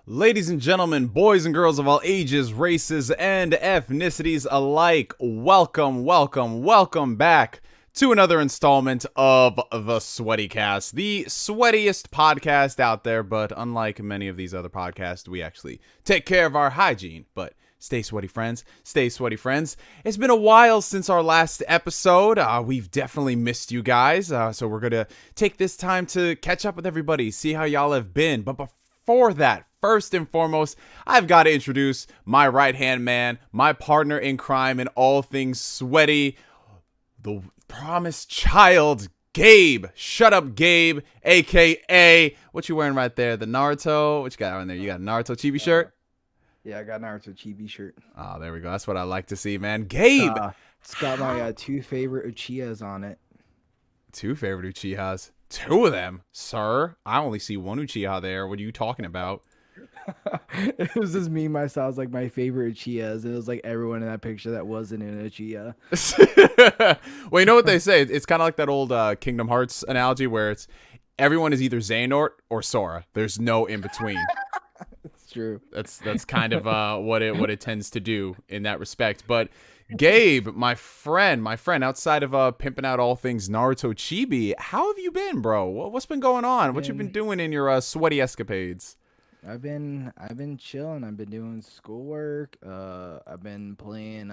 Ladies and gentlemen, boys and girls of all ages, races, and ethnicities alike, welcome back to another installment of the Sweaty Cast, the sweatiest podcast out there. But unlike many of these other podcasts, we actually take care of our hygiene. But stay sweaty, friends. Stay sweaty, friends. It's been a while since our last episode. We've definitely missed you guys. So we're going to take this time to catch up with everybody, see how y'all have been. But before that, first and foremost, I've got to introduce my right-hand man, my partner in crime in all things sweaty, the promised child, Gabe. Shut up, Gabe, a.k.a. what you wearing right there? The Naruto? What you got on there? You got a Naruto chibi shirt? Yeah, I got a Naruto chibi shirt. Oh, there we go. That's what I like to see, man. Gabe! It's got my two favorite Uchihas on it. Two favorite Uchihas? Two of them? Sir, I only see one Uchiha there. What are you talking about? It was just me, myself, like my favorite Uchihas. It was like everyone in that picture that wasn't an Uchiha. Well, you know what they say? It's kind of like that old Kingdom Hearts analogy where it's everyone is either Xehanort or Sora. There's no in between. It's true. That's kind of what it tends to do in that respect. But Gabe, my friend, outside of pimping out all things Naruto Chibi, how have you been, bro? What's been going on? What you been doing in your sweaty escapades? I've been chilling. I've been doing schoolwork. I've been playing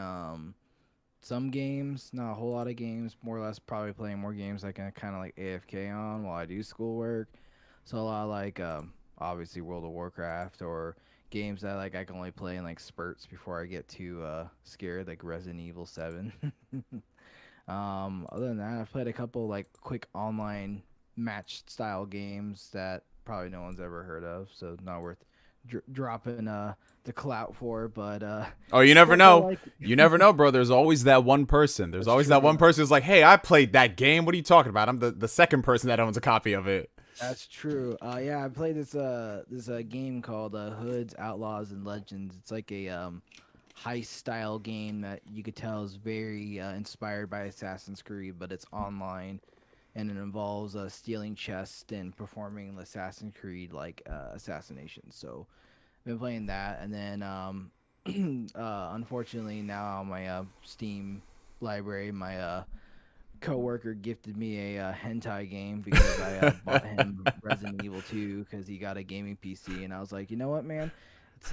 some games, not a whole lot of games, more or less probably playing more games I can kind of like AFK on while I do schoolwork. So a lot of like obviously World of Warcraft or games that like I can only play in like spurts before I get too scared, like Resident Evil 7. Other than that, I've played a couple like quick online match style games that probably no one's ever heard of, so not worth dropping the clout for. But oh, you never know. You never know, bro. There's always that one person. There's always that one person who's like, hey, I played that game. What are you talking about? I'm the second person that owns a copy of it. That's true. Yeah, I played this game called Hoods, Outlaws, and Legends. It's like a heist style game that you could tell is very inspired by Assassin's Creed, but it's online, and it involves stealing chests and performing Assassin's Creed like assassinations. So I've been playing that, and then unfortunately now on my Steam library, my coworker gifted me a hentai game because I bought him Resident Evil 2 because he got a gaming PC, and I was like, you know what, man,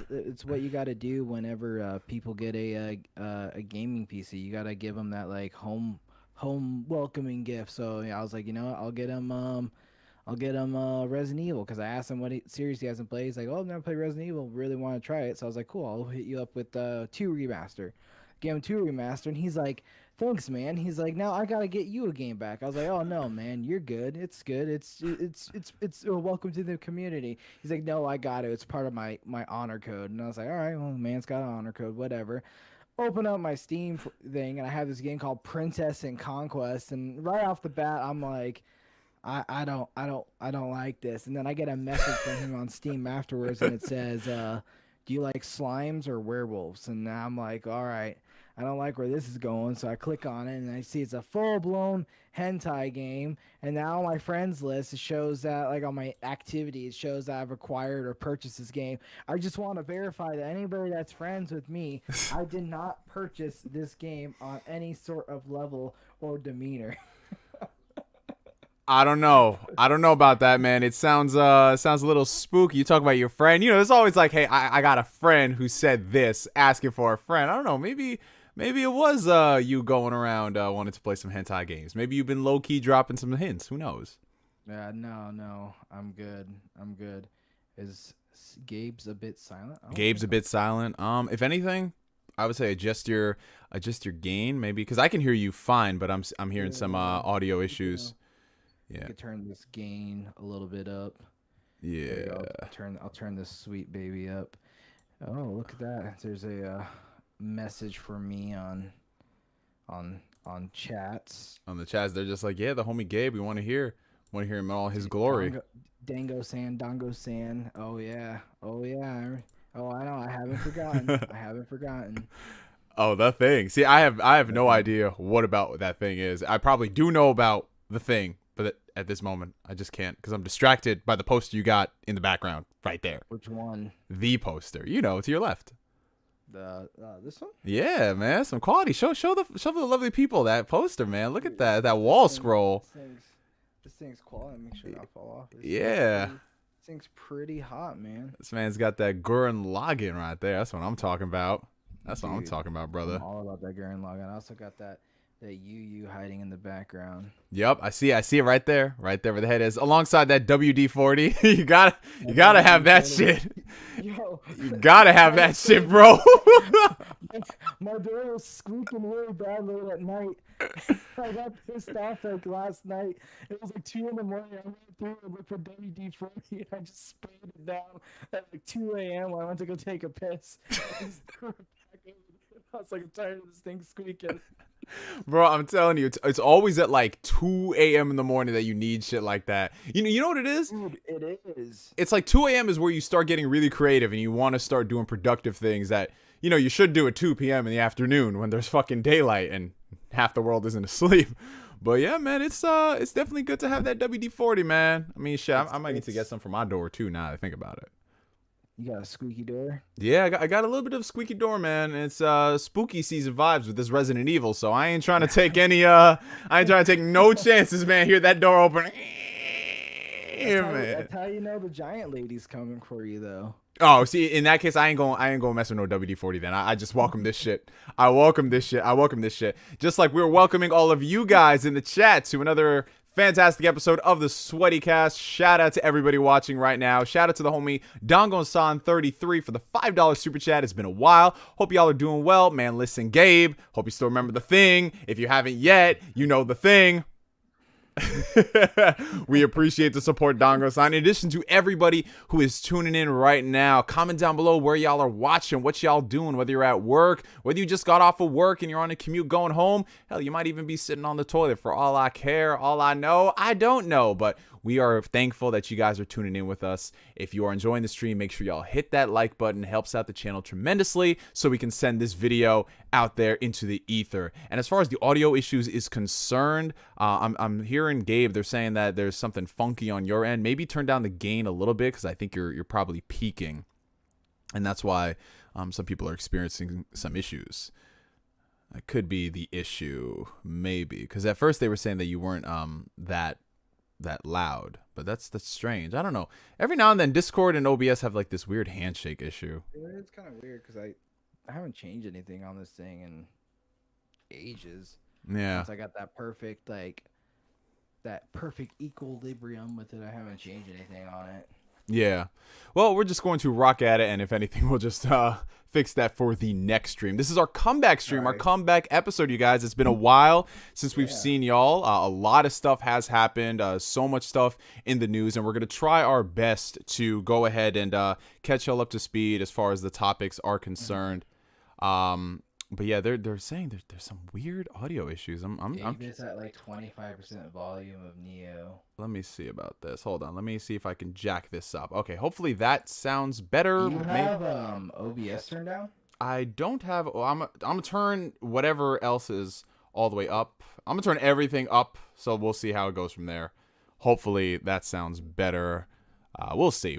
it's what you got to do whenever people get a gaming PC. You got to give them that like home welcoming gift. So yeah, I was like, you know what, I'll get him Resident Evil because I asked him what series he hasn't played. He's like, oh, I've never played Resident Evil, really want to try it. So I was like, cool, I'll hit you up with 2 remaster. Gave him 2 remaster, and he's like, thanks, man. He's like, now I gotta get you a game back. I was like, oh no, man, you're good. It's good. It's welcome to the community. He's like, no, I got it. It's part of my honor code. And I was like, all right, well, man's got an honor code, whatever. Open up my Steam thing, and I have this game called Princess and Conquest, and right off the bat, I'm like, I don't like this. And then I get a message from him on Steam afterwards, and it says, do you like slimes or werewolves? And I'm like, all right, I don't like where this is going. So I click on it, and I see it's a full-blown hentai game. And now on my friends list, it shows that, like on my activity, it shows that I've acquired or purchased this game. I just want to verify that anybody that's friends with me, I did not purchase this game on any sort of level or demeanor. I don't know about that, man. It sounds a little spooky. You talk about your friend. You know, it's always like, hey, I got a friend who said this, asking for a friend. I don't know. Maybe it was you going around wanting to play some hentai games. Maybe you've been low key dropping some hints. Who knows? No, I'm good. Is Gabe's a bit silent? Gabe's a bit silent. If anything, I would say adjust your gain, maybe, because I can hear you fine, but I'm hearing some audio issues. Yeah. I could turn this gain a little bit up. Yeah. I'll turn this sweet baby up. Oh, look at that. There's a message for me on chats. On the chats, they're just like, yeah, the homie Gabe, we want to hear him in all his glory. Dongo San. Oh yeah. Oh, I know. I haven't forgotten. Oh, the thing. See, I have no idea what about that thing is. I probably do know about the thing, but at this moment, I just can't because I'm distracted by the poster you got in the background right there. Which one? The poster, you know, to your left. This one? Yeah, man, some quality. Show the lovely people that poster, man. Look at that wall scroll. This thing's quality. Make sure not fall off. Yeah. This thing's pretty hot, man. This man's got that Gurren Lagann right there. That's what I'm talking about. That's what I'm talking about, brother. I'm all about that Gurren Lagann. I also got that UU hiding in the background. Yep, I see it right there where the head is, alongside that WD-40. you gotta have that shit. Yo, you gotta have that shit, bro. My door was squeaking really bad late at night. I got pissed off like last night. It was like 2 in the morning. I went through and looked for WD-40 and I just sprayed it down at like 2 a.m. when I went to go take a piss. I was like, I'm tired of this thing squeaking. Bro, I'm telling you, it's always at like 2 a.m. in the morning that you need shit like that. You know what it is? Dude, it is. It's like 2 a.m. is where you start getting really creative and you want to start doing productive things that, you should do at 2 p.m. in the afternoon when there's fucking daylight and half the world isn't asleep. But yeah, man, it's definitely good to have that WD-40, man. I mean, shit, I might need to get some for my door too now that I think about it. You got a squeaky door? Yeah, I got a little bit of squeaky door, man. It's spooky season vibes with this Resident Evil, so I ain't trying to take no chances, man. Hear that door open. That's how you know the giant lady's coming for you, though. Oh, see, in that case, I ain't gonna mess with no WD-40 then. I just welcome this shit. I welcome this shit. Just like we're welcoming all of you guys in the chat to another fantastic episode of the Sweaty Cast. Shout out to everybody watching right now. Shout out to the homie Dongon-san33 for the $5 super chat. It's been a while. Hope y'all are doing well. Man, listen, Gabe. Hope you still remember the thing. If you haven't yet, you know the thing. We appreciate the support, Dongo-san. In addition to everybody who is tuning in right now, comment down below where y'all are watching, what y'all doing, whether you're at work, whether you just got off of work and you're on a commute going home. Hell, you might even be sitting on the toilet. For all I care, all I know, I don't know. But we are thankful that you guys are tuning in with us. If you are enjoying the stream, make sure y'all hit that like button. It helps out the channel tremendously so we can send this video out there into the ether. And as far as the audio issues is concerned, I'm hearing Gabe, they're saying that there's something funky on your end. Maybe turn down the gain a little bit because I think you're probably peaking. And that's why some people are experiencing some issues. That could be the issue, maybe. Because at first they were saying that you weren't that loud, but that's strange. I don't know. Every now and then Discord and OBS have like this weird handshake issue. It's kind of weird because I haven't changed anything on this thing in ages. Yeah, since I got that perfect equilibrium with it, I haven't changed anything on it. Yeah, well, we're just going to rock at it, and if anything, we'll just fix that for the next stream. This is our comeback stream, our comeback episode, you guys. It's been a while since we've seen y'all. A lot of stuff has happened, so much stuff in the news, and we're going to try our best to go ahead and catch y'all up to speed as far as the topics are concerned. But yeah, they're saying there's some weird audio issues. I'm it's at like 25% volume of Neo. Let me see about this. Hold on. Let me see if I can jack this up. Okay, hopefully that sounds better. You have OBS turned down? I don't have. I'm gonna turn whatever else is all the way up. I'm gonna turn everything up, so we'll see how it goes from there. Hopefully that sounds better. We'll see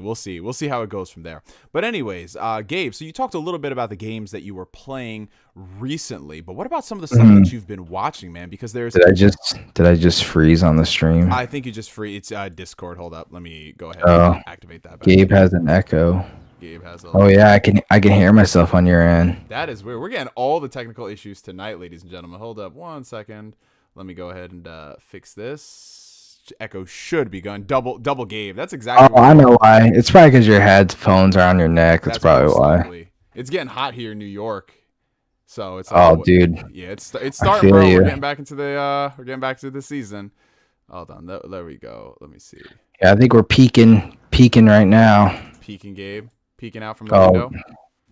how it goes from there. But anyways, Gabe, so you talked a little bit about the games that you were playing recently, but what about some of the stuff that you've been watching, man? Because there's did I just freeze on the stream? I think you just it's Discord. Hold up, let me go ahead and activate that. Gabe has an echo. Gabe has a Oh yeah, I can hear myself on your end. That is weird. We're getting all the technical issues tonight, ladies and gentlemen. Hold up 1 second. Let me go ahead and fix this. Echo should be gone. Double Gabe. That's exactly. Oh, I know why. It's probably because your headphones are on your neck. That's probably why. Likely. It's getting hot here in New York, so it's. Dude. Yeah, it's starting, bro. We're getting back into the season. Hold on. There we go. Let me see. Yeah, I think we're peaking right now. Peaking, Gabe. Peeking out from the window.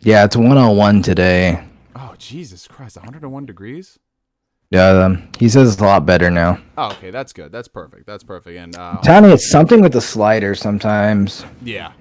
Yeah, it's 101 today. Oh Jesus Christ! 101 degrees. Yeah, he says it's a lot better now. Oh, okay, that's good. That's perfect. And I'm telling you, it's something with the slider sometimes. Yeah.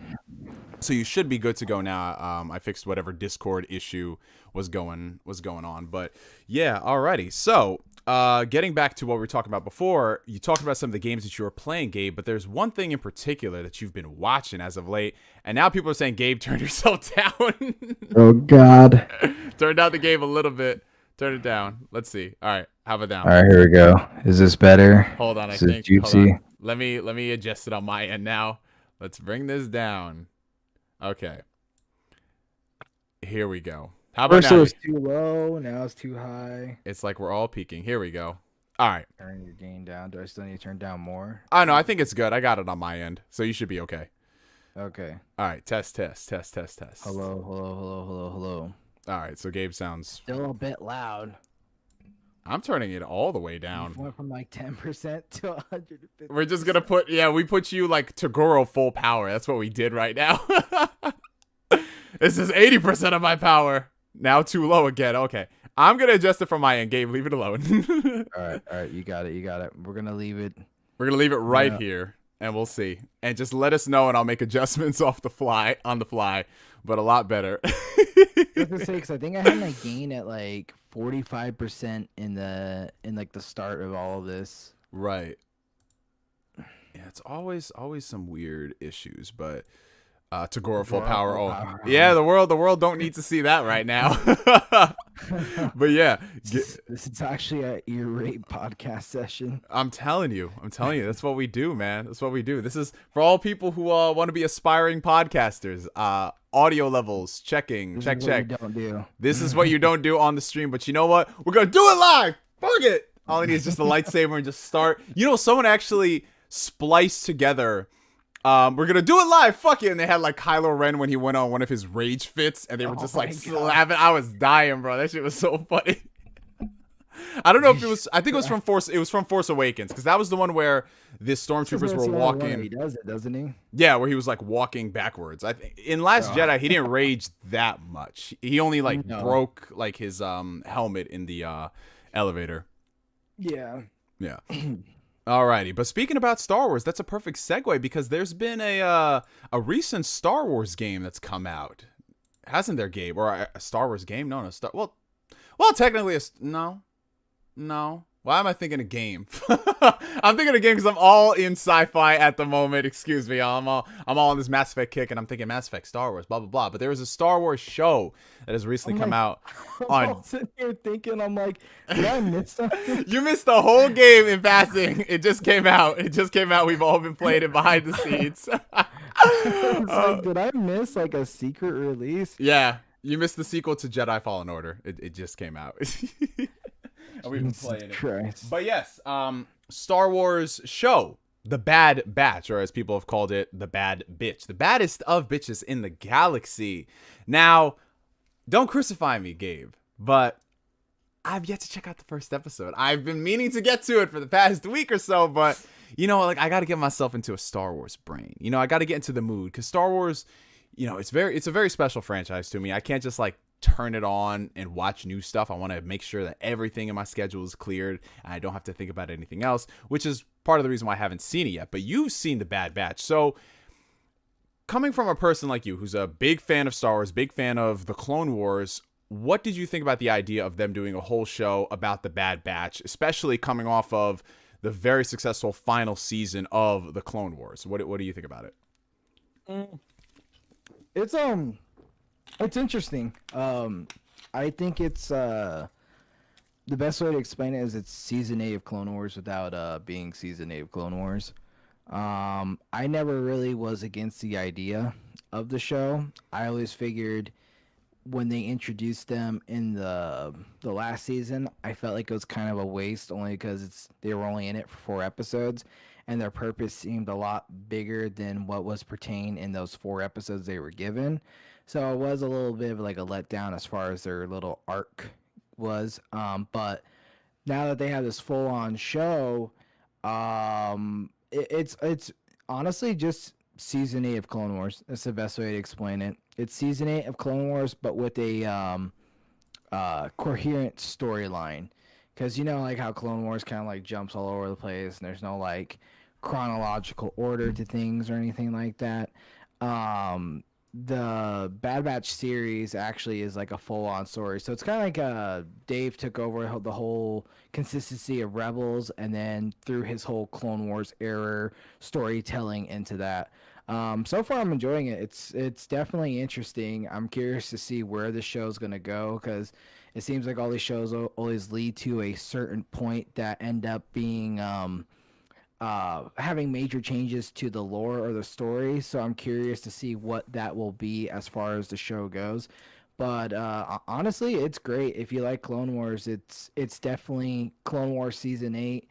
So you should be good to go now. I fixed whatever Discord issue was going on. But yeah, alrighty. So getting back to what we were talking about before, you talked about some of the games that you were playing, Gabe, but there's one thing in particular that you've been watching as of late, and now people are saying, Gabe, turn yourself down. Oh God. Turn down the game a little bit. Turn it down. Let's see. All right, how about down? All right, here we go. Is this better? Hold on, I Is this think. juicy? Hold on. Let me adjust it on my end now. Let's bring this down. Okay. Here we go. How about First now? it was too low, now it's too high. It's like we're all peaking. Here we go. All right. Turn your gain down. Do I still need to turn down more? I know. I think it's good. I got it on my end, so you should be okay. Okay. All right. Test. Hello. All right. So Gabe sounds. Still a bit loud. I'm turning it all the way down. You went from like 10% to 150. We're just gonna put. Yeah, we put you like Tagoro full power. That's what we did right now. This is 80% of my power. Now too low again. Okay. I'm gonna adjust it from my end. Gabe, leave it alone. All right. You got it. We're gonna leave it. We're gonna leave it right here, and we'll see. And just let us know, and I'll make adjustments on the fly, but a lot better. Because I think I had my gain at like 45% in like the start of all of this. Right. Yeah, it's always some weird issues, but Tagoro full power. Oh, yeah, the world don't need to see that right now. But yeah, this is actually a ear rape podcast session. I'm telling you, that's what we do, man. That's what we do. This is for all people who want to be aspiring podcasters. Audio levels checking, check. Don't do. This is what you don't do on the stream, but you know what? We're gonna do it live. Fuck it. All I need is just a lightsaber and just start. You know, someone actually spliced together. We're gonna do it live. Fuck it. And they had like Kylo Ren when he went on one of his rage fits, and they were just like slapping. I was dying, bro. That shit was so funny. I don't know if it was. I think it was from Force. It was from Force Awakens, because that was the one where the stormtroopers were walking. He does it, doesn't he? Yeah, where he was like walking backwards. I think in Last Jedi he didn't rage that much. He only like broke like his helmet in the elevator. Yeah. Yeah. Alrighty, but speaking about Star Wars, that's a perfect segue, because there's been a recent Star Wars game that's come out, hasn't there, Gabe? Or a Star Wars game? No, well, technically, no. Why am I thinking a game? I'm thinking a game because I'm all in sci-fi at the moment. Excuse me, I'm all on this Mass Effect kick, and I'm thinking Mass Effect, Star Wars, blah blah blah. But there was a Star Wars show that has recently come out. I'm sitting here thinking, I'm like, did I miss something? You missed the whole game in passing. It just came out. We've all been playing it behind the scenes. Like, did I miss like a secret release? Yeah, you missed the sequel to Jedi Fallen Order. It just came out. And we've been playing it. But yes, Star Wars show, The Bad Batch, or as people have called it, The Bad Bitch. The baddest of bitches in the galaxy. Now, don't crucify me, Gabe, but I've yet to check out the first episode. I've been meaning to get to it for the past week or so, but, you know, like, I got to get myself into a Star Wars brain. You know, I got to get into the mood, because Star Wars, you know, it's a very special franchise to me. I can't just, like, turn it on and watch new stuff. I want to make sure that everything in my schedule is cleared and I don't have to think about anything else, which is part of the reason why I haven't seen it yet. But you've seen The Bad Batch. So coming from a person like you, who's a big fan of Star Wars, big fan of the Clone Wars, what did you think about the idea of them doing a whole show about The Bad Batch, especially coming off of the very successful final season of the Clone Wars? What do you think about it? It's interesting. I think it's the best way to explain it is it's season 8 of Clone Wars without being season 8 of Clone Wars. I never really was against the idea of the show. I always figured when they introduced them in the last season, I felt like it was kind of a waste, only because they were only in it for 4 episodes, and their purpose seemed a lot bigger than what was pertained in those 4 episodes they were given. So it was a little bit of like a letdown as far as their little arc was. But now that they have this full-on show, it's honestly just season 8 of Clone Wars. That's the best way to explain it. It's season 8 of Clone Wars, but with a coherent storyline. Because you know, like how Clone Wars kind of like jumps all over the place, and there's no like chronological order to things or anything like that. the Bad Batch series actually is like a full-on story. So it's kind of like Dave took over the whole consistency of Rebels and then threw his whole Clone Wars era storytelling into that. So far I'm enjoying it. It's definitely interesting. I'm curious to see where the show's gonna go because it seems like all these shows always lead to a certain point that end up being having major changes to the lore or the story. So I'm curious to see what that will be as far as the show goes. But honestly, it's great. If you like Clone Wars, it's definitely Clone Wars season 8.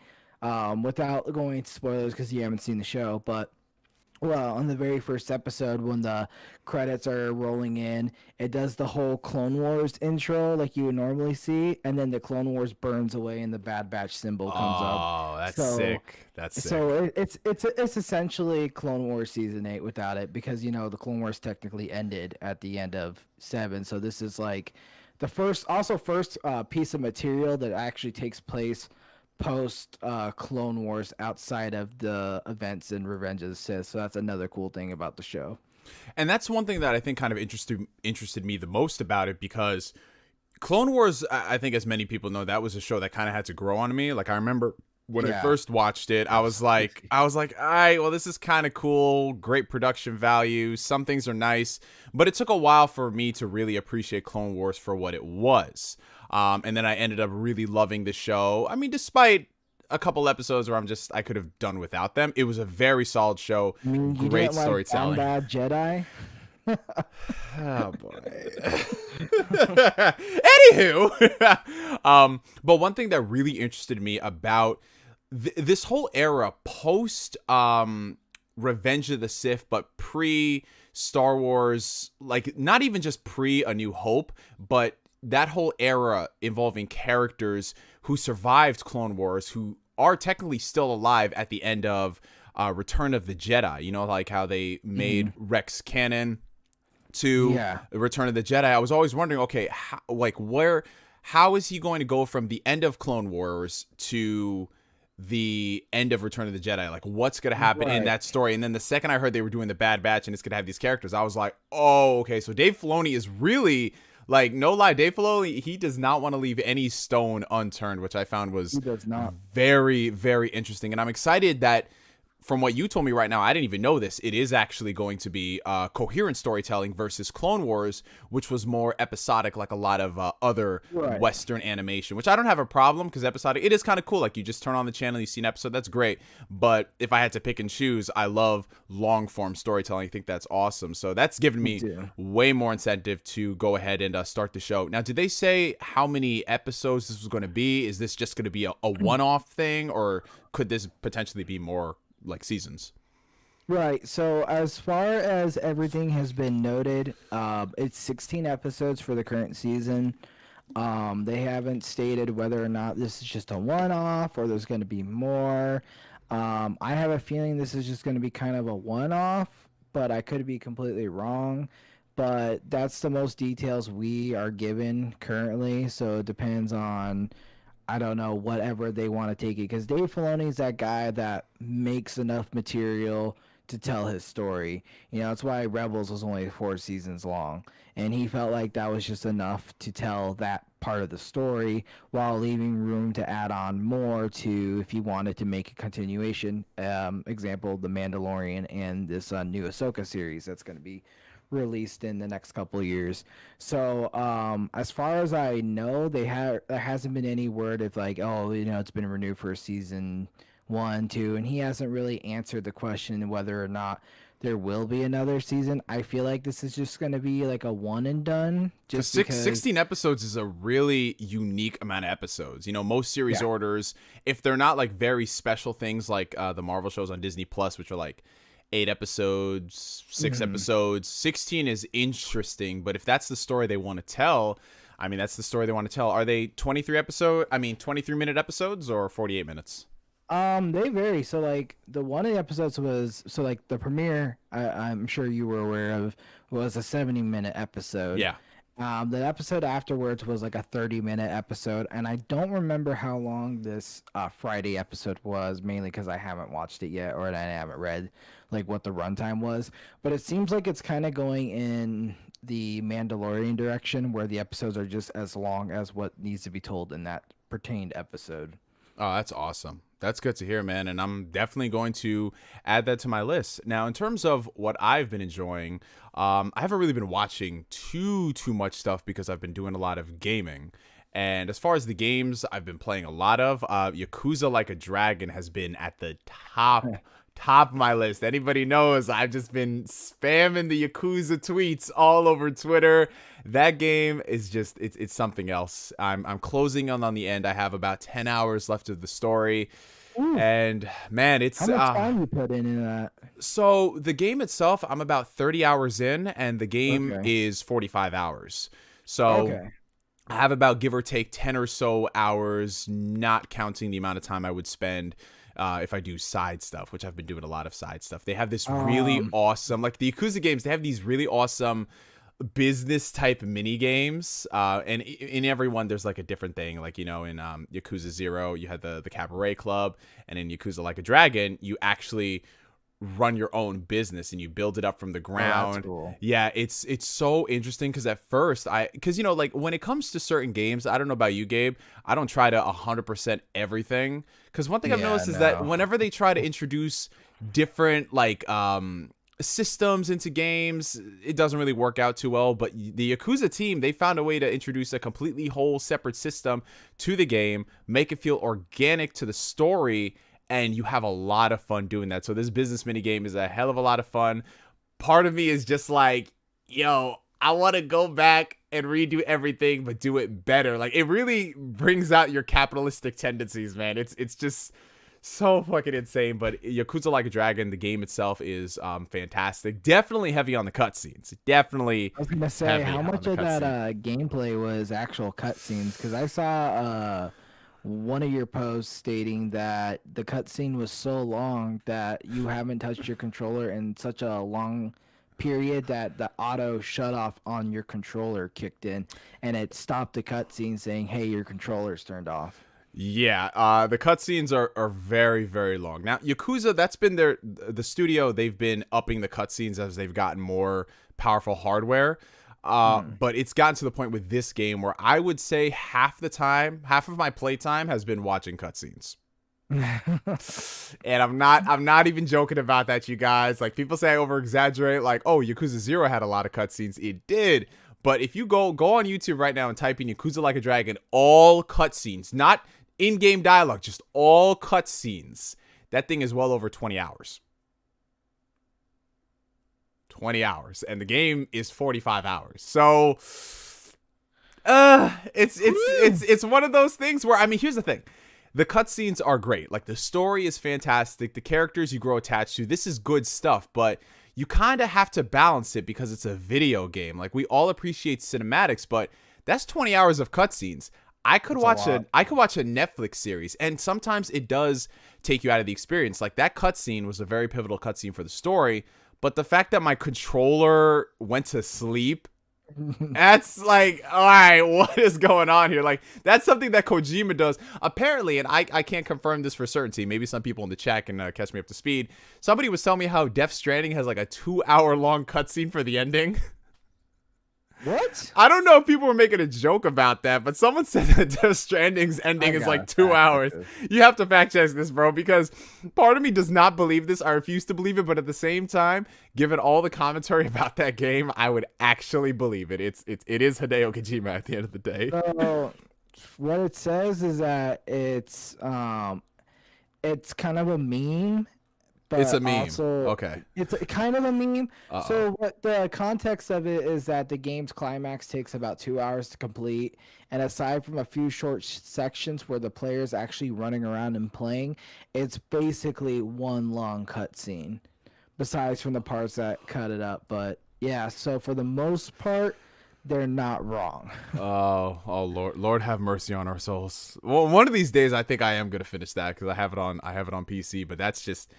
Without going into spoilers because you haven't seen the show, but well, on the very first episode, when the credits are rolling in, it does the whole Clone Wars intro like you would normally see, and then the Clone Wars burns away and the Bad Batch symbol comes up. Oh, that's So, sick. That's sick. so it's essentially Clone Wars season 8 without it because the Clone Wars technically ended at the end of 7. So this is like the first piece of material that actually takes place post Clone Wars outside of the events in Revenge of the Sith. So that's another cool thing about the show. And that's one thing that I think kind of interested me the most about it, because Clone Wars, I think as many people know, that was a show that kind of had to grow on me. Like I remember when I first watched it, I was like, all right, well, this is kind of cool, great production value. Some things are nice, but it took a while for me to really appreciate Clone Wars for what it was. And then I ended up really loving the show. I mean, despite a couple episodes where I could have done without them, it was a very solid show. Great storytelling. Bad Jedi. Oh boy. Anywho, but one thing that really interested me about this whole era post Revenge of the Sith, but pre Star Wars, like not even just pre A New Hope, but that whole era involving characters who survived Clone Wars, who are technically still alive at the end of Return of the Jedi. You know, like how they made Rex canon to Return of the Jedi. I was always wondering, okay, how is he going to go from the end of Clone Wars to the end of Return of the Jedi? Like, what's going to happen in that story? And then the second I heard they were doing the Bad Batch and it's going to have these characters, I was like, oh, okay. So Dave Filoni is really, like, no lie, Dave Filoni, he does not want to leave any stone unturned, which I found was very, very interesting. And I'm excited that, from what you told me right now, I didn't even know this, it is actually going to be coherent storytelling versus Clone Wars, which was more episodic, like a lot of other Western animation, which I don't have a problem, because episodic, it is kind of cool. Like, you just turn on the channel, you see an episode, that's great. But if I had to pick and choose, I love long form storytelling. I think that's awesome. So that's given me way more incentive to go ahead and start the show. Now, did they say how many episodes this was going to be? Is this just going to be a one-off thing, or could this potentially be more like seasons? Right. So as far as everything has been noted, it's 16 episodes for the current season. They haven't stated whether or not this is just a one-off or there's going to be more. I have a feeling this is just going to be kind of a one-off, but I could be completely wrong. But that's the most details we are given currently. So it depends on, I don't know, whatever they want to take it, because Dave Filoni is that guy that makes enough material to tell his story. You know, that's why Rebels was only 4 seasons long, and he felt like that was just enough to tell that part of the story while leaving room to add on more to if he wanted to make a continuation. Example, The Mandalorian and this new Ahsoka series that's going to be released in the next couple of years. So as far as I know, there hasn't been any word of like, oh, you know, it's been renewed for season 1, 2, and he hasn't really answered the question whether or not there will be another season. I feel like this is just going to be like a one and done. Just because 16 episodes is a really unique amount of episodes. You know, most series orders, if they're not like very special things like the Marvel shows on Disney Plus, which are like 8 episodes, 6 episodes. 16 is interesting, but if that's the story they want to tell, I mean, that's the story they want to tell. Are they 23-minute episodes or 48 minutes? They vary. So like one of the episodes was, so like the premiere, I'm sure you were aware of, was a 70-minute episode. Yeah. The episode afterwards was like a 30-minute episode, and I don't remember how long this Friday episode was, mainly because I haven't watched it yet, or I haven't read like what the runtime was. But it seems like it's kind of going in the Mandalorian direction, where the episodes are just as long as what needs to be told in that pertained episode. Oh, that's awesome. That's good to hear, man. And I'm definitely going to add that to my list. Now, in terms of what I've been enjoying, I haven't really been watching too much stuff because I've been doing a lot of gaming. And as far as the games I've been playing a lot of, Yakuza Like a Dragon has been at the top of my list. Anybody knows I've just been spamming the Yakuza tweets all over Twitter. That game is just it's something else. I'm closing on the end. I have about 10 hours left of the story. Ooh. And man, it's How much time you put into that? so the game itself, I'm about 30 hours in, and the game is 45 hours. So I have about, give or take, 10 or so hours, not counting the amount of time I would spend if I do side stuff, which I've been doing a lot of side stuff. They have this really awesome, like the Yakuza games, they have these really awesome business type mini games, and in every one there's like a different thing. Like, you know, in Yakuza 0 you had the cabaret club, and in Yakuza Like a Dragon you actually run your own business and you build it up from the ground. That's cool. Yeah, it's so interesting because at first because you know, like when it comes to certain games, I don't know about you, Gabe, I don't try to 100% everything, because one thing I've noticed is that whenever they try to introduce different like systems into games, it doesn't really work out too well. But the Yakuza team, they found a way to introduce a completely whole separate system to the game, make it feel organic to the story, and you have a lot of fun doing that. So this business mini game is a hell of a lot of fun. Part of me is just like, yo, I want to go back and redo everything, but do it better. Like, it really brings out your capitalistic tendencies, man. It's just so fucking insane. But Yakuza Like a Dragon, the game itself is fantastic. Definitely heavy on the cutscenes. Definitely. I was gonna say, how much of that gameplay was actual cutscenes? Because I saw one of your posts stating that the cutscene was so long that you haven't touched your controller in such a long period that the auto shut off on your controller kicked in, and it stopped the cutscene saying, "Hey, your controller's turned off." Yeah, the cutscenes are very, very long. Now, Yakuza, that's been the studio, they've been upping the cutscenes as they've gotten more powerful hardware. But it's gotten to the point with this game where I would say half of my playtime has been watching cutscenes. And I'm not even joking about that, you guys. Like, people say I over exaggerate, like, oh, Yakuza 0 had a lot of cutscenes. It did. But if you go on YouTube right now and type in Yakuza Like a Dragon, all cutscenes, not in-game dialogue, just all cutscenes, that thing is well over 20 hours. 20 hours, and the game is 45 hours. So it's one of those things where, I mean, here's the thing. The cutscenes are great. Like, the story is fantastic. The characters you grow attached to, this is good stuff, but you kind of have to balance it because it's a video game. Like, we all appreciate cinematics, but that's 20 hours of cutscenes. I could watch a Netflix series, and sometimes it does take you out of the experience. Like, that cutscene was a very pivotal cutscene for the story, but the fact that my controller went to sleep, that's like, all right, what is going on here? Like, that's something that Kojima does. Apparently, and I can't confirm this for certainty. Maybe some people in the chat can catch me up to speed. Somebody was telling me how Death Stranding has like a 2-hour long cutscene for the ending. What? I don't know if people were making a joke about that, but someone said that Death Stranding's ending is like 2 hours. You have to fact check this, bro, because part of me does not believe this. I refuse to believe it, but at the same time, given all the commentary about that game, I would actually believe it. It is Hideo Kojima at the end of the day. So what it says is that it's kind of a meme. But it's a meme. Also, okay. It's kind of a meme. Uh-oh. So what the context of it is that the game's climax takes about 2 hours to complete, and aside from a few short sections where the player's actually running around and playing, it's basically one long cutscene. Besides from the parts that cut it up, but yeah. So for the most part, they're not wrong. Oh, Lord have mercy on our souls. Well, one of these days, I think I am gonna finish that because I have it on PC. But that's just.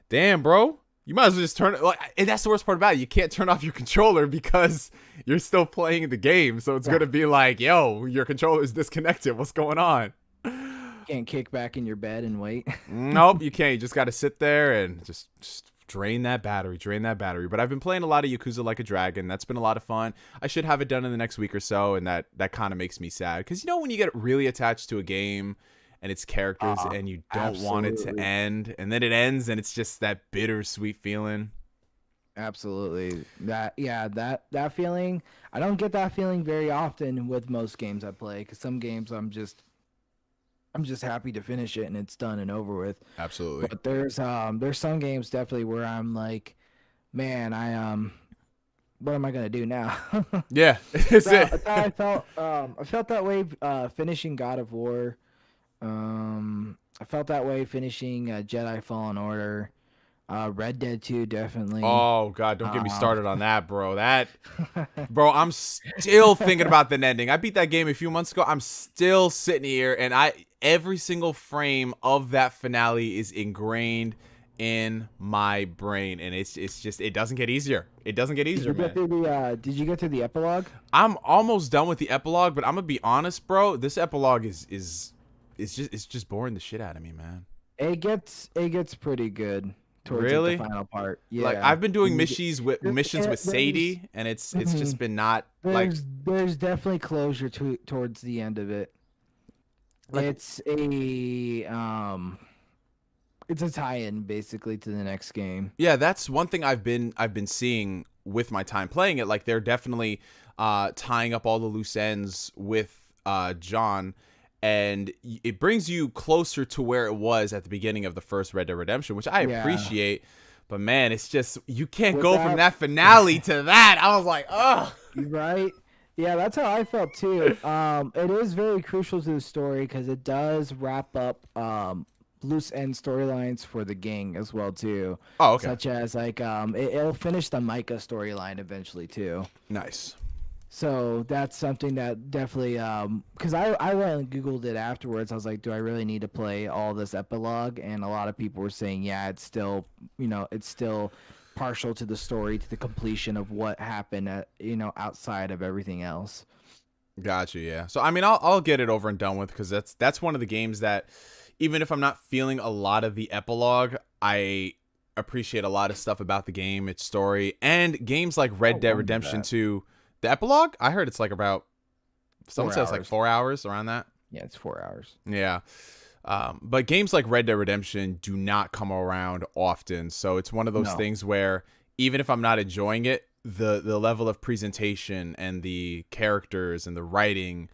Damn, bro. you might as well just turn it. Like, and that's the worst part about it. You can't turn off your controller because you're still playing the game. So it's gonna be like, yo, your controller is disconnected. What's going on? You can't kick back in your bed and wait. Nope, you can't. You just got to sit there and just drain that battery. But I've been playing a lot of Yakuza Like a Dragon. That's been a lot of fun. I should have it done in the next week or so, and that kind of makes me sad because when you get really attached to a game and its characters and you don't want it to end, and then it ends, and it's just that bittersweet feeling. Absolutely. That feeling. I don't get that feeling very often with most games I play, because some games I'm just happy to finish it and it's done and over with. Absolutely. But there's some games definitely where I'm like, man, what am I gonna do now? Yeah, it's it. I felt that way finishing God of War. I felt that way finishing Jedi Fallen Order. Red Dead 2 definitely. Oh god, don't get me started on that, bro. Bro, I'm still thinking about the ending. I beat that game a few months ago. I'm still sitting here, and every single frame of that finale is ingrained in my brain, and it's just, it doesn't get easier. It doesn't get easier, man. Did you get to the epilogue? I'm almost done with the epilogue, but I'm gonna be honest, bro. This epilogue is just boring the shit out of me, man. It gets pretty good towards really? the final part. Yeah. Like, I've been doing missions with Sadie, and it's just been not like. There's definitely closure towards the end of it. Like, it's a tie-in basically to the next game. Yeah, that's one thing I've been seeing with my time playing it. Like, they're definitely tying up all the loose ends with John, and it brings you closer to where it was at the beginning of the first Red Dead Redemption, which I appreciate. But man, it's just, you can't go from that finale to that. I was like, oh, right. Yeah, that's how I felt too. It is very crucial to the story because it does wrap up loose end storylines for the gang as well too. Oh, okay. Such as like it'll finish the Micah storyline eventually too. Nice. So that's something that definitely because I went and Googled it afterwards. I was like, do I really need to play all this epilogue? And a lot of people were saying, yeah, it's still partial to the story, to the completion of what happened outside of everything else. Gotcha. Yeah. So I mean, I'll get it over and done with, because that's one of the games that, even if I'm not feeling a lot of the epilogue, I appreciate a lot of stuff about the game, its story, and games like Red Dead Redemption 2. The epilogue, I heard it's like about, someone says like 4 hours, around that. Yeah, it's 4 hours. Yeah. But games like Red Dead Redemption do not come around often. So it's one of those things where, even if I'm not enjoying it, the level of presentation and the characters and the writing,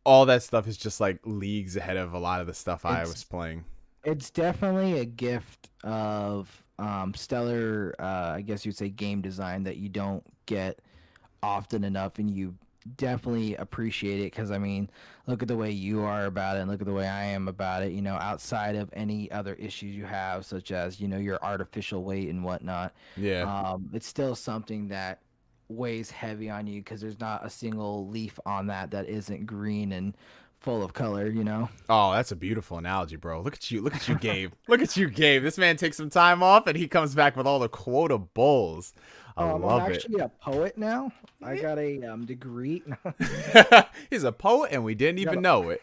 all that stuff is just like leagues ahead of a lot of the stuff I was playing. It's definitely a gift of stellar, I guess you'd say, game design that you don't get often enough, and you definitely appreciate it, because I mean, look at the way you are about it and look at the way I am about it, outside of any other issues you have, such as your artificial weight and whatnot. It's still something that weighs heavy on you, because there's not a single leaf on that isn't green and full of color. Oh, that's a beautiful analogy, bro. Look at you, Gabe. Look at you, Gabe. This man takes some time off and he comes back with all the quotables. I'm actually a poet now. I got a degree. He's a poet, and we didn't even know it.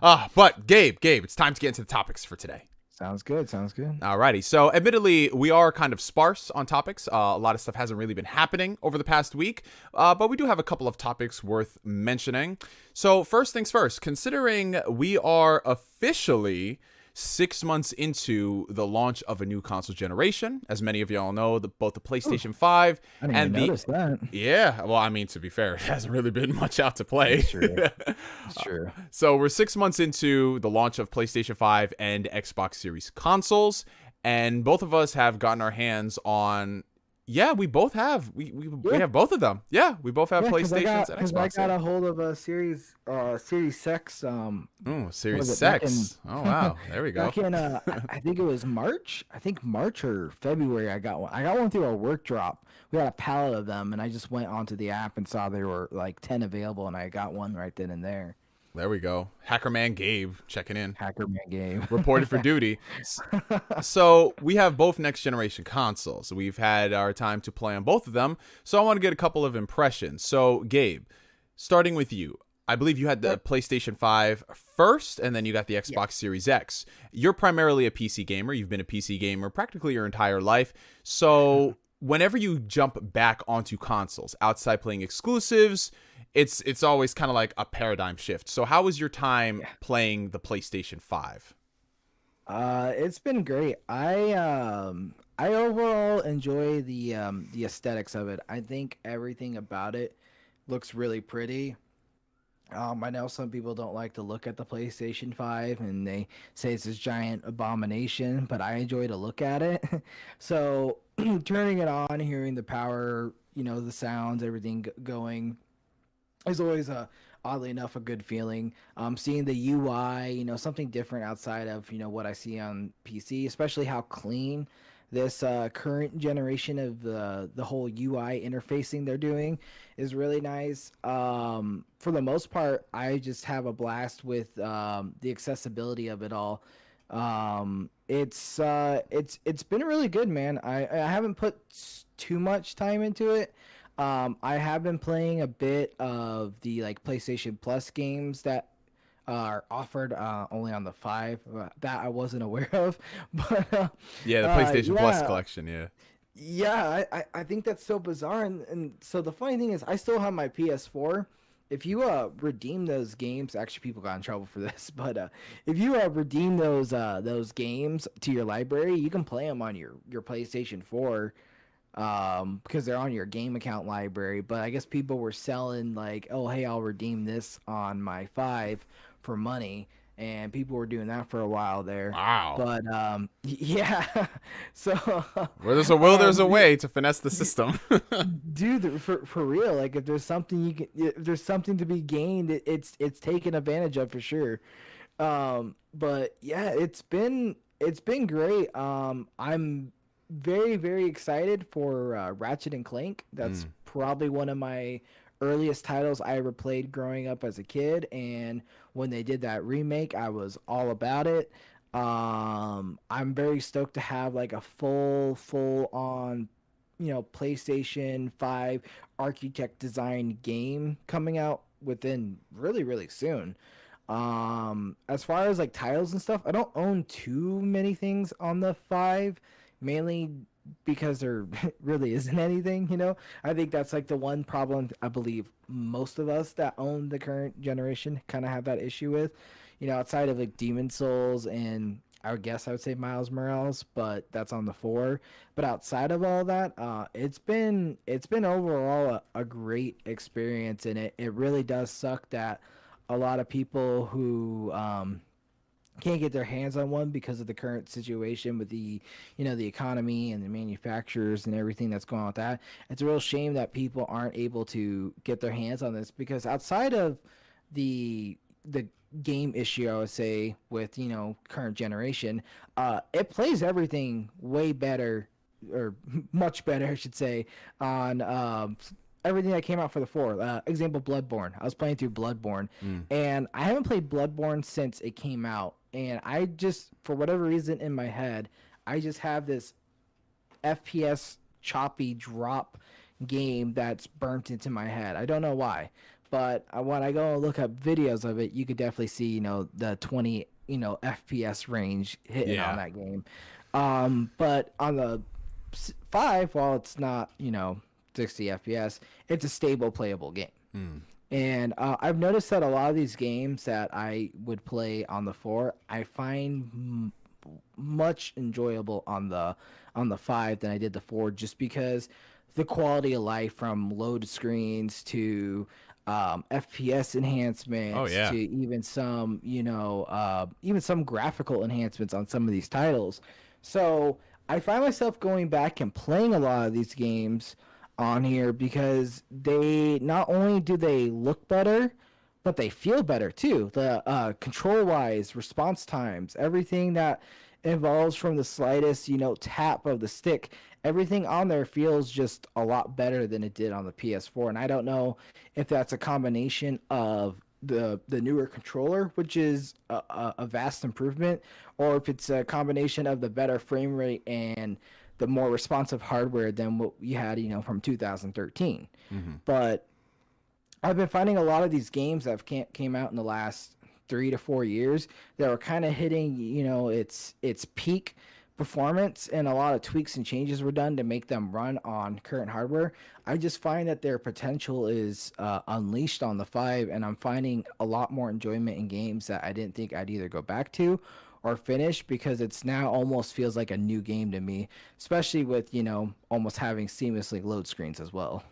But Gabe, it's time to get into the topics for today. Sounds good. Alrighty. So, admittedly, we are kind of sparse on topics. A lot of stuff hasn't really been happening over the past week, but we do have a couple of topics worth mentioning. So, first things first, considering we are officially 6 months into the launch of a new console generation, as many of y'all know, both the PlayStation 5 and notice that. Yeah, well, I mean, to be fair, it hasn't really been much out to play. It's true. It's true. So we're 6 months into the launch of PlayStation 5 and Xbox Series consoles, and both of us have gotten our hands on. Yeah, we both have. We have both of them. Yeah, we both have PlayStations and Xbox. I got a hold of a Series X. Series X. Oh wow, there we go. Back in I think it was March. I think March or February. I got one. I got one through a work drop. We had a pallet of them, and I just went onto the app and saw there were like 10 available, and I got one right then and there. There we go. Hackerman Gabe checking in. Hackerman game. Reported for duty. So we have both next generation consoles. We've had our time to play on both of them. So I want to get a couple of impressions. So Gabe, starting with you. I believe you had the PlayStation 5 first, and then you got the Xbox Series X. You're primarily a PC gamer. You've been a PC gamer practically your entire life. So whenever you jump back onto consoles, outside playing exclusives, it's always kind of like a paradigm shift. So how was your time playing the PlayStation 5? It's been great. I overall enjoy the aesthetics of it. I think everything about it looks really pretty. I know some people don't like to look at the PlayStation 5 and they say it's this giant abomination, but I enjoy to look at it. So turning it on, hearing the power, the sounds, everything going is always oddly enough a good feeling. Seeing the UI, something different outside of, what I see on PC, especially how clean this current generation of the whole UI interfacing they're doing is really nice. For the most part, I just have a blast with the accessibility of it all. It's been really good, man. I haven't put too much time into it. I have been playing a bit of the PlayStation Plus games that are offered only on the 5 that I wasn't aware of. But the PlayStation Plus collection, I think that's so bizarre. And so the funny thing is, I still have my PS4. If you redeem those games, actually people got in trouble for this, but if you redeem those games to your library, you can play them on your PlayStation 4. Because they're on your game account library. But I guess people were selling oh, hey, I'll redeem this on my 5 for money, and people were doing that for a while there. Wow. But yeah. So where there's a will, there's a way to finesse the system. Dude, for real, if there's something if there's something to be gained, it's taken advantage of for sure. But yeah, it's been great. I'm very, very excited for Ratchet and Clank. That's probably one of my earliest titles I ever played growing up as a kid, and when they did that remake, I was all about it. I'm very stoked to have a full on PlayStation 5 architect design game coming out within really, really soon. As far as titles and stuff, I don't own too many things on the 5, mainly because there really isn't anything, I think that's the one problem I believe most of us that own the current generation kind of have that issue with, outside of Demon Souls and I would say Miles Morales, but that's on the 4. But outside of all that, it's been overall a great experience, and it really does suck that a lot of people who can't get their hands on one because of the current situation with the the economy and the manufacturers and everything that's going on with that. It's a real shame that people aren't able to get their hands on this, because outside of the game issue, I would say, with current generation, it plays everything way better, or much better I should say, on everything that came out for the 4. Example, Bloodborne. I was playing through Bloodborne, and I haven't played Bloodborne since it came out. And I just, for whatever reason in my head, I just have this FPS choppy drop game that's burnt into my head. I don't know why. But when I go and look up videos of it, you could definitely see, the 20, FPS range hitting on that game. But on the 5, while it's not, 60 FPS, it's a stable playable game. And I've noticed that a lot of these games that I would play on the 4, I find much enjoyable on the 5 than I did the 4, just because the quality of life, from load screens to FPS enhancements to even some even some graphical enhancements on some of these titles. So I find myself going back and playing a lot of these games on here because they not only do they look better, but they feel better too. The control wise, response times, everything that involves from the slightest tap of the stick, everything on there feels just a lot better than it did on the PS4. And I don't know if that's a combination of the newer controller, which is a vast improvement, or if it's a combination of the better frame rate and the more responsive hardware than what we had, from 2013. But I've been finding a lot of these games that came out in the last 3 to 4 years that are kind of hitting, its peak performance, and a lot of tweaks and changes were done to make them run on current hardware. I just find that their potential is unleashed on the 5, and I'm finding a lot more enjoyment in games that I didn't think I'd either go back to or finish, because it's now almost feels like a new game to me, especially with, almost having seamlessly load screens as well.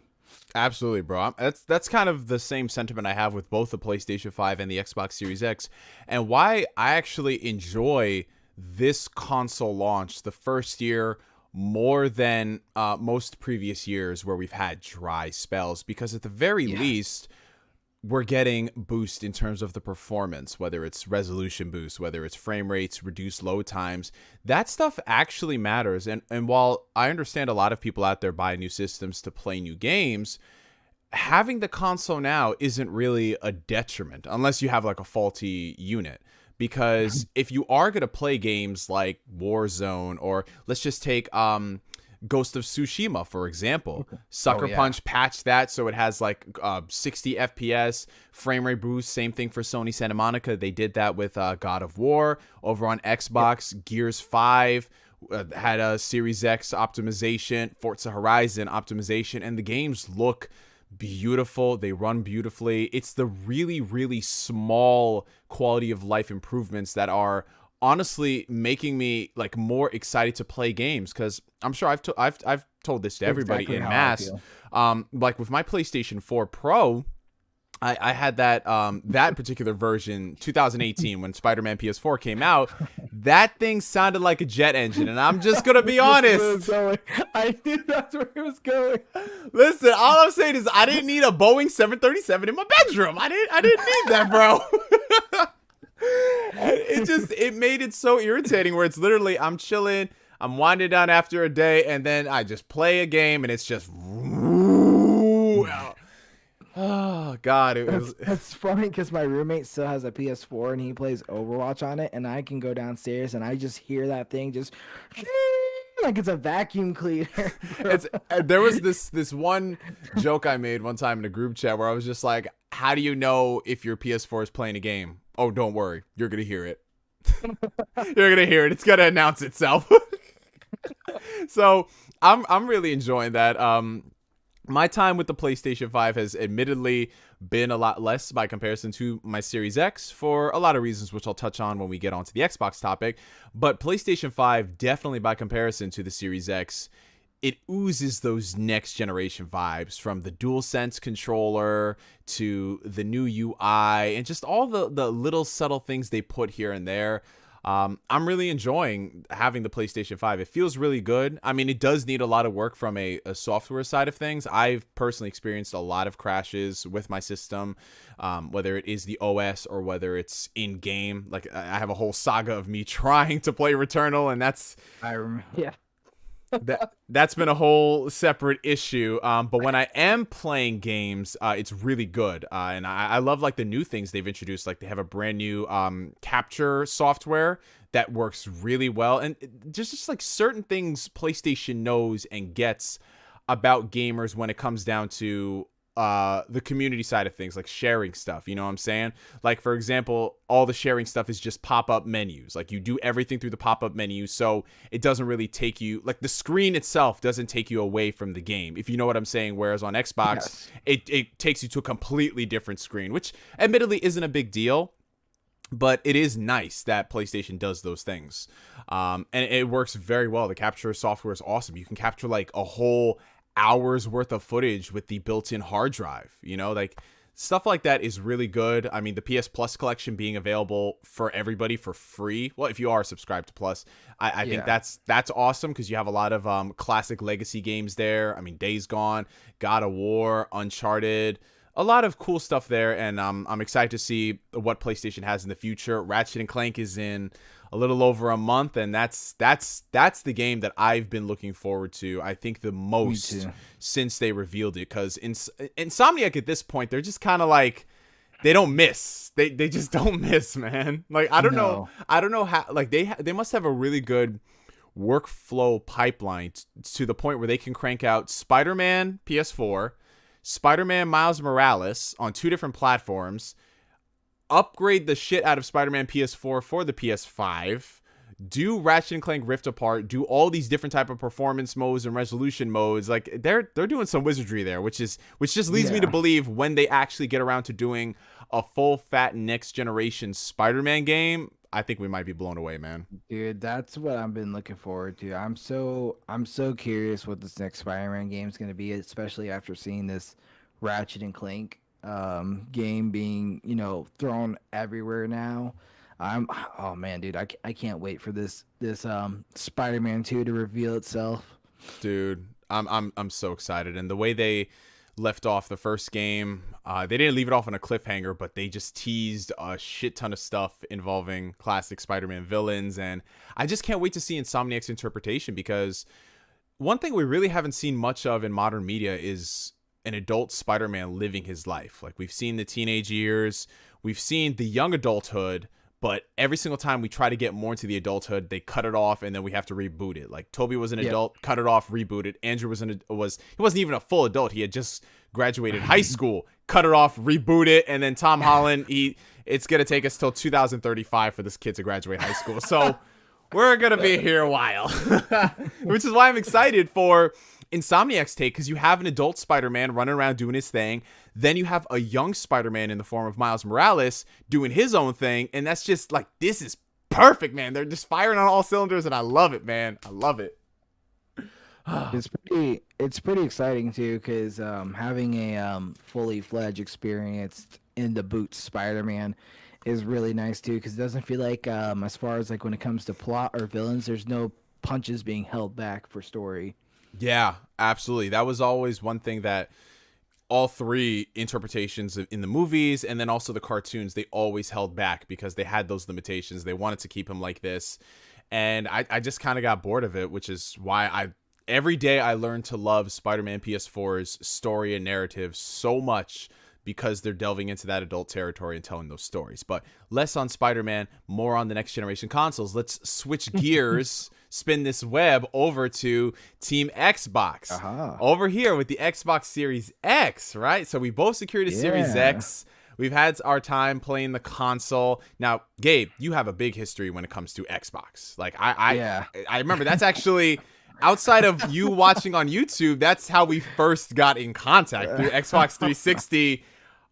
Absolutely, bro. That's kind of the same sentiment I have with both the PlayStation 5 and the Xbox Series X, and why I actually enjoy this console launch the first year more than most previous years where we've had dry spells, because at the very least we're getting boost in terms of the performance, whether it's resolution boost, whether it's frame rates, reduced load times. That stuff actually matters. And while I understand a lot of people out there buy new systems to play new games, having the console now isn't really a detriment unless you have like a faulty unit. Because if you are going to play games like Warzone, or let's just take Ghost of Tsushima, for example. Sucker Punch patched that so it has like 60 FPS, frame rate boost. Same thing for Sony Santa Monica. They did that with God of War. Over on Xbox, Gears 5 had a Series X optimization, Forza Horizon optimization, and the games look beautiful. They run beautifully. It's the really, really small quality of life improvements that are honestly making me like more excited to play games, because I'm sure I've told this to everybody in mass. Like with my PlayStation 4 Pro, I had that that particular version 2018 when Spider-Man PS4 came out. That thing sounded like a jet engine, and I'm just gonna be honest. I knew that's where it was going. Listen, all I'm saying is I didn't need a Boeing 737 in my bedroom. I didn't need that, bro. It made it so irritating where it's literally I'm chilling, I'm winding down after a day, and then I just play a game and it's just oh god, that's funny because my roommate still has a PS4 and he plays Overwatch on it, and I can go downstairs and I just hear that thing just like it's a vacuum cleaner. There was this one joke I made one time in a group chat where I was just like, how do you know if your PS4 is playing a game? Oh, don't worry, you're gonna hear it. You're gonna hear it. It's gonna announce itself. So I'm really enjoying that. My time with the PlayStation 5 has admittedly been a lot less by comparison to my Series X for a lot of reasons, which I'll touch on when we get onto the Xbox topic. But PlayStation 5, definitely by comparison to the Series X, it oozes those next generation vibes, from the DualSense controller to the new UI and just all the little subtle things they put here and there. I'm really enjoying having the PlayStation 5. It feels really good. I mean, it does need a lot of work from a software side of things. I've personally experienced a lot of crashes with my system, whether it is the OS or whether it's in game. Like I have a whole saga of me trying to play Returnal, and that's that's been a whole separate issue. But when I am playing games, it's really good. And I love like the new things they've introduced. Like they have a brand new capture software that works really well. And just like certain things PlayStation knows and gets about gamers when it comes down to the community side of things, like sharing stuff, you know what I'm saying? Like, for example, all the sharing stuff is just pop-up menus. Like, you do everything through the pop-up menu, so it doesn't really take you, like, the screen itself doesn't take you away from the game, if you know what I'm saying. Whereas on Xbox, it takes you to a completely different screen, which admittedly isn't a big deal, but it is nice that PlayStation does those things. And it works very well. The capture software is awesome. You can capture, like, a whole hours worth of footage with the built-in hard drive, you know, like stuff like that is really good. I mean, the PS Plus collection being available for everybody for free. Well, if you are subscribed to Plus, I think that's awesome, because you have a lot of classic legacy games there. I mean, Days Gone, God of War, Uncharted, a lot of cool stuff there. And I'm excited to see what PlayStation has in the future. Ratchet and Clank is in a little over a month, and that's the game that I've been looking forward to, I think, the most since they revealed it. Because Insomniac at this point, they're just kind of like, they don't miss. They just don't miss, man. Like I don't know how. Like they must have a really good workflow pipeline to the point where they can crank out Spider-Man PS4, Spider-Man Miles Morales on 2 different platforms, upgrade the shit out of Spider-Man PS4 for the PS5, do Ratchet and Clank Rift Apart, do all these different type of performance modes and resolution modes. Like they're doing some wizardry there, which just leads me to believe when they actually get around to doing a full fat next generation Spider-Man game, I think we might be blown away, man. Dude, that's what I've been looking forward to. I'm so curious what this next Spider-Man game is going to be, especially after seeing this Ratchet and Clank game being, thrown everywhere now. Oh man, dude, I can't wait for this Spider-Man 2 to reveal itself. Dude, I'm so excited, and the way they left off the first game, they didn't leave it off on a cliffhanger, but they just teased a shit ton of stuff involving classic Spider-Man villains, and I just can't wait to see Insomniac's interpretation, because one thing we really haven't seen much of in modern media is an adult Spider-Man living his life. Like, we've seen the teenage years, we've seen the young adulthood, but every single time we try to get more into the adulthood, they cut it off, and then we have to reboot it. Like, Toby was an adult, cut it off, reboot it. Andrew he wasn't even a full adult. He had just graduated high school, cut it off, reboot it, and then Tom Holland, it's gonna take us till 2035 for this kid to graduate high school. So we're gonna be here a while, which is why I'm excited for Insomniac's take, because you have an adult Spider-Man running around doing his thing. Then you have a young Spider-Man in the form of Miles Morales doing his own thing. And that's just like, this is perfect, man. They're just firing on all cylinders, and I love it, man. I love it. It's pretty exciting too, because having a fully fledged experience in the boot Spider-Man is really nice too, because it doesn't feel like as far as like when it comes to plot or villains, there's no punches being held back for story. Yeah, absolutely. That was always one thing that all 3 interpretations in the movies and then also the cartoons, they always held back because they had those limitations. They wanted to keep him like this. And I just kind of got bored of it, which is why every day I learned to love Spider-Man PS4's story and narrative so much, because they're delving into that adult territory and telling those stories. But less on Spider-Man, more on the next generation consoles. Let's switch gears, spin this web over to Team Xbox. Over here with the Xbox Series X, right? So we both secured a Series X. We've had our time playing the console. Now, Gabe, you have a big history when it comes to Xbox. Like, I remember that's actually... outside of you watching on YouTube, that's how we first got in contact through Xbox 360.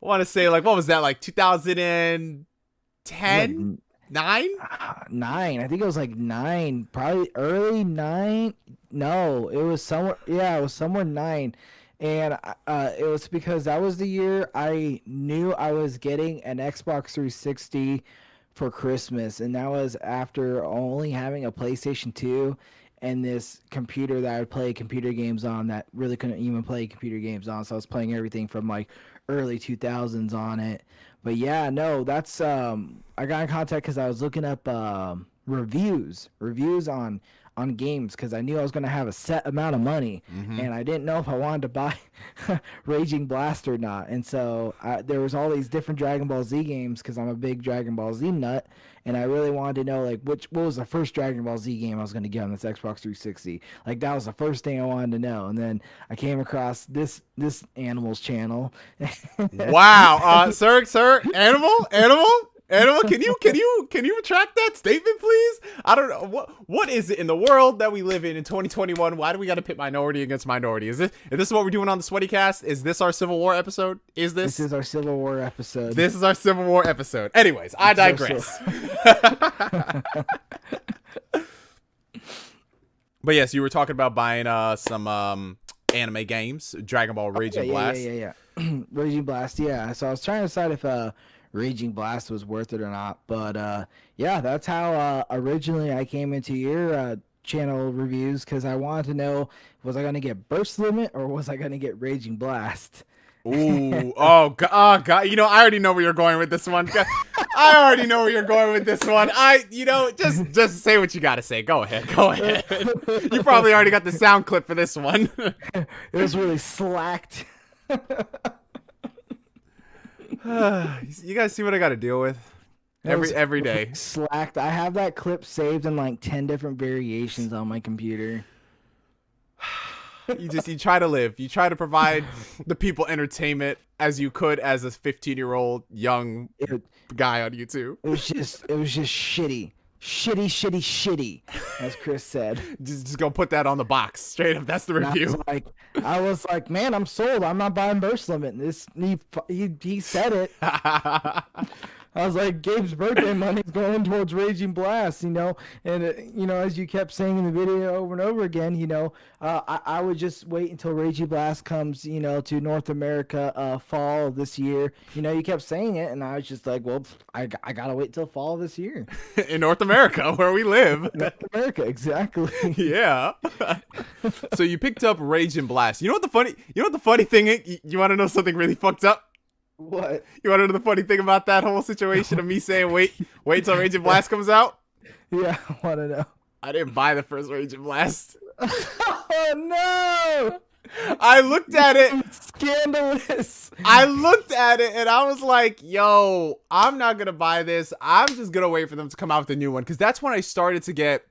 I want to say, like, what was that, like 2010? 9? 9. I think it was like 9. Probably early 9. No, it was somewhere. Yeah, it was somewhere 9. And it was because that was the year I knew I was getting an Xbox 360 for Christmas. And that was after only having a PlayStation 2. And this computer that I would play computer games on that really couldn't even play computer games on. So I was playing everything from like early 2000s on it. But yeah, no, that's I got in contact because I was looking up reviews on games, because I knew I was going to have a set amount of money, and I didn't know if I wanted to buy Raging Blast or not. And so there was all these different Dragon Ball Z games, because I'm a big Dragon Ball Z nut, and I really wanted to know like what was the first Dragon Ball Z game I was going to get on this Xbox 360. Like, that was the first thing I wanted to know. And then I came across this Animals channel. Wow, sir, animal, can you retract that statement, please? I don't know what is it in the world that we live in 2021. Why do we got to pit minority against minority? Is this what we're doing on the Sweaty Cast? Is this our Civil War episode? This is our Civil War episode. This is our Civil War episode. Anyways, I digress. But yes, you were talking about buying some anime games, Dragon Ball Raging Blast. Yeah. Raging Blast, yeah. So I was trying to decide if Raging Blast was worth it or not, but yeah, that's how originally I came into your channel reviews, because I wanted to know, was I going to get Burst Limit or was I going to get Raging Blast? Ooh, oh God, I already know where you're going with this one. I already know where you're going with this one. Just say what you gotta say. Go ahead. You probably already got the sound clip for this one. It was really slacked. You guys see what I got to deal with every day. Slacked. I have that clip saved in like 10 different variations on my computer. You try to live. You try to provide the people entertainment as you could as a 15-year-old young guy on YouTube. It was just shitty. Shitty, as Chris said. Just gonna put that on the box. Straight up, that's the review. I was like, man, I'm sold. I'm not buying Burst Limit. He said it. I was like, Gabe's birthday money's going towards Raging Blast, and as you kept saying in the video over and over again, I would just wait until Raging Blast comes, to North America fall of this year. You kept saying it, and I was just like, well, I gotta wait till fall of this year. In North America, where we live. North America, exactly. Yeah. So you picked up Raging Blast. You know what the funny thing is? You want to know something really fucked up? What? You want to know the funny thing about that whole situation of me saying wait till Raging Blast comes out? Yeah, I want to know. I didn't buy the first Raging Blast. Oh no! I looked at it. Scandalous. I looked at it and I was like, yo, I'm not going to buy this. I'm just going to wait for them to come out with a new one. Because that's when I started to get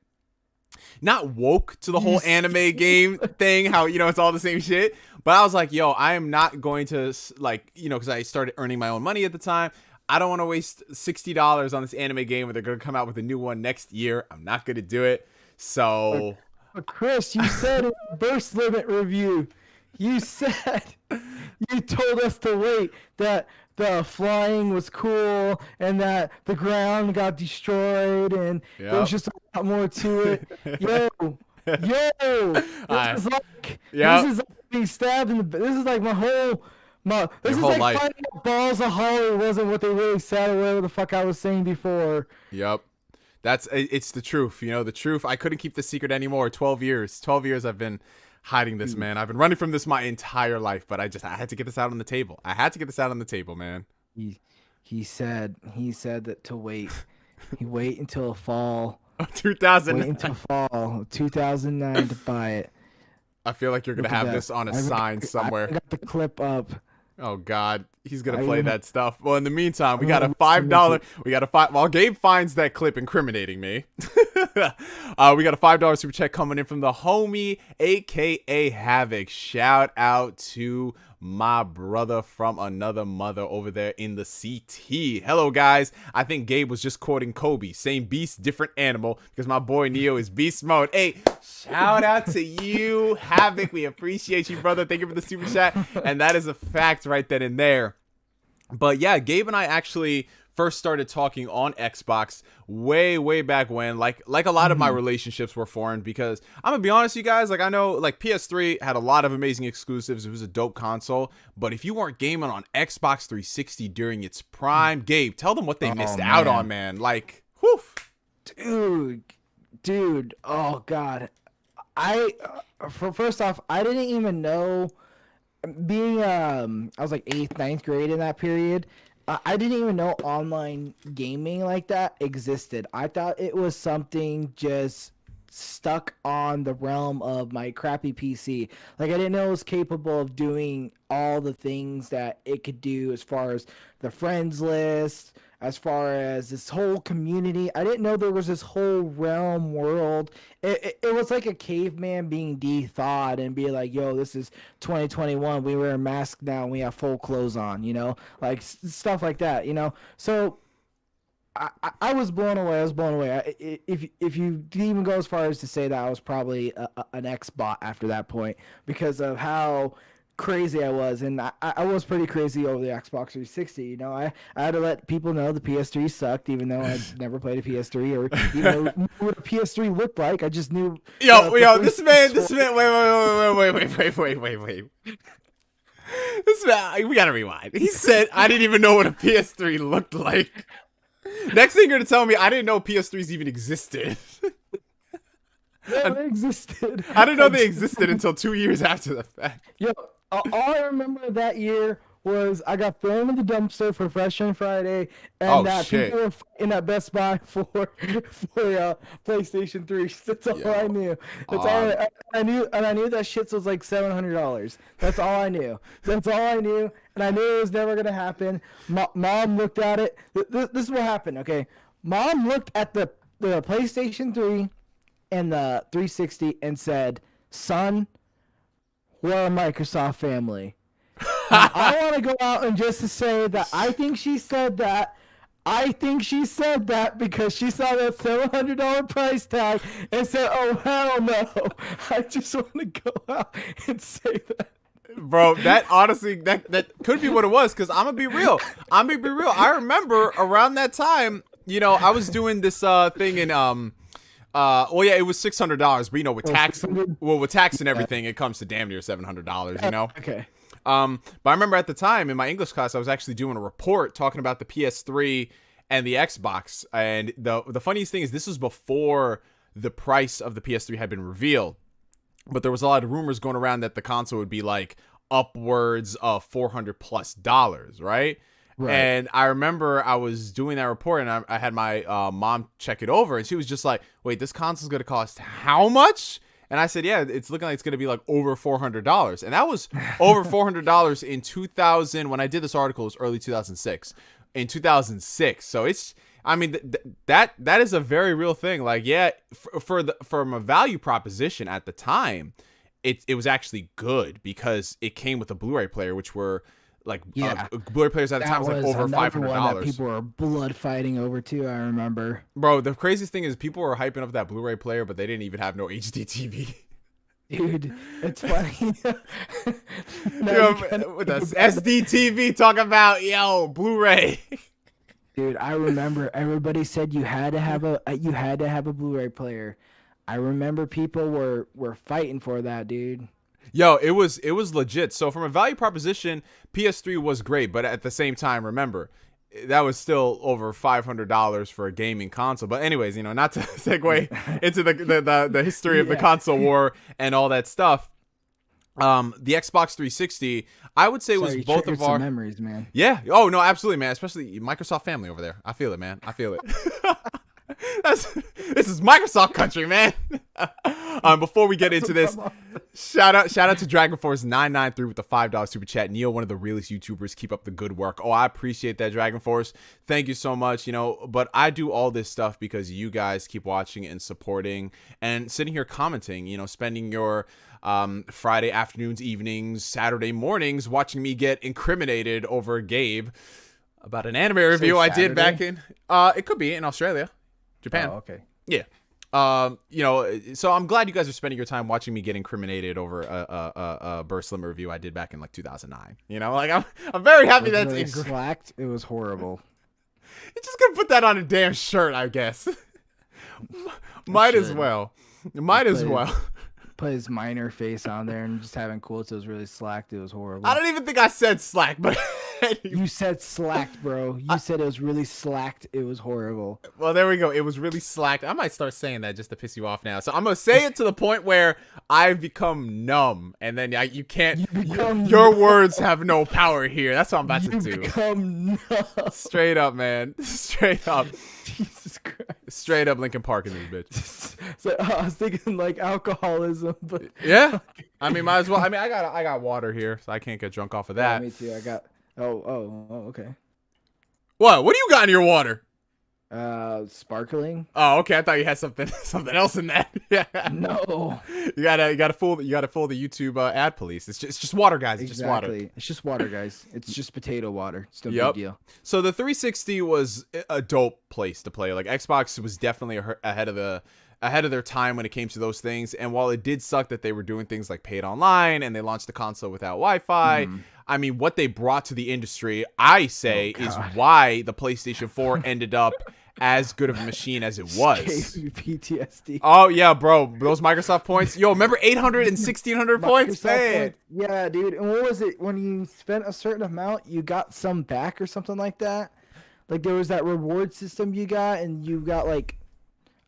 not woke to the whole anime game thing, how, it's all the same shit. But I was like, yo, I am not going to, because I started earning my own money at the time. I don't want to waste $60 on this anime game where they're going to come out with a new one next year. I'm not going to do it. So... But Chris, you said in the Burst Limit review, you told us to wait, that the flying was cool and that the ground got destroyed and there was just a lot more to it. This is like being stabbed in the. This is like this is like life. finding out Balls of Holly wasn't what they really said or whatever the fuck I was saying before. Yep. It's the truth, the truth. I couldn't keep the secret anymore. 12 years I've been hiding this, man. I've been running from this my entire life, but I had to get this out on the table. I had to get this out on the table, man. He said that to wait. He wait until fall. 2009. Wait until fall 2009 to buy it. I feel like you're going to have this on a sign somewhere. I got the clip up. Oh God, he's gonna play that stuff. Well, in the meantime, we got a $5. While Gabe finds that clip incriminating me, we got a $5 super check coming in from the homie, aka Havoc. Shout out to my brother from another mother over there in the CT. Hello guys. I think Gabe was just quoting Kobe. Same beast, different animal, because my boy Neo is beast mode. Hey, shout out to you, Havoc. We appreciate you, brother. Thank you for the super chat. And that is a fact right then and there. But yeah, Gabe and I actually first started talking on Xbox way back when, like a lot of my relationships were formed, because I'm gonna be honest, you guys, I know PS3 had a lot of amazing exclusives. It was a dope console, but if you weren't gaming on Xbox 360 during its prime, Gabe, tell them what they missed out on, man. Whew. Dude, oh God. First off, I didn't even know, being I was like 8th, 9th grade in that period. I didn't even know online gaming like that existed. I thought it was something just stuck on the realm of my crappy PC. I didn't know it was capable of doing all the things that it could do as far as the friends list, as far as this whole community. I didn't know there was this whole realm world. It was like a caveman being de-thawed and be like, yo, this is 2021. We wear a mask now and we have full clothes on, stuff like that, So I was blown away. If you even go as far as to say that I was probably an X-bot after that point, because of how crazy I was, and I was pretty crazy over the Xbox 360. I had to let people know the PS3 sucked, even though I'd never played a PS3 or even knew what a PS3 looked like. I just knew. This man. Wait. This man, we gotta rewind. He said I didn't even know what a PS3 looked like. Next thing you're gonna tell me, I didn't know PS3s even existed. Yeah, they existed. I didn't know they existed until 2 years after the fact. Yo, all I remember that year was I got thrown in the dumpster for Freshman Friday, and Oh that shit. people were in at Best Buy for PlayStation 3. That's all I Yo. knew. That's all Um. I knew, and I knew that shit was like $700. That's all I knew. That's all I knew, and I knew it was never gonna happen. Mom looked at it. This is what happened. Okay, Mom looked at the PlayStation 3 and the 360 and said, "Son, we're a Microsoft family." Now, I want to go out and just to say that I think she said that. I think she said that because she saw that $700 price tag and said, "Oh hell no!" I just want to go out and say that. Bro, that honestly, that could be what it was. Cause I'm gonna be real. I remember around that time, you know, I was doing this thing in well, yeah, it was $600, but you know, with tax, with tax and everything, it comes to damn near $700. You know. Okay. But I remember at the time in my English class, I was actually doing a report talking about the PS3 and the Xbox. And the funniest thing is this was before the price of the PS3 had been revealed. But there was a lot of rumors going around that the console would be like upwards of $400+, right? Right. And I remember I was doing that report and I had my mom check it over and she was just like, wait, this console's going to cost how much? And I said, yeah, it's looking like it's going to be like over $400. And that was over $400 in 2000. When I did this article, it was early 2006. In 2006. So it's, I mean, that is a very real thing. Like, yeah, from a value proposition at the time, it was actually good because it came with a Blu-ray player, which were like Blu-ray players at the time was like over $500. People were blood fighting over too. I remember. Bro, the craziest thing is people were hyping up that Blu-ray player, but they didn't even have no HD TV. Dude, it's funny. With the SD TV talking about Blu-ray. Dude, I remember everybody said you had to have a Blu-ray player. I remember people were fighting for that, dude. Yo, it was legit. So from a value proposition, PS3 was great, but at the same time, remember, that was still over $500 for a gaming console. But anyways, you know, not to segue into the history of the console war and all that stuff. The Xbox 360, I would say was both of our memories, man. Yeah. Oh no, absolutely, man. Especially Microsoft family over there. I feel it, man. I feel it. This is Microsoft country, man. Before we get into this, shout out to DragonForce993 with the $5 super chat. Neo, one of the realest YouTubers. Keep up the good work. Oh, I appreciate that, DragonForce. Thank you so much. You know, but I do all this stuff because you guys keep watching and supporting and sitting here commenting. You know, spending your Friday afternoons, evenings, Saturday mornings watching me get incriminated over Gabe about an anime review I did back in it could be in Australia, Japan. Oh, okay. Yeah. You know, so I'm glad you guys are spending your time watching me get incriminated over a Burst Limit review I did back in like 2009. You know, like I'm very happy that's really slacked. It was horrible. You're just gonna put that on a damn shirt, I guess. Might as well. Put his minor face on there and just having quotes. It was really slacked. It was horrible. I don't even think I said slack, but you said slacked, bro. You said it was really slacked. It was horrible. Well, there we go. It was really slacked. I might start saying that just to piss you off now. So I'm gonna say it to the point where I've become numb, and then you can't. Your words have no power here. That's what I'm about to do. Become numb. Straight up, man. Straight up. Jesus Christ. Straight up Linkin Park in this bitch. So, I was thinking like alcoholism, but yeah. I mean, might as well. I mean, I got water here, so I can't get drunk off of that. Yeah, me too. I got. Oh, okay. What do you got in your water? Sparkling. Oh, okay. I thought you had something else in that. Yeah. No. You gotta fool the YouTube ad police. It's just water, guys. It's just water. It's just water, guys. It's just potato water. It's no big deal. So the 360 was a dope place to play. Like Xbox was definitely ahead of their time when it came to those things. And while it did suck that they were doing things like paid online and they launched the console without Wi-Fi, I mean, what they brought to the industry, I say, is why the PlayStation 4 ended up as good of a machine as it was. PTSD. Oh, yeah, bro. Those Microsoft points. Yo, remember 800 and 1,600 points? Man. Yeah, dude. And what was it? When you spent a certain amount, you got some back or something like that? Like, there was that reward system you got, and you got, like,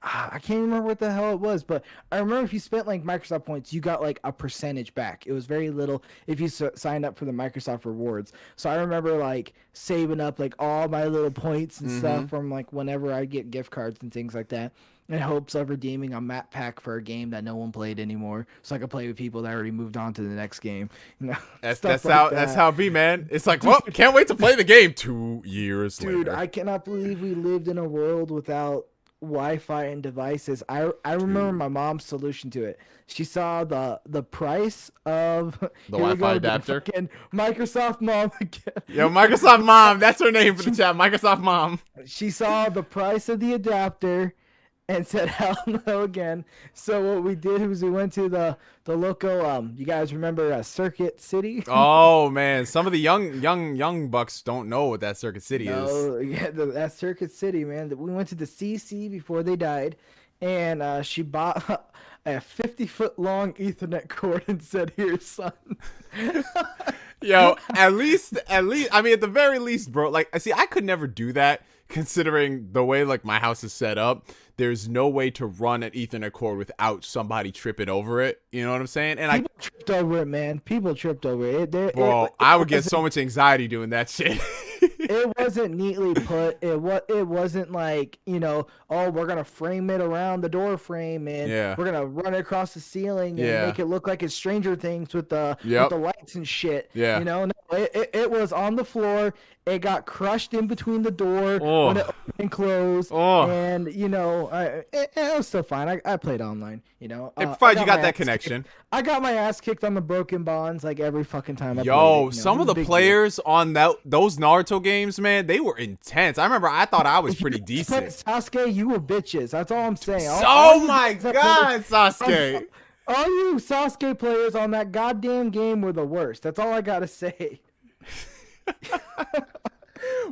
I can't remember what the hell it was, but I remember if you spent like Microsoft points, you got like a percentage back. It was very little if you signed up for the Microsoft rewards. So I remember like saving up like all my little points and stuff from like whenever I get gift cards and things like that, in hopes of redeeming a map pack for a game that no one played anymore, so I could play with people that already moved on to the next game. You know, that's how it be, man. It's like, well, can't wait to play the game 2 years later. Dude, I cannot believe we lived in a world without Wi-Fi and devices. I remember my mom's solution to it. She saw the price of the Wi-Fi adapter. Microsoft mom again. Yo, Microsoft mom, that's her name for the chat. Microsoft mom. She saw the price of the adapter and said hell no again. So what we did was we went to the local you guys remember Circuit City? Oh man, some of the young bucks don't know what that Circuit City is. Yeah, that Circuit City, man. We went to the CC before they died, and she bought a 50-foot long Ethernet cord and said, "Here, son." Yo, at least, I mean, at the very least, bro. Like, see, I could never do that, considering the way like my house is set up. There's no way to run an Ethernet cord without somebody tripping over it. You know what I'm saying? And People tripped over it, man. People tripped over it. Bro, I would get so much anxiety doing that shit. It wasn't neatly put. It wasn't like, you know, oh, we're gonna frame it around the door frame and we're gonna run it across the ceiling and make it look like it's Stranger Things with the lights and shit. Yeah. You know, no, it was on the floor. It got crushed in between the door when it opened and closed. And you know, it was still fine. I played online. You know, provided you got that connection. I got my ass kicked on the broken bonds like every fucking time I played it. Yo, some of the players on those Naruto games, man, they were intense. I remember I thought I was pretty decent. Sasuke, you were bitches. That's all I'm saying. Oh my god, Sasuke. All you Sasuke players on that goddamn game were the worst. That's all I gotta say.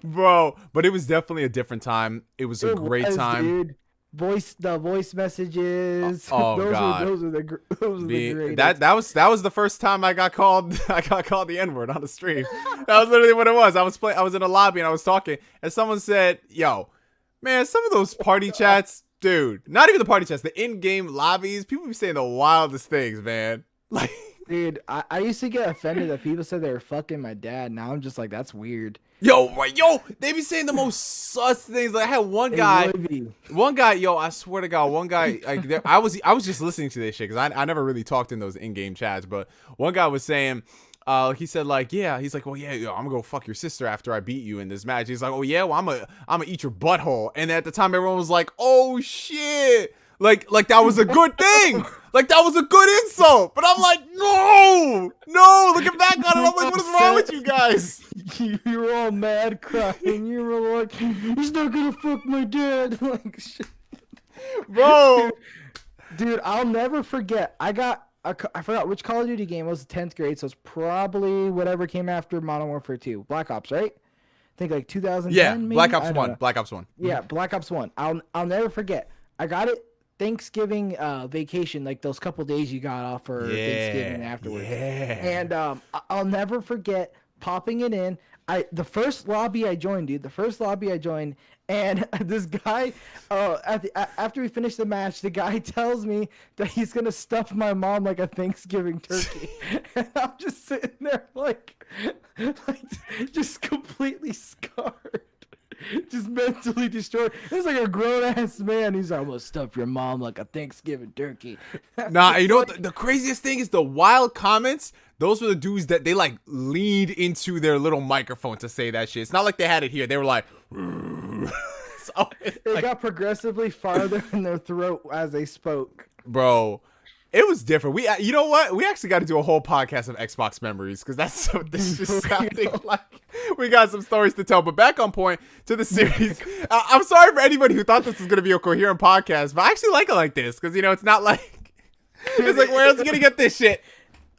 Bro, but it was definitely a different time. It was a great time. Dude. The voice messages. Oh god, those are the greatest. That was the first time I got called. I got called the N-word on the stream. That was literally what it was. I was in a lobby and I was talking, and someone said, "Yo, man, some of those party chats, dude. Not even the party chats, the in-game lobbies. People be saying the wildest things, man. Like, dude, I used to get offended that people said they were fucking my dad. Now I'm just like, that's weird. Yo, they be saying the most sus things. Like I had one guy, yo, I swear to God, one guy, like I was just listening to this shit because I never really talked in those in-game chats, but one guy was saying, he said like, yeah, he's like, well, yeah, yo, I'm gonna go fuck your sister after I beat you in this match. He's like, oh yeah, well, I'm gonna eat your butthole. And at the time, everyone was like, oh shit. Like that was a good thing. Like that was a good insult. But I'm like, no, look at that guy. And I'm like, what is wrong with you guys? You were all mad crying. You were like, he's not gonna fuck my dad. Like, shit. Bro. Dude, I'll never forget. I forgot which Call of Duty game. It was 10th grade, so it's probably whatever came after Modern Warfare 2. Black Ops, right? I think like 2010. Yeah, maybe? Black Ops 1. Black Ops 1. Yeah, Black Ops 1. I'll never forget. I got it Thanksgiving vacation, like those couple days you got off for Thanksgiving afterwards. Yeah. And I'll never forget popping it in. The first lobby I joined, and this guy, after we finished the match, the guy tells me that he's gonna stuff my mom like a Thanksgiving turkey, and I'm just sitting there like just completely scarred. Just mentally destroyed. It's like a grown-ass man. He's like, I'm gonna stuff your mom like a Thanksgiving turkey. Nah, you know what the craziest thing is? The wild comments, those were the dudes that they like leaned into their little microphone to say that shit. It's not like they had it here. They were like, so, it got progressively farther in their throat as they spoke. Bro, it was different. You know what? We actually got to do a whole podcast of Xbox memories because that's what this is sounding like. We got some stories to tell. But back on point to the series. I'm sorry for anybody who thought this was going to be a coherent podcast, but I actually like it like this because, you know, it's not like, it's like, where else are you going to get this shit?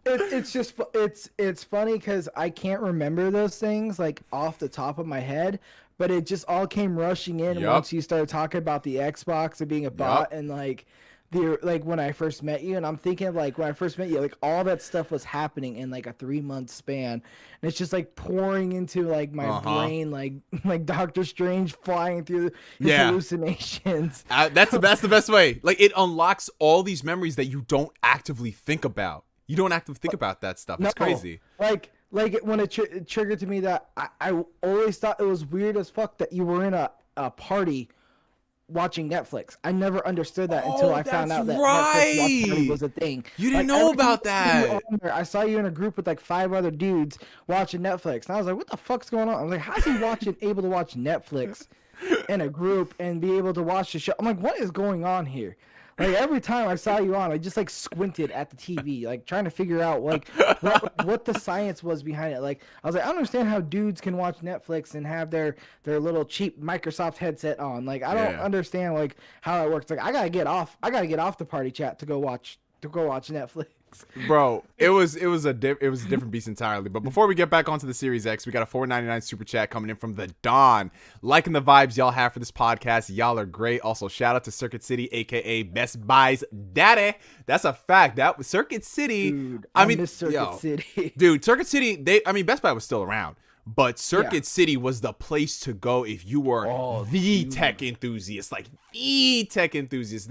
It's just, it's funny because I can't remember those things like off the top of my head, but it just all came rushing in once you started talking about the Xbox and being a bot and like, like when I first met you, and I'm thinking of like when I first met you, like all that stuff was happening in like a 3-month span, and it's just like pouring into like my brain, like Doctor Strange flying through his hallucinations. That's the best way. Like it unlocks all these memories that you don't actively think about. You don't actively think about that stuff. It's crazy. Like when it triggered to me that I always thought it was weird as fuck that you were in a party watching Netflix. I never understood that until I found out that Netflix watch party was a thing. You didn't know about that. I saw you in a group with like 5 other dudes watching Netflix, and I was like, "What the fuck's going on?" I was like, "How's he able to watch Netflix in a group and be able to watch the show?" I'm like, "What is going on here?" Like every time I saw you on, I just like squinted at the TV, like trying to figure out like what the science was behind it. Like I was like, I don't understand how dudes can watch Netflix and have their little cheap Microsoft headset on. Like I don't understand like how it works. Like I gotta get off the party chat to go watch Netflix. Bro, it was a different beast entirely. But before we get back onto the Series X, we got a $4.99 super chat coming in from the Don. Liking the vibes y'all have for this podcast. Y'all are great. Also, shout out to Circuit City, aka Best Buy's daddy. That's a fact. That was Circuit City. Dude, I miss Circuit City. Dude, Circuit City, Best Buy was still around. But Circuit City was the place to go if you were tech enthusiast. Like the tech enthusiast.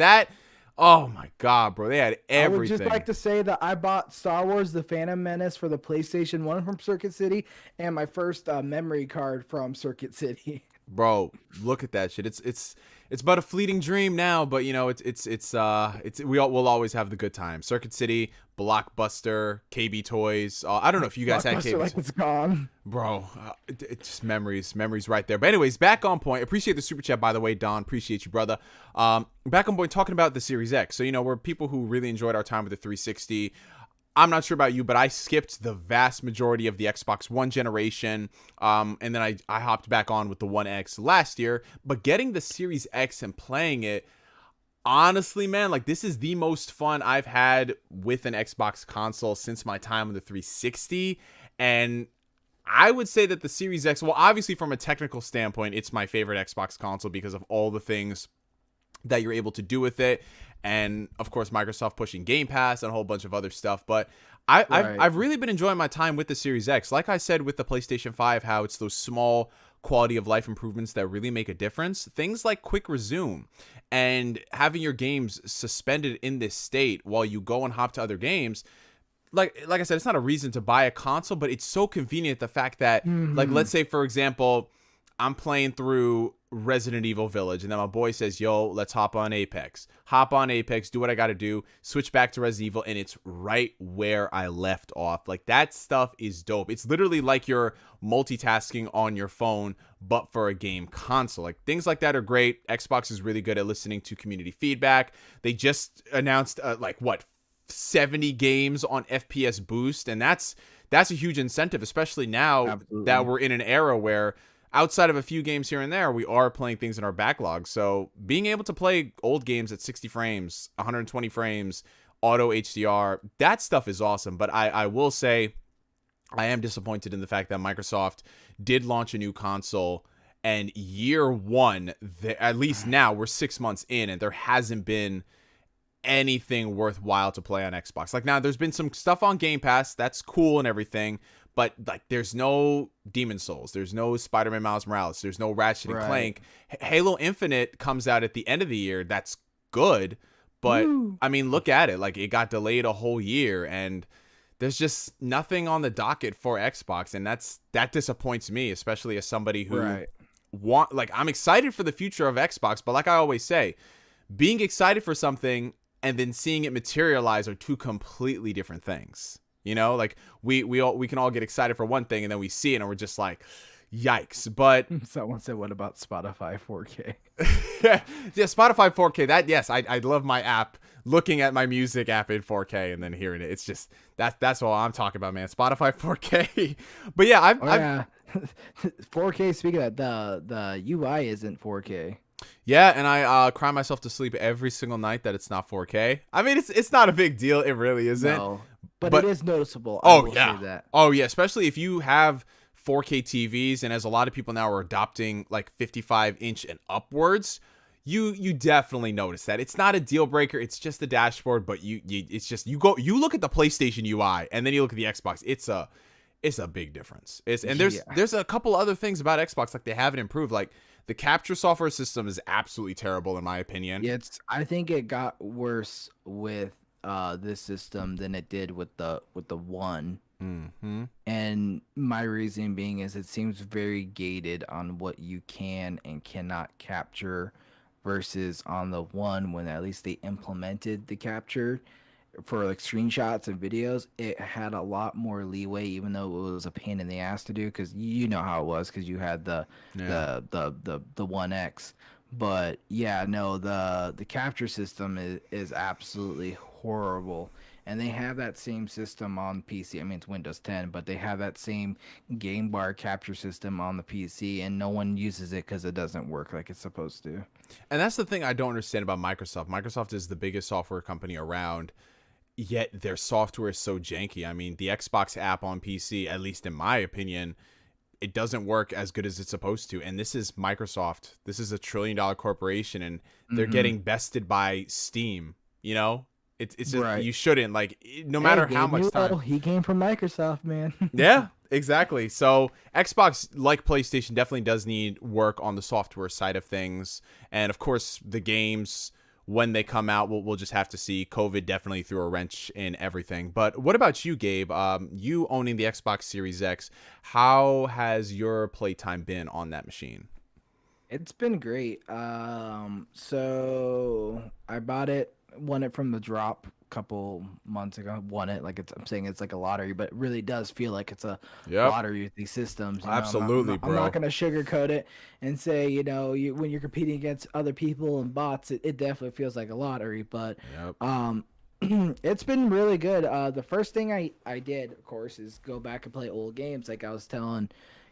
Oh my God, bro. They had everything. I would just like to say that I bought Star Wars The Phantom Menace for the PlayStation 1 from Circuit City and my first memory card from Circuit City. Bro, look at that shit. It's but a fleeting dream now, but you know, we'll always have the good times. Circuit City, Blockbuster, KB Toys. I don't know if you guys had KB. Like it's gone. Bro, it's just memories right there. But anyways, back on point. Appreciate the super chat, by the way, Don. Appreciate you, brother. Back on point, talking about the Series X. So, you know, we're people who really enjoyed our time with the 360. I'm not sure about you, but I skipped the vast majority of the Xbox One generation, and then I hopped back on with the One X last year. But getting the Series X and playing it, honestly, man, like this is the most fun I've had with an Xbox console since my time with the 360. And I would say that the Series X, well, obviously from a technical standpoint, it's my favorite Xbox console because of all the things that you're able to do with it. And of course, Microsoft pushing Game Pass and a whole bunch of other stuff. But I've really been enjoying my time with the Series X. Like I said with the PlayStation 5, how it's those small quality of life improvements that really make a difference. Things like quick resume and having your games suspended in this state while you go and hop to other games. Like I said, it's not a reason to buy a console, but it's so convenient. The fact that, like, let's say, for example, I'm playing through Resident Evil Village, and then my boy says, yo, let's hop on Apex. Hop on Apex, do what I got to do, switch back to Resident Evil, and it's right where I left off. Like, that stuff is dope. It's literally like you're multitasking on your phone, but for a game console. Like, things like that are great. Xbox is really good at listening to community feedback. They just announced, 70 games on FPS boost, and that's a huge incentive, especially now that we're in an era where outside of a few games here and there, we are playing things in our backlog. So being able to play old games at 60 frames, 120 frames, auto HDR, that stuff is awesome. But I will say I am disappointed in the fact that Microsoft did launch a new console, and year one, at least now we're 6 months in, and there hasn't been anything worthwhile to play on Xbox. Like, now there's been some stuff on Game Pass that's cool and everything, but like there's no Demon Souls, there's no Spider-Man Miles Morales, there's no Ratchet and Clank. Halo Infinite comes out at the end of the year. That's good, but I mean, look at it, like it got delayed a whole year, and there's just nothing on the docket for Xbox, and that disappoints me, especially as somebody who I'm excited for the future of Xbox, but like I always say, being excited for something and then seeing it materialize are two completely different things. You know, like we can all get excited for one thing, and then we see it and we're just like, yikes. But someone said, what about Spotify 4K? yeah, Spotify 4K. That, yes, I love my app, looking at my music app in 4K and then hearing it. It's just that's all I'm talking about, man. Spotify 4K. But yeah, I've 4K. Speaking of that, the UI isn't 4K. Yeah, and I cry myself to sleep every single night that it's not 4K. I mean, it's not a big deal. It really isn't. No, but it is noticeable. Oh, yeah. Say that. Oh, yeah. Especially if you have 4K TVs, and as a lot of people now are adopting like 55-inch and upwards, you definitely notice that. It's not a deal breaker. It's just the dashboard, but you look at the PlayStation UI and then you look at the Xbox. It's a big difference. There's a couple other things about Xbox like they haven't improved. Like the capture software system is absolutely terrible in my opinion. Yeah, I think it got worse with this system than it did with the one. Mm-hmm. And my reason being is it seems very gated on what you can and cannot capture versus on the one when at least they implemented the capture for like screenshots and videos. It had a lot more leeway, even though it was a pain in the ass to do because you know how it was because you had the 1X. But yeah, no, the capture system is absolutely horrible. And they have that same system on PC. I mean, it's Windows 10, but they have that same game bar capture system on the PC, and no one uses it because it doesn't work like it's supposed to. And that's the thing I don't understand about Microsoft. Microsoft is the biggest software company around, yet their software is so janky. I mean, the Xbox app on PC, at least in my opinion, it doesn't work as good as it's supposed to. And this is Microsoft. This is a $1 trillion corporation, and they're getting bested by Steam, you know? It's just, right. You shouldn't, like, no matter how much time. He came from Microsoft, man. Yeah, exactly. So Xbox, like PlayStation, definitely does need work on the software side of things. And of course, the games, when they come out, we'll just have to see. COVID definitely threw a wrench in everything. But what about you, Gabe? You owning the Xbox Series X, how has your playtime been on that machine? It's been great. So I won it from the drop a couple months ago. Won it I'm saying it's like a lottery, but it really does feel like it's a lottery with these systems. You know? Absolutely, I'm not gonna sugarcoat it and say when you're competing against other people and bots, it definitely feels like a lottery. But it's been really good. The first thing I did, of course, is go back and play old games. Like I was telling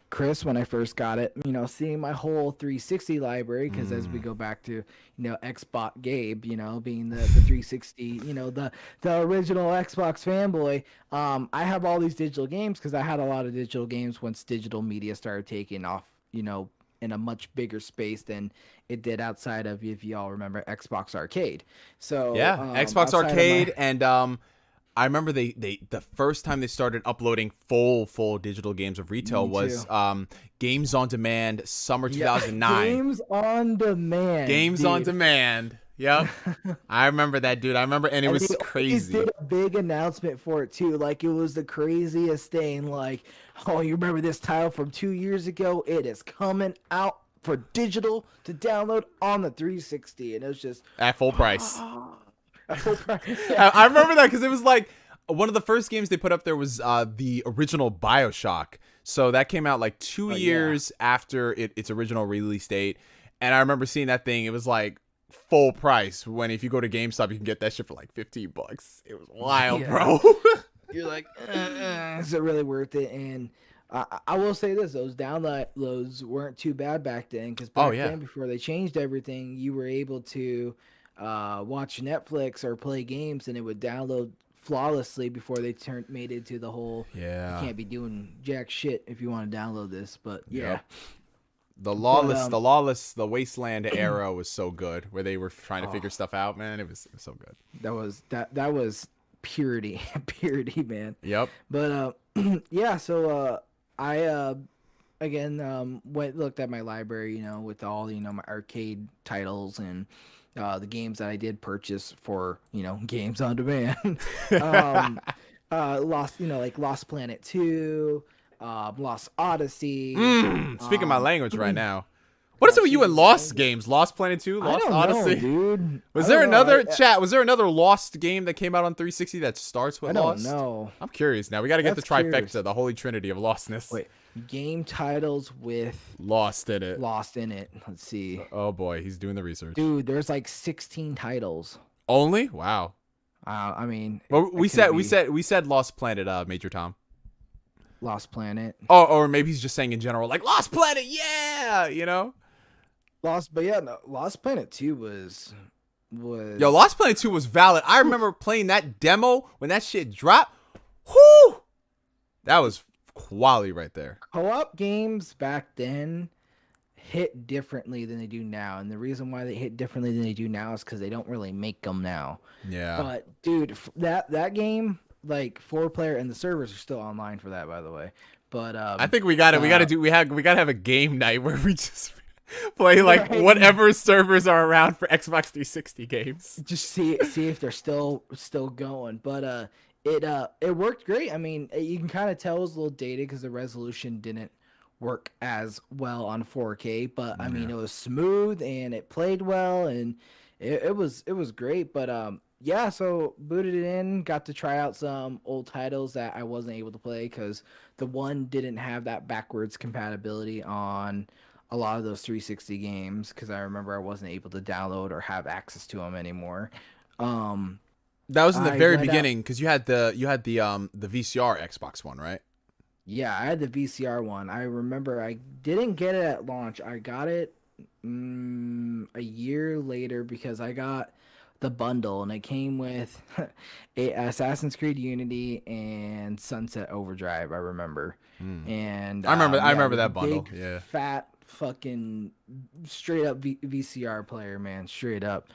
Chris when I first got it, seeing my whole 360 library, because as we go back to Xbox Gabe, being the 360, the original Xbox fanboy, I have all these digital games because I had a lot of digital games once digital media started taking off, in a much bigger space than it did outside of, if y'all remember, Xbox Arcade. So Xbox Arcade and I remember the first time they started uploading full digital games of retail was Games on Demand Summer 2009. Games on Demand. Games on Demand. Yep. I remember that, dude. And it was crazy. They did a big announcement for it too. Like it was the craziest thing. Like, oh, you remember this title from 2 years ago? It is coming out for digital to download on the 360, and it was just at full price. Yeah. I remember that because it was like one of the first games they put up there was the original BioShock. So that came out like 2 years after its original release date. And I remember seeing that thing. It was like full price when if you go to GameStop, you can get that shit for like $15. It was wild, bro. You're like, is it really worth it? And I will say this, those downloads weren't too bad back then because back then, before they changed everything, you were able to watch Netflix or play games and it would download flawlessly before they made it to the whole you can't be doing jack shit if you want to download this. But the Wasteland era was so good where they were trying to figure stuff out, man. It was so good. That was purity, man. Yep. But so I again looked at my library, with all my arcade titles and the games that I did purchase for, Games on Demand. Lost Planet 2, Lost Odyssey. Speaking my language right now. What is it with you and Lost games? Lost Planet 2, Lost Odyssey? Dude. Was there another Lost game that came out on 360 that starts with Lost? I don't know. I'm curious now. We got to get the trifecta, the holy trinity of lostness. Wait, game titles with Lost in it. Let's see. Oh boy, he's doing the research. Dude, there's like 16 titles. Only? Wow. I mean, well, we said Lost Planet, Major Tom. Lost Planet. Oh, or maybe he's just saying in general, like Lost Planet, yeah, Lost Planet 2 was Yo, Lost Planet 2 was valid. I remember playing that demo when that shit dropped. Whoo! That was quality right there. Co-op games back then hit differently than they do now, and the reason why they hit differently than they do now is because they don't really make them now. Yeah. But dude, that game, like 4-player, and the servers are still online for that, by the way. But I think we got to we got to have a game night where we just play like Right. whatever servers are around for Xbox 360 games. just see if they're still going. But it worked great. I mean, you can kind of tell it was a little dated because the resolution didn't work as well on 4K. But I mean, it was smooth and it played well, and it was great. But yeah, so booted it in, got to try out some old titles that I wasn't able to play because the one didn't have that backwards compatibility on a lot of those 360 games, because I remember I wasn't able to download or have access to them anymore. That was in the I very went out- beginning because you had the VCR Xbox One, right? Yeah, I had the VCR one. I remember I didn't get it at launch. I got it a year later because I got the bundle, and it came with Assassin's Creed Unity and Sunset Overdrive. I remember, and I remember the that bundle. big, Yeah. fat fucking straight up VCR player, man, straight up.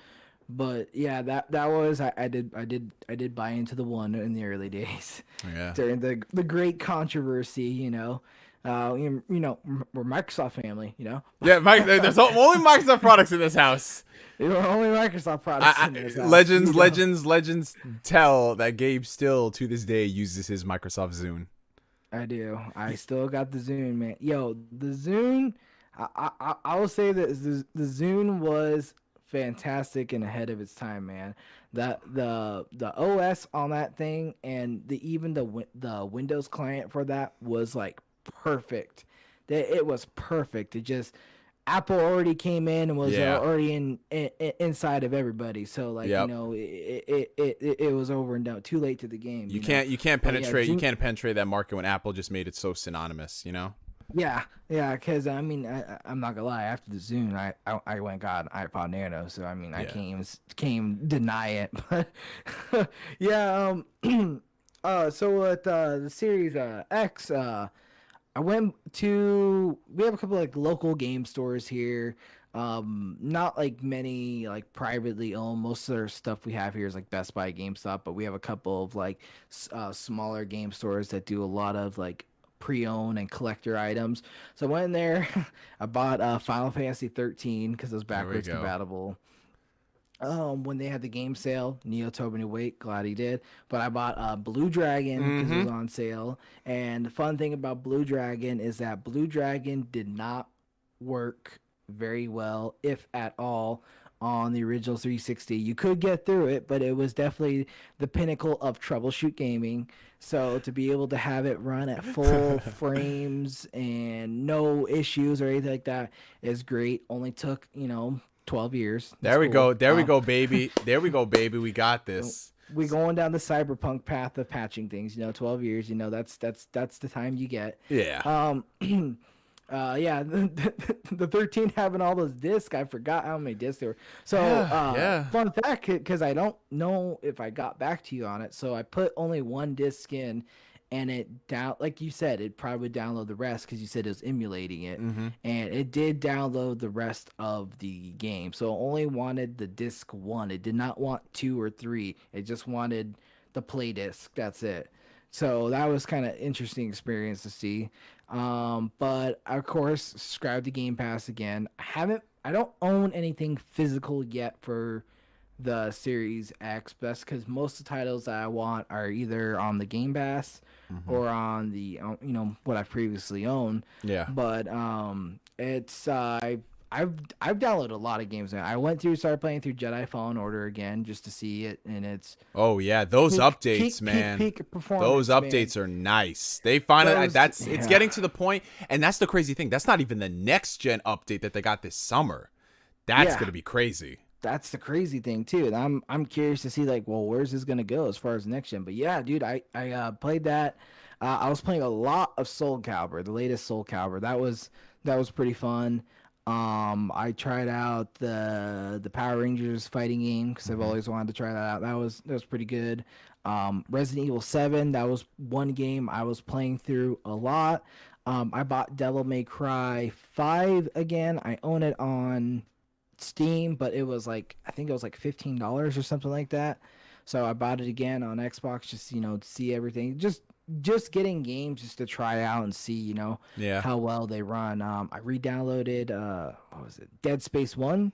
But yeah, that was I did buy into the one in the early days Yeah. during the great controversy, we're Microsoft family, Yeah, Mike, there's only Microsoft products in this house. We're only Microsoft products in this house, Legends tell that Gabe still to this day uses his Microsoft Zune. I do. I still got the Zune, man. Yo, the Zune. I will say that the Zune was fantastic and ahead of its time, man. That the OS on that thing and even the Windows client for that was like perfect. It was perfect. It just Apple already came in and was already inside of everybody. So like it was over and done. Too late to the game. You can't penetrate that market when Apple just made it so synonymous. Yeah, because I mean, I'm not gonna lie. After the Zune, I went and got an iPod Nano, so I mean, I can't even deny it. But yeah, so at the Series X, I went to. We have a couple like local game stores here. Not like many like privately owned. Most of our stuff we have here is like Best Buy, GameStop, but we have a couple of like smaller game stores that do a lot of like pre-owned and collector items. So I went in there. I bought Final Fantasy 13 because it was backwards compatible. When they had the game sale, Neo told me to wait. Glad he did. But I bought Blue Dragon because it was on sale. And the fun thing about Blue Dragon is that Blue Dragon did not work very well, if at all, on the original 360. You could get through it, but it was definitely the pinnacle of troubleshoot gaming. So to be able to have it run at full frames and no issues or anything like that is great. Only took 12 years. There we go, baby. There we go, baby. We got this. We going down the cyberpunk path of patching things. 12 years. That's the time you get. Yeah. Yeah, the 13 having all those discs, I forgot how many discs there were. So, fun fact, because I don't know if I got back to you on it. So I put only one disc in, and it like you said, it probably would download the rest because you said it was emulating it, and it did download the rest of the game. So it only wanted the disc 1. It did not want 2 or 3. It just wanted the play disc. That's it. So that was kind of interesting experience to see. But of course, subscribe to Game Pass again. I don't own anything physical yet for the Series X, but that's because most of the titles that I want are either on the Game Pass or on the what I previously owned. Yeah. But it's I've downloaded a lot of games now. I started playing through Jedi Fallen Order again just to see it, and it's those updates, man. Peak performance, those updates are nice. They finally it's getting to the point, and that's the crazy thing. That's not even the next gen update that they got this summer. That's gonna be crazy. That's the crazy thing too. And I'm curious to see like, well, where's this gonna go as far as next gen? But yeah, dude, I played that. I was playing a lot of Soul Calibur, the latest Soul Calibur. That was pretty fun. I tried out the Power Rangers fighting game because I've always wanted to try that out. That was pretty good. Resident Evil 7, that was one game I was playing through a lot. I bought Devil May Cry 5 again. I own it on Steam, but it was like, I think it was like $15 or something like that. So I bought it again on Xbox, just to see everything. Just getting games just to try out and see, Yeah. how well they run. I re-downloaded what was it? Dead Space 1.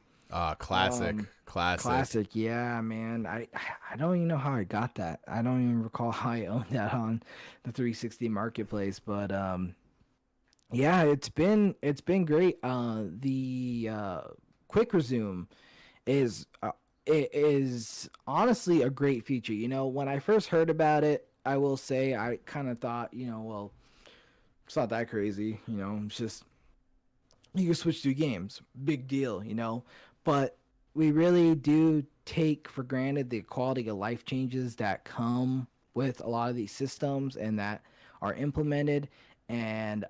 Classic. Um, Classic. Classic, yeah, man. I don't even know how I got that. I don't even recall how I owned that on the 360 marketplace, but yeah, it's been great. The quick resume is it is honestly a great feature. When I first heard about it, I will say I kind of thought, well, it's not that crazy. It's just you can switch through games, big deal. But we really do take for granted the quality of life changes that come with a lot of these systems and that are implemented. And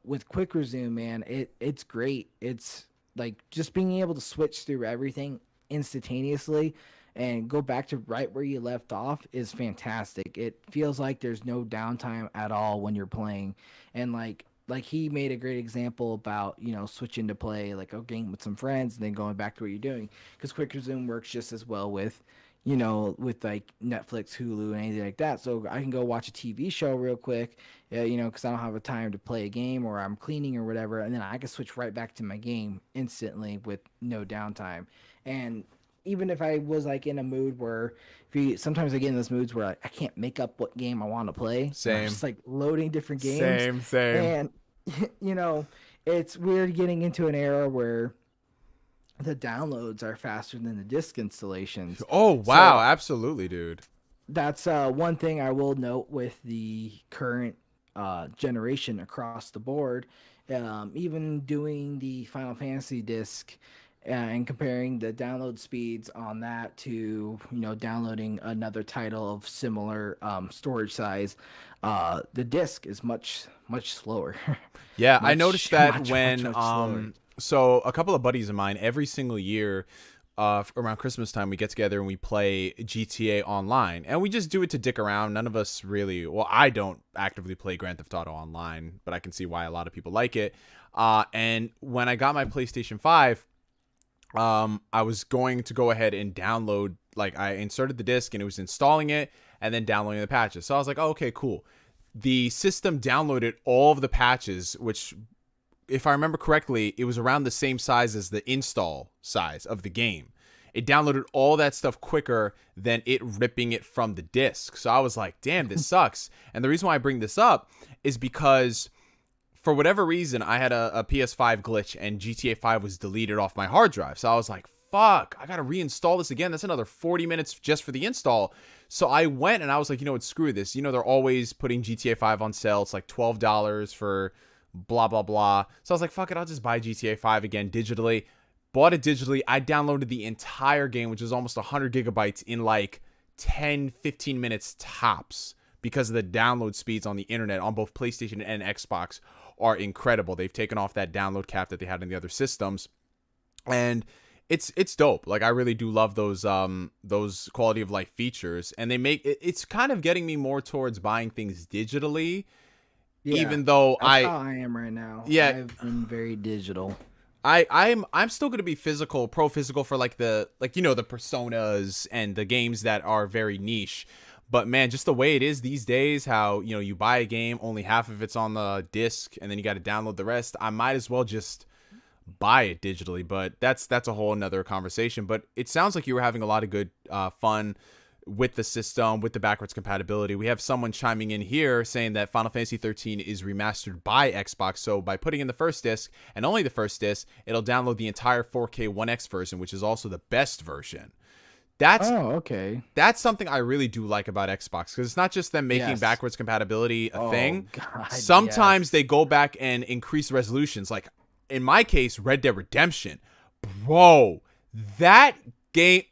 with quick resume, man, it's great. It's like just being able to switch through everything instantaneously and go back to right where you left off is fantastic. It feels like there's no downtime at all when you're playing. And like he made a great example about switching to play like a game with some friends and then going back to what you're doing, because quick resume works just as well with with like Netflix, Hulu, and anything like that. So I can go watch a TV show real quick, because I don't have a time to play a game or I'm cleaning or whatever, and then I can switch right back to my game instantly with no downtime. And even if I was like in a mood where, sometimes I get in those moods where I can't make up what game I want to play. Same. I'm just like loading different games. Same. And it's weird getting into an era where the downloads are faster than the disc installations. Oh, wow. So Absolutely, dude. that's one thing I will note with the current generation across the board. Even doing the Final Fantasy disc and comparing the download speeds on that to downloading another title of similar storage size, the disc is much slower. Yeah, I noticed that much when slower. so a couple of buddies of mine every single year around Christmas time we get together and we play GTA Online, and we just do it to dick around. None of us really, well, I don't actively play Grand Theft Auto Online, but I can see why a lot of people like it. And when I got my PlayStation 5, I was going to go ahead and download, like I inserted the disc and it was installing it and then downloading the patches. So I was like, oh, okay, cool. The system downloaded all of the patches, which, if I remember correctly, it was around the same size as the install size of the game. It downloaded all that stuff quicker than it ripping it from the disc. So I was like, damn, this sucks. And the reason why I bring this up is because for whatever reason, I had a PS5 glitch and GTA 5 was deleted off my hard drive. So I was like, fuck, I got to reinstall this again. That's another 40 minutes just for the install. So I went and I was like, what, screw this. They're always putting GTA 5 on sale. It's like $12 for blah, blah, blah. So I was like, fuck it, I'll just buy GTA 5 again digitally. Bought it digitally. I downloaded the entire game, which is almost 100 gigabytes in like 10, 15 minutes tops, because of the download speeds on the internet on both PlayStation and Xbox are incredible. They've taken off that download cap that they had in the other systems. And it's dope. Like, I really do love those quality of life features, and they make it's kind of getting me more towards buying things digitally. Yeah, even though that's how I am right now. Yeah, I've been very digital. I'm still gonna be pro physical for the personas and the games that are very niche. But man, just the way it is these days, how you buy a game, only half of it's on the disc, and then you got to download the rest. I might as well just buy it digitally. But that's a whole another conversation. But it sounds like you were having a lot of good fun with the system, with the backwards compatibility. We have someone chiming in here saying that Final Fantasy 13 is remastered by Xbox. So by putting in the first disc, and only the first disc, it'll download the entire 4K 1X version, which is also the best version. Okay. That's something I really do like about Xbox, because it's not just them making backwards compatibility a thing. God, sometimes they go back and increase resolutions. Like in my case, Red Dead Redemption. Bro, that game,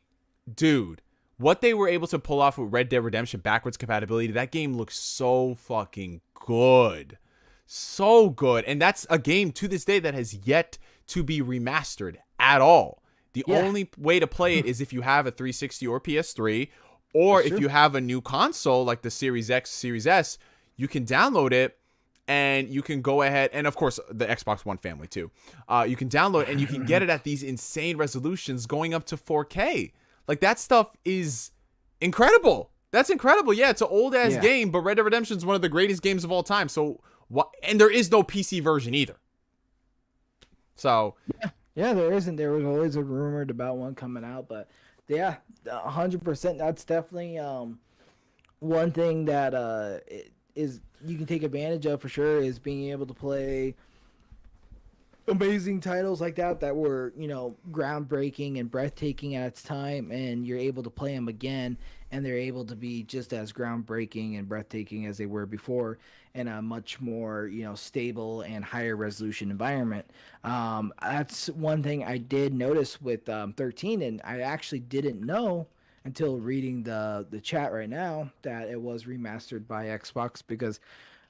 dude, what they were able to pull off with Red Dead Redemption backwards compatibility, that game looks so fucking good. So good. And that's a game to this day that has yet to be remastered at all. The only way to play it is if you have a 360 or PS3, or if you have a new console like the Series X, Series S, you can download it and you can go ahead, and of course the Xbox One family too. You can download and you can get it at these insane resolutions going up to 4K. Like, that stuff is incredible. That's incredible. Yeah, it's an old ass game, but Red Dead Redemption is one of the greatest games of all time. So and there is no PC version either. So yeah, there isn't. There was always a rumored about one coming out, but yeah, 100%. That's definitely one thing that is you can take advantage of for sure, is being able to play amazing titles like that were, you know, groundbreaking and breathtaking at its time, and you're able to play them again, and they're able to be just as groundbreaking and breathtaking as they were before in a much more, you know, stable and higher resolution environment. That's one thing I did notice with 13, and I actually didn't know until reading the chat right now that it was remastered by Xbox, because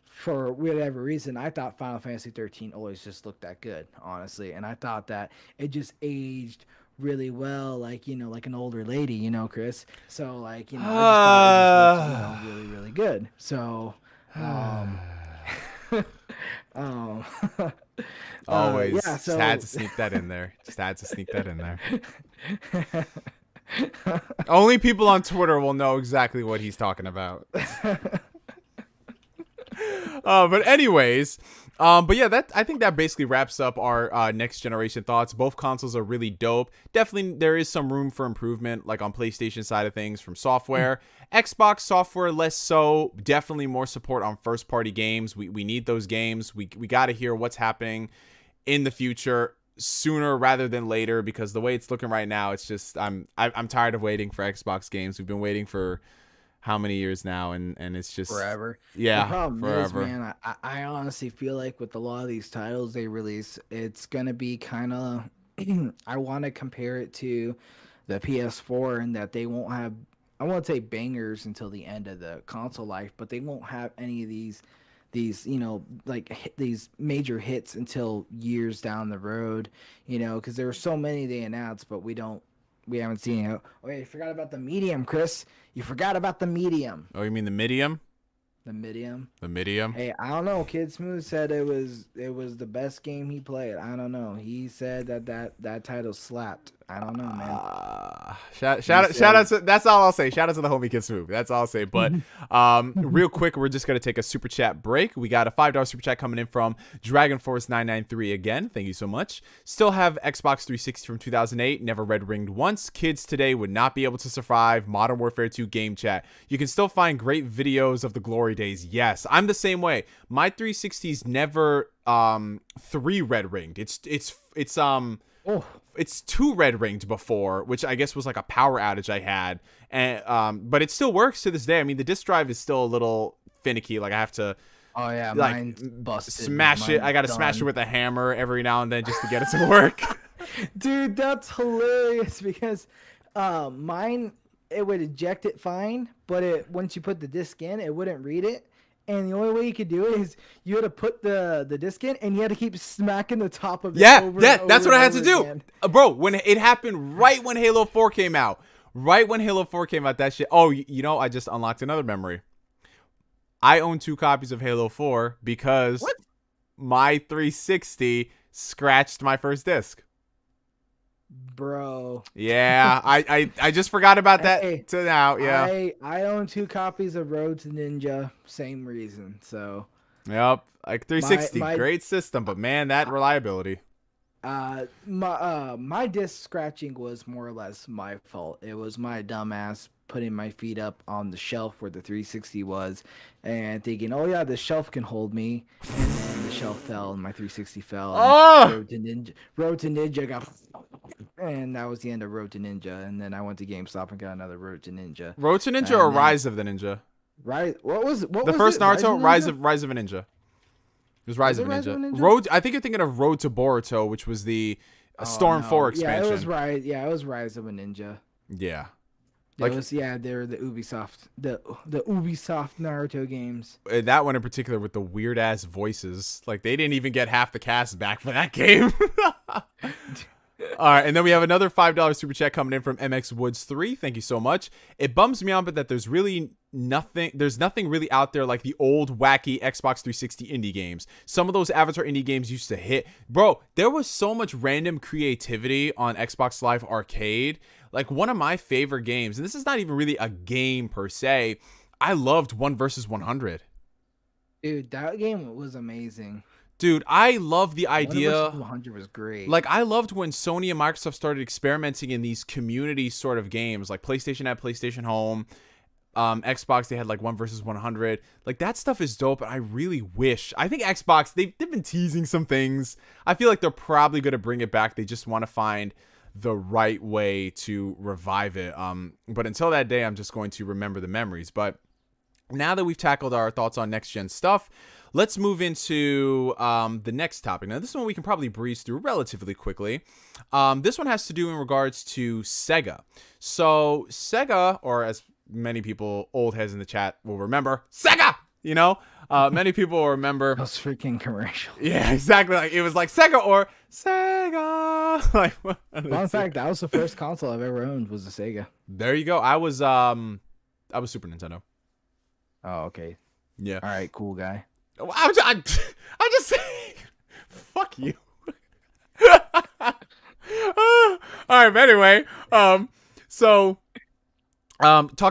for whatever reason, I thought Final Fantasy 13 always just looked that good, honestly. And I thought that it just aged really well, like, you know, like an older lady, you know, Chris. So, like, you know, I just thought it just looked, you know, really, really good. So, always yeah, just had to sneak that in there. Just had to sneak that in there. Only people on Twitter will know exactly what he's talking about. But anyways, but yeah, I think that basically wraps up our next generation thoughts. Both consoles are really dope. Definitely there is some room for improvement, like on PlayStation side of things from software. Xbox software less so. Definitely more support on first party games. We need those games. We got to hear what's happening in the future sooner rather than later, because the way it's looking right now, it's just I'm tired of waiting for Xbox games. We've been waiting for how many years now, and it's just forever. Yeah, the problem forever. is, man, I honestly feel like with a lot of these titles they release, it's gonna be kind of I want to compare it to the PS4, in that they won't have, I won't say bangers until the end of the console life, but they won't have any of these you know, like these major hits until years down the road, you know, because there were so many they announced, but we haven't seen it. Oh, wait, you forgot about the medium, Chris. You forgot about the medium. Oh, you mean the medium? The medium. The medium. Hey, I don't know. Kid Smooth said it was the best game he played. I don't know. He said that title slapped. I don't know, man. Shout out to, that's all I'll say. Shout out to the homie Kid Smooth. That's all I'll say. But real quick, we're just gonna take a super chat break. We got a $5 super chat coming in from Dragon Force 993 again. Thank you so much. Still have Xbox 360 from 2008. Never red ringed once. Kids today would not be able to survive Modern Warfare 2 game chat. You can still find great videos of the glory days. Yes, I'm the same way. My 360's never 3 red ringed. It's 2 red ringed before, which I guess was like a power outage I had, and but it still works to this day. I mean, the disk drive is still a little finicky. Like, I have to, oh yeah, like, mine's busted. smash it. I got to smash it with a hammer every now and then just to get it to work. Dude, that's hilarious, because mine, it would eject it fine, but once you put the disc in, it wouldn't read it. And the only way you could do it is you had to put the disc in, and you had to keep smacking the top of it. That's what I had to do, bro. When it happened, right when Halo 4 came out, that shit. Oh, you know, I just unlocked another memory. I own 2 copies of Halo 4 because my 360 scratched my first disc. Bro. Yeah, I just forgot about that to now. Yeah, I own 2 copies of Road to Ninja, same reason. So yep, like 360, great system, but man, that reliability. My disc scratching was more or less my fault. It was my dumbass putting my feet up on the shelf where the 360 was, and thinking, oh yeah, the shelf can hold me, and then the shelf fell and my 360 fell. And Road to Ninja got, and that was the end of Road to Ninja. And then I went to GameStop and got another Road to Ninja. Road to Ninja or Rise of the Ninja? What was the first Naruto? Rise of a Ninja. It was Rise of a Ninja. Road. I think you're thinking of Road to Boruto, which was the Storm 4 expansion. Yeah, it was Rise. Yeah, it was Rise of a Ninja. Yeah. Like, they're the Ubisoft, the Ubisoft Naruto games. That one in particular with the weird ass voices. Like, they didn't even get half the cast back for that game. All right, and then we have another $5 super chat coming in from MX Woods 3. Thank you so much. It bums me out, but that there's nothing really out there like the old wacky Xbox 360 indie games. Some of those Avatar indie games used to hit. Bro, there was so much random creativity on Xbox Live Arcade. Like one of my favorite games, and this is not even really a game per se, I loved 1 vs 100. Dude, that game was amazing. Dude, I love the idea. 1 vs 100 was great. Like, I loved when Sony and Microsoft started experimenting in these community sort of games. Like, PlayStation had PlayStation Home. Xbox, they had, like, 1 vs 100. Like, that stuff is dope, and I really wish. I think Xbox, they've been teasing some things. I feel like they're probably going to bring it back. They just want to find the right way to revive it. But until that day, I'm just going to remember the memories. But now that we've tackled our thoughts on next-gen stuff, let's move into the next topic. Now, this one we can probably breeze through relatively quickly. This one has to do in regards to Sega. So, Sega, or as many people, old heads in the chat, will remember, Sega! You know? Many people will remember. Those freaking commercials. Yeah, exactly. Like, it was like Sega or Sega. Like, Fun fact, that was the first console I've ever owned was a Sega. there you go. I was Super Nintendo. Oh, okay. Yeah. All right, cool guy. I'm just saying. Fuck you. All right, but anyway, talking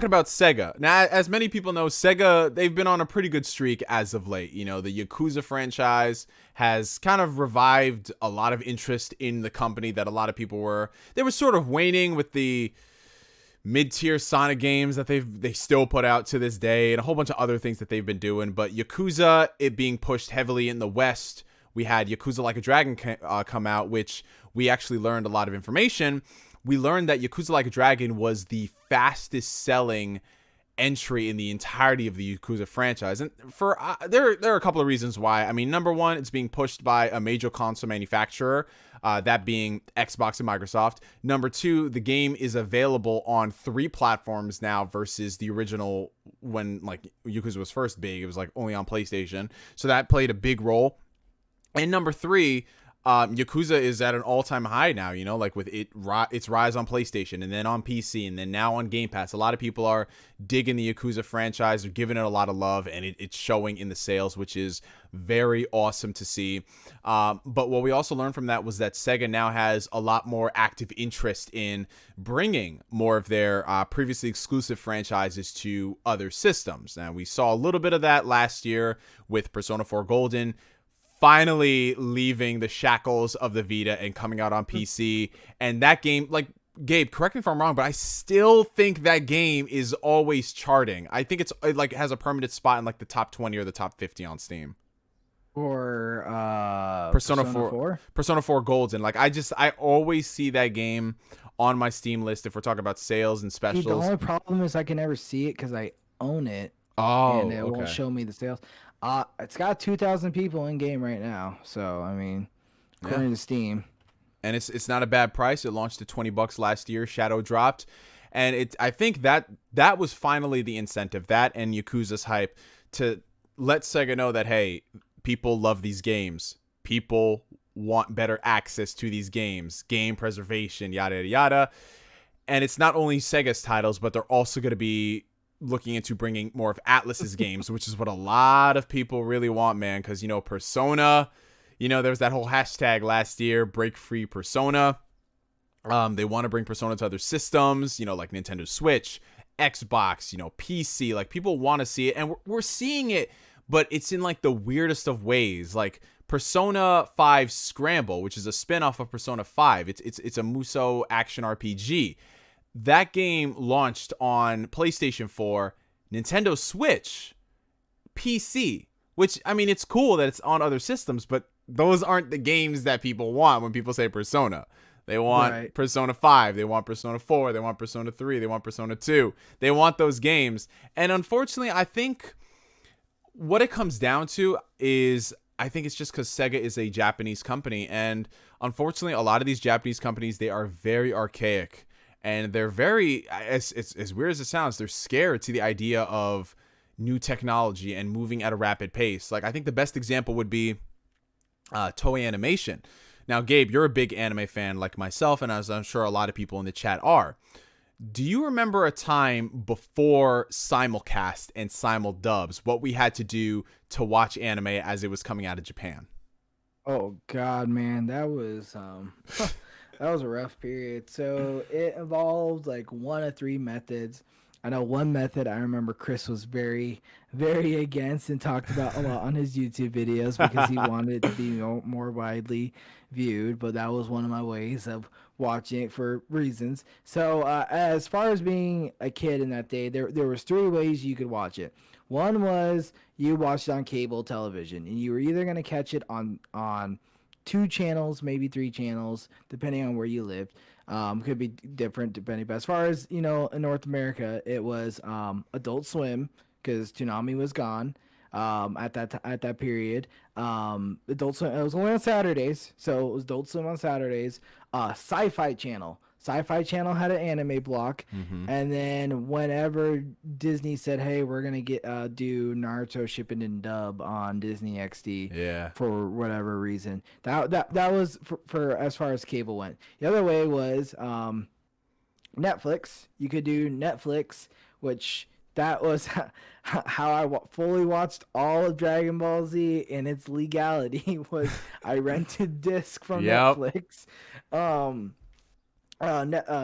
about Sega. Now, as many people know, Sega, they've been on a pretty good streak as of late. You know, the Yakuza franchise has kind of revived a lot of interest in the company that a lot of people were sort of waning with the mid-tier Sonic games that they still put out to this day, and a whole bunch of other things that they've been doing. But Yakuza, it being pushed heavily in the West, we had Yakuza Like a Dragon come out, which we actually learned a lot of information. We learned that Yakuza Like a Dragon was the fastest selling entry in the entirety of the Yakuza franchise, and for there are a couple of reasons why. I mean, number one, it's being pushed by a major console manufacturer, that being Xbox and Microsoft. Number two, the game is available on 3 platforms now versus the original when like Yakuza was first big. It was like only on PlayStation, so that played a big role. And number 3, Yakuza is at an all-time high now, you know, like with its rise on PlayStation and then on PC and then now on Game Pass. A lot of people are digging the Yakuza franchise, are giving it a lot of love, and it's showing in the sales, which is very awesome to see. But what we also learned from that was that Sega now has a lot more active interest in bringing more of their previously exclusive franchises to other systems. Now, we saw a little bit of that last year with Persona 4 Golden finally leaving the shackles of the Vita and coming out on PC. And that game, like, Gabe, correct me if I'm wrong, but I still think that game is always charting. I think it like has a permanent spot in like the top 20 or the top 50 on Steam. Or Persona 4 Persona 4 Golden. Like, I always see that game on my Steam list if we're talking about sales and specials. The only problem is I can never see it because I own it. Oh, and it won't show me the sales. It's got 2,000 people in game right now, so I mean, according to Steam, and it's not a bad price. It launched at $20 last year. Shadow dropped, and I think that was finally the incentive, that and Yakuza's hype, to let Sega know that, hey, people love these games. People want better access to these games, game preservation, yada yada yada. And it's not only Sega's titles, but they're also going to be looking into bringing more of Atlus's games, which is what a lot of people really want, man. Because, you know, Persona, you know, there was that whole hashtag last year, break free Persona. They want to bring Persona to other systems, you know, like Nintendo Switch, Xbox, you know, PC. Like, people want to see it, and we're seeing it, but it's in like the weirdest of ways. Like Persona 5 Scramble, which is a spin-off of Persona 5. It's a Musou action RPG. That game launched on PlayStation 4, Nintendo Switch, PC, which, I mean, it's cool that it's on other systems, but those aren't the games that people want when people say Persona. They want Persona 5, they want Persona 4, they want Persona 3, they want Persona 2. They want those games. And unfortunately, I think what it comes down to is, I think it's just because Sega is a Japanese company, and unfortunately, a lot of these Japanese companies, they are very archaic. And they're very, as weird as it sounds, they're scared to the idea of new technology and moving at a rapid pace. Like, I think the best example would be Toei Animation. Now, Gabe, you're a big anime fan like myself, and as I'm sure a lot of people in the chat are. Do you remember a time before simulcast and simuldubs, what we had to do to watch anime as it was coming out of Japan? Oh God, man, that was that was a rough period. So it involved like one of three methods. I know one method I remember Chris was very, very against and talked about a lot on his YouTube videos because he wanted it to be more widely viewed. But that was one of my ways of watching it for reasons. So as far as being a kid in that day, there was three ways you could watch it. One was you watched it on cable television, and you were either going to catch it on two channels, maybe three channels, depending on where you lived. Could be different depending, but as far as in North America, it was Adult Swim because Toonami was gone at that period. Adult Swim, it was only on Saturdays, so it was Adult Swim on Saturdays. Sci-Fi Channel. Sci-Fi Channel had an anime block, and then whenever Disney said, "Hey, we're gonna do Naruto Shippuden dub on Disney XD," for whatever reason, that was for as far as cable went. The other way was Netflix. You could do Netflix, which that was how I fully watched all of Dragon Ball Z, and its legality was I rented disc from Netflix.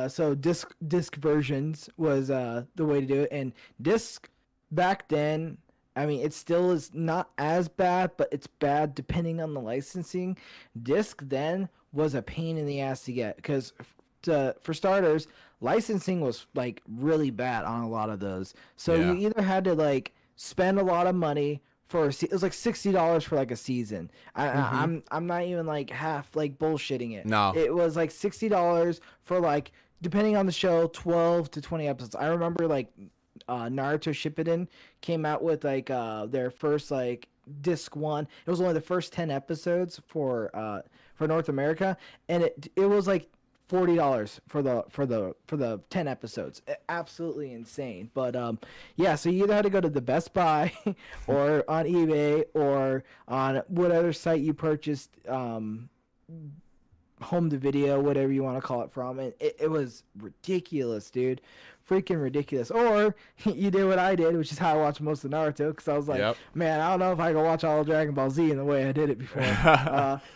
So disc versions was the way to do it, and disc back then, I mean, it still is not as bad, but it's bad depending on the licensing. Disc then was a pain in the ass to get because for starters, licensing was like really bad on a lot of those. So you either had to like spend a lot of money for it was like $60 for like a season. I'm not even like half like bullshitting it. No, it was like $60 for like, depending on the show, 12 to 20 episodes. I remember like Naruto Shippuden came out with like their first like disc one. It was only the first 10 episodes for North America, and it was like $40 for the 10 episodes. Absolutely insane. But so you either had to go to the Best Buy or on eBay or on whatever site you purchased home to video, whatever you want to call it from, and it was ridiculous, dude. Freaking ridiculous. Or you did what I did, which is how I watched most of Naruto, because I was like, man, I don't know if I can watch all of Dragon Ball Z in the way I did it before.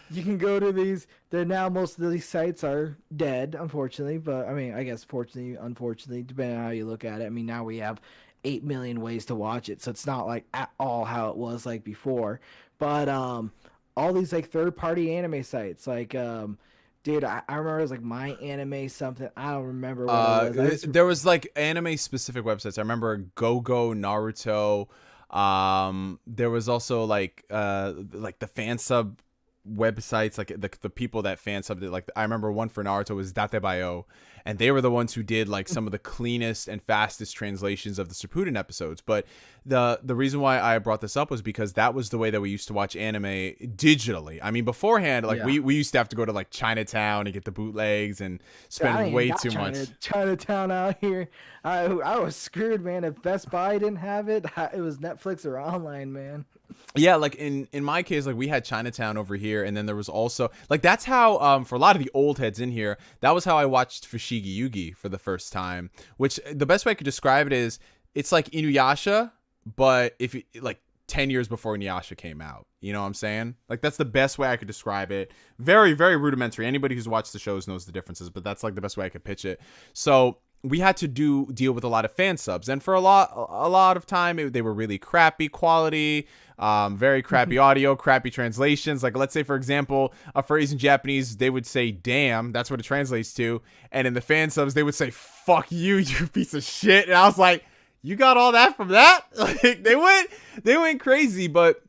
You can go to these. Now most of these sites are dead, unfortunately. But I mean, I guess fortunately, unfortunately, depending on how you look at it. I mean, now we have 8 million ways to watch it, so it's not like at all how it was like before. But all these like third-party anime sites, like dude, I remember it was like My Anime something. I don't remember what it was. There was like anime specific websites. I remember Gogo Naruto. There was also like the fan sub websites, like the people that fan subbed it. Like I remember one for Naruto was Datebayo, and they were the ones who did like some of the cleanest and fastest translations of the Shippuden episodes. But the reason why I brought this up was because that was the way that we used to watch anime digitally. I mean, beforehand, like we used to have to go to like Chinatown and get the bootlegs and spend way too much. Chinatown out here, I was screwed, man. If Best Buy didn't have it, it was Netflix or online, man. Yeah, like in my case, like we had Chinatown over here, and then there was also like that's how for a lot of the old heads in here, that was how I watched Fushigi Yugi for the first time. Which the best way I could describe it is it's like Inuyasha, but if you, like 10 years before Inuyasha came out. You know what I'm saying? Like that's the best way I could describe it. Very, very rudimentary. Anybody who's watched the shows knows the differences, but that's like the best way I could pitch it. So we had to deal with a lot of fan subs, and for a lot of time they were really crappy quality, very crappy audio, crappy translations. Like let's say for example, a phrase in Japanese they would say "damn," that's what it translates to, and in the fan subs they would say "fuck you, you piece of shit," and I was like, you got all that from that? Like they went crazy. But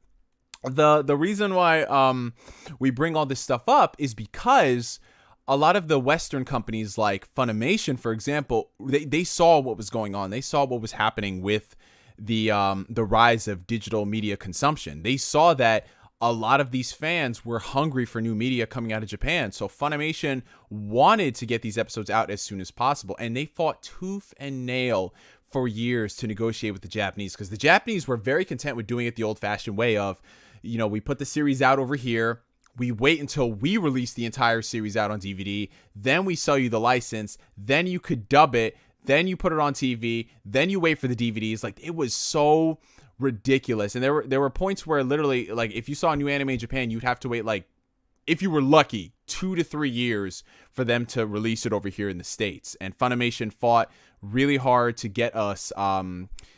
the reason why we bring all this stuff up is because a lot of the Western companies like Funimation, for example, they saw what was going on. They saw what was happening with the rise of digital media consumption. They saw that a lot of these fans were hungry for new media coming out of Japan. So Funimation wanted to get these episodes out as soon as possible. And they fought tooth and nail for years to negotiate with the Japanese, because the Japanese were very content with doing it the old-fashioned way of, you know, we put the series out over here. We wait until we release the entire series out on DVD. Then we sell you the license. Then you could dub it. Then you put it on TV. Then you wait for the DVDs. Like, it was so ridiculous. And there were points where literally, like, if you saw a new anime in Japan, you'd have to wait, like, if you were lucky, 2 to 3 years for them to release it over here in the States. And Funimation fought really hard to get us.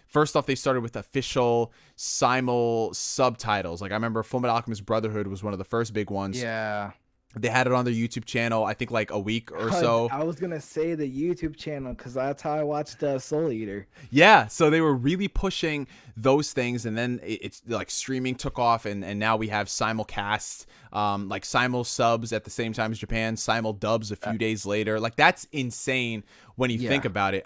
First off, they started with official simul subtitles. Like, I remember Fullmetal Alchemist Brotherhood was one of the first big ones. Yeah. They had it on their YouTube channel, I think, like a week or so. I was gonna say the YouTube channel because that's how I watched Soul Eater. Yeah, so they were really pushing those things, and then it's like streaming took off, and now we have simulcasts, like simul subs at the same time as Japan, simul dubs a few days later. Like, that's insane when you think about it.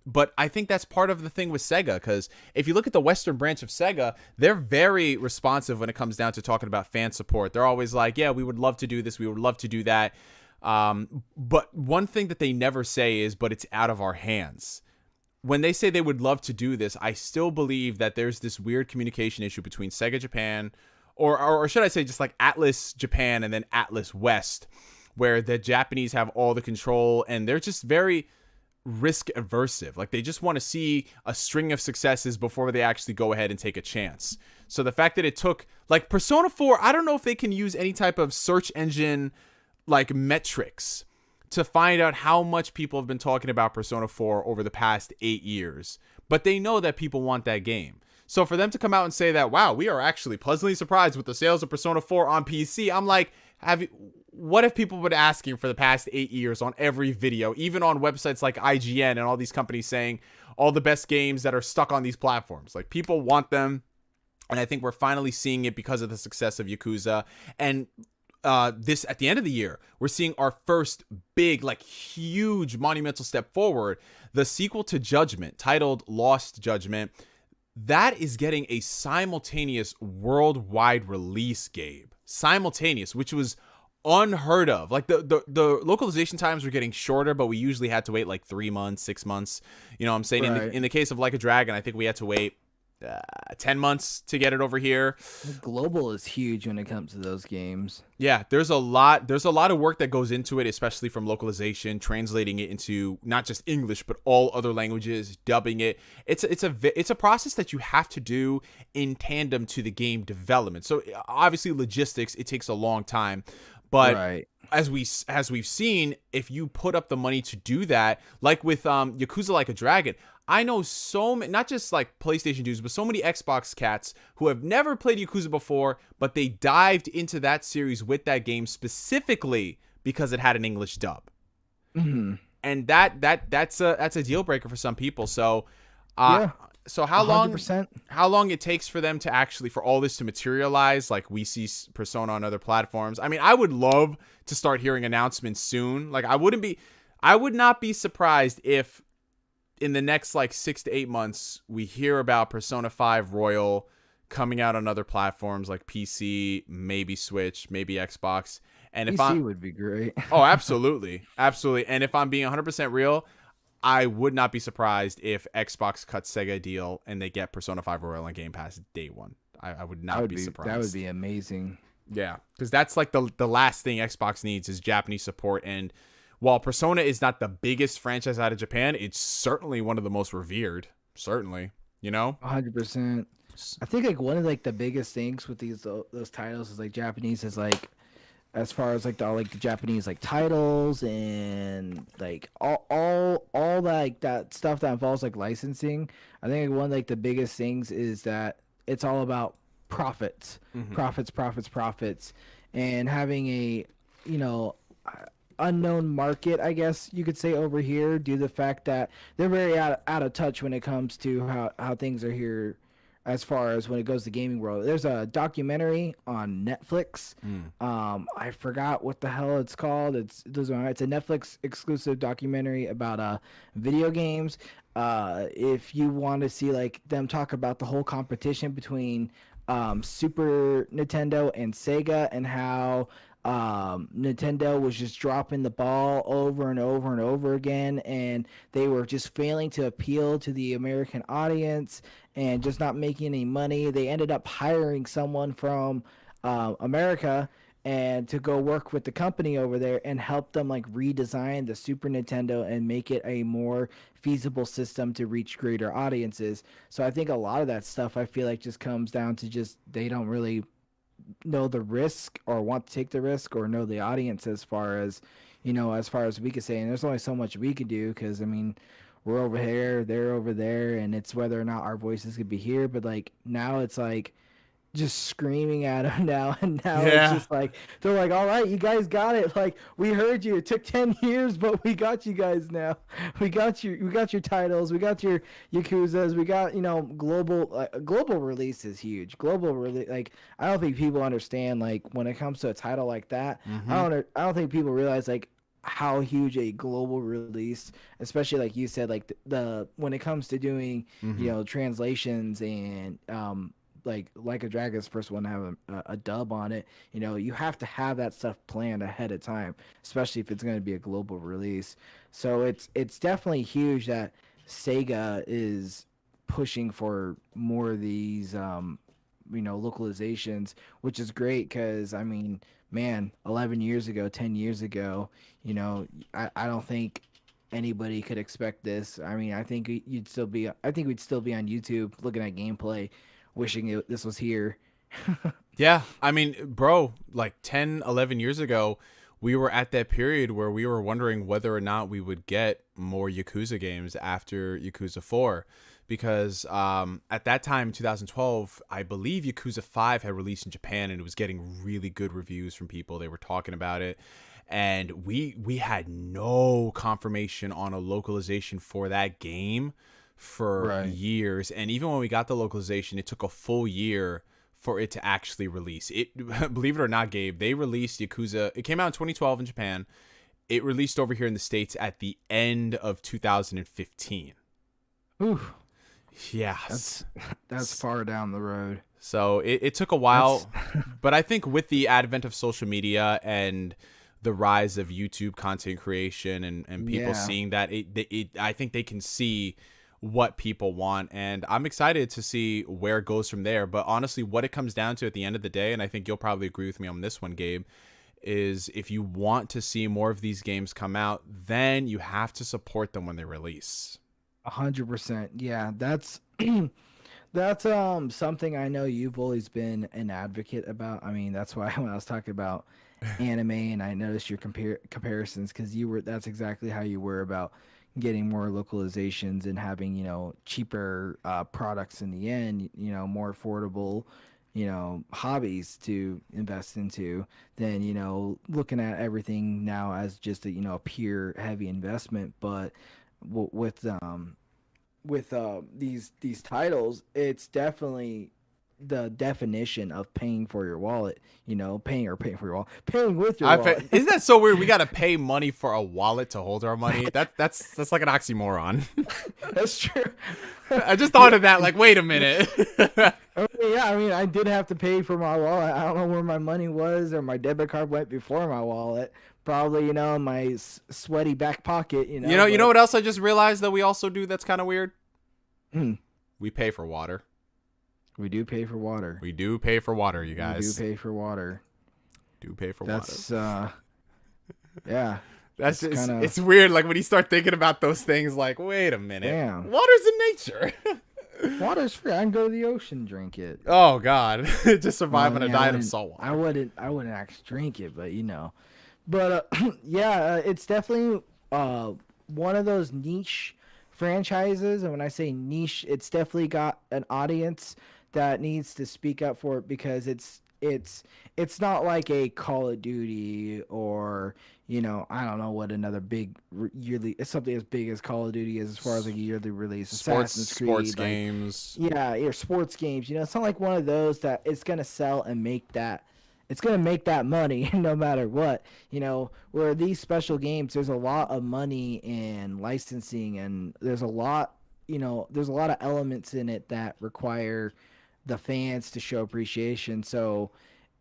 But I think that's part of the thing with Sega, because if you look at the Western branch of Sega, they're very responsive when it comes down to talking about fan support. They're always like, yeah, we would love to do this, we would love to do that. But one thing that they never say is, but it's out of our hands. When they say they would love to do this, I still believe that there's this weird communication issue between Sega Japan, or should I say just like Atlas Japan and then Atlas West, where the Japanese have all the control, and they're just very risk aversive. Like, they just want to see a string of successes before they actually go ahead and take a chance. So the fact that it took, like, Persona 4, I don't know if they can use any type of search engine like metrics to find out how much people have been talking about Persona 4 over the past 8 years, but they know that people want that game. So for them to come out and say that, wow, we are actually pleasantly surprised with the sales of Persona 4 on PC, I'm like, what have people been asking for the past 8 years on every video, even on websites like IGN and all these companies saying all the best games that are stuck on these platforms? Like, people want them, and I think we're finally seeing it because of the success of Yakuza. And this, at the end of the year, we're seeing our first big, like, huge monumental step forward. The sequel to Judgment, titled Lost Judgment, that is getting a simultaneous worldwide release, Gabe. Simultaneous, which was unheard of. Like, the localization times were getting shorter, but we usually had to wait like 3 months, 6 months. You know what I'm saying? Right. In the case of Like a Dragon, I think we had to wait 10 months to get it over here. Global is huge when it comes to those games. Yeah, there's a lot of work that goes into it, especially from localization, translating it into not just English but all other languages, dubbing it. It's a process that you have to do in tandem to the game development. So obviously logistics, it takes a long time, but Right. as we've seen, if you put up the money to do that, like with Yakuza Like a Dragon, I know so many, not just like PlayStation dudes, but so many Xbox cats who have never played Yakuza before, but they dived into that series with that game specifically because it had an English dub. Mm-hmm. And that's a deal breaker for some people. So Yeah. so how long 100%. it takes for them to actually, for all this to materialize, like we see Persona on other platforms. I mean, I would love to start hearing announcements soon. Like, I would not be surprised if in the next like 6 to 8 months we hear about Persona 5 Royal coming out on other platforms like PC, maybe Switch, maybe Xbox. And if PC would be great. Oh, absolutely. Absolutely. And if I'm being 100% real, I would not be surprised if Xbox cuts Sega a deal and they get Persona 5 Royal on Game Pass day one. I would not be surprised. That would be amazing. Yeah, because that's like the last thing Xbox needs is Japanese support. And while Persona is not the biggest franchise out of Japan, it's certainly one of the most revered. Certainly, you know? 100%. I think like one of like the biggest things with those titles is like Japanese is like, as far as like the Japanese like titles and like all like that stuff that involves like licensing. I think like one of like the biggest things is that it's all about profits, profits, and having a, you know, unknown market, I guess you could say, over here, due to the fact that they're very out of touch when it comes to how things are here as far as when it goes to gaming world. There's a documentary on Netflix. I forgot what the hell it's called. It's a Netflix exclusive documentary about video games. If you want to see like them talk about the whole competition between Super Nintendo and Sega, and how Nintendo was just dropping the ball over and over and over again, and they were just failing to appeal to the American audience and just not making any money. They ended up hiring someone from America and to go work with the company over there and help them like redesign the Super Nintendo and make it a more feasible system to reach greater audiences. So I think a lot of that stuff I feel like just comes down to just they don't really know the risk or want to take the risk or know the audience as far as as far as we could say. And there's only so much we could do because I mean we're over here, they're over there, and it's whether or not our voices could be here. But like now it's like just screaming at them now, and now it's Yeah. just like they're like, all right, you guys got it, like we heard you, it took 10 years but we got you guys now. We got your titles, we got your Yakuzas, we got global release is huge. Global release, like I don't think people understand, like when it comes to a title like that, I don't think people realize like how huge a global release, especially like you said, like the when it comes to doing translations and like a Dragon's first one to have a dub on it. You have to have that stuff planned ahead of time, especially if it's going to be a global release. So it's definitely huge that Sega is pushing for more of these localizations, which is great because I mean, man, 11 years ago, 10 years ago, I don't think anybody could expect this. I mean, I think we'd still be on YouTube looking at gameplay wishing this was here. Yeah, I mean, bro, like 10, 11 years ago, we were at that period where we were wondering whether or not we would get more Yakuza games after Yakuza 4. Because at that time, 2012, I believe Yakuza 5 had released in Japan and it was getting really good reviews from people. They were talking about it. And we had no confirmation on a localization for that game for years. And even when we got the localization, it took a full year for it to actually release. It, believe it or not, Gabe, they released Yakuza. It came out in 2012 in Japan. It released over here in the States at the end of 2015. Ooh. Yeah. That's far down the road. So it took a while, but I think with the advent of social media and the rise of YouTube content creation and people seeing that, I think they can see what people want, and I'm excited to see where it goes from there. But honestly, what it comes down to at the end of the day, and I think you'll probably agree with me on this one, Gabe, is if you want to see more of these games come out, then you have to support them when they release. 100%. Yeah, that's that's something I know you've always been an advocate about. I mean, that's why when I was talking about anime and I noticed your comparisons, because that's exactly how you were about getting more localizations and having cheaper products in the end, more affordable hobbies to invest into than looking at everything now as just a pure heavy investment. But with these titles, it's definitely the definition of paying for your wallet, paying for your wallet, paying with your wallet. Isn't that so weird? We got to pay money for a wallet to hold our money. That's like an oxymoron. That's true. I just thought of that. Like, wait a minute. I mean, I did have to pay for my wallet. I don't know where my money was or my debit card went before my wallet. Probably, my sweaty back pocket. You know what else I just realized that we also do that's kind of weird? We pay for water. We do pay for water. We do pay for water, you guys. We do pay for water. That's yeah. That's just, it's weird. Like when you start thinking about those things, like, wait a minute. Damn. Water's in nature. Water's free. I can go to the ocean, drink it. Oh God, just survive on a diet of salt water. I wouldn't actually drink it, but But it's definitely one of those niche franchises, and when I say niche, it's definitely got an audience that needs to speak up for it, because it's not like a Call of Duty or I don't know what another big yearly, it's something as big as Call of Duty is as far as like a yearly release. Assassin's Creed, sports games. Yeah, sports games. It's not like one of those that it's gonna sell and make that. It's going to make that money no matter what, where these special games, there's a lot of money in licensing, and there's a lot of elements in it that require the fans to show appreciation. So,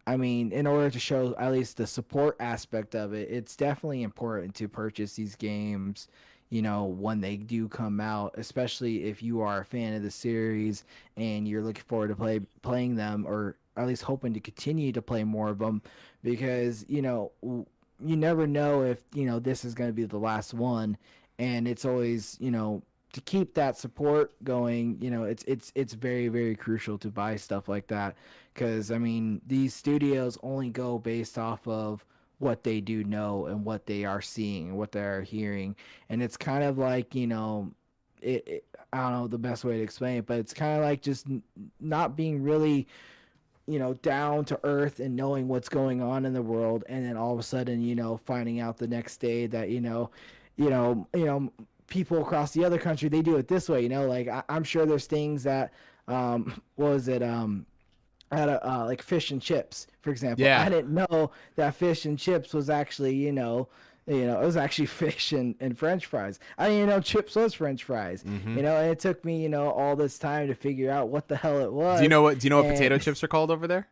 I mean, in order to show at least the support aspect of it, it's definitely important to purchase these games, when they do come out, especially if you are a fan of the series and you're looking forward to playing them, or at least hoping to continue to play more of them, because you never know if this is going to be the last one, and it's always to keep that support going. It's very, very crucial to buy stuff like that, because I mean these studios only go based off of what they do know and what they are seeing and what they are hearing, and it's kind of like I don't know the best way to explain it, but it's kind of like just not being really down to earth and knowing what's going on in the world, and then all of a sudden finding out the next day that people across the other country, they do it this way. Like I'm sure there's things that what was it at like fish and chips, for example. Yeah. I didn't know that fish and chips was actually it was actually fish and French fries. I didn't even know chips was French fries. Mm-hmm. And it took me all this time to figure out what the hell it was. Do you know what potato chips are called over there?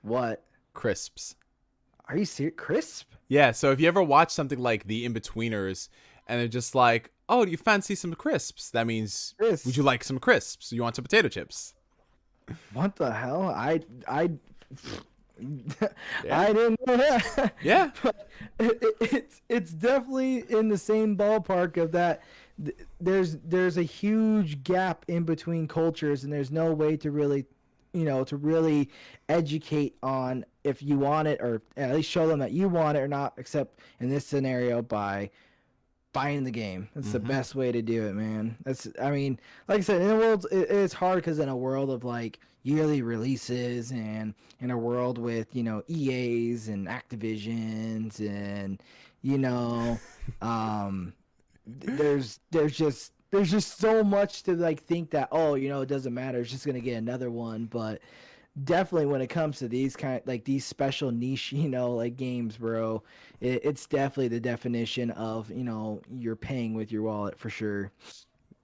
What? Crisps. Are you serious? Crisp? Yeah, so if you ever watch something like The In-Betweeners and they're just like, oh, do you fancy some crisps? That means, Crisps. would you like some crisps? You want some potato chips? What the hell? I Yeah. I didn't know that. Yeah. But it's definitely in the same ballpark of that. There's a huge gap in between cultures, and there's no way to really educate on if you want it, or at least show them that you want it or not, except in this scenario by buying the game. That's the best way to do it, man. I mean, like I said, in the world, it's hard because in a world of like yearly releases, and in a world with EAs and Activisions, and there's just so much to like think that it doesn't matter, it's just gonna get another one. But definitely when it comes to these these special niche like games, bro, it's definitely the definition of you're paying with your wallet for sure.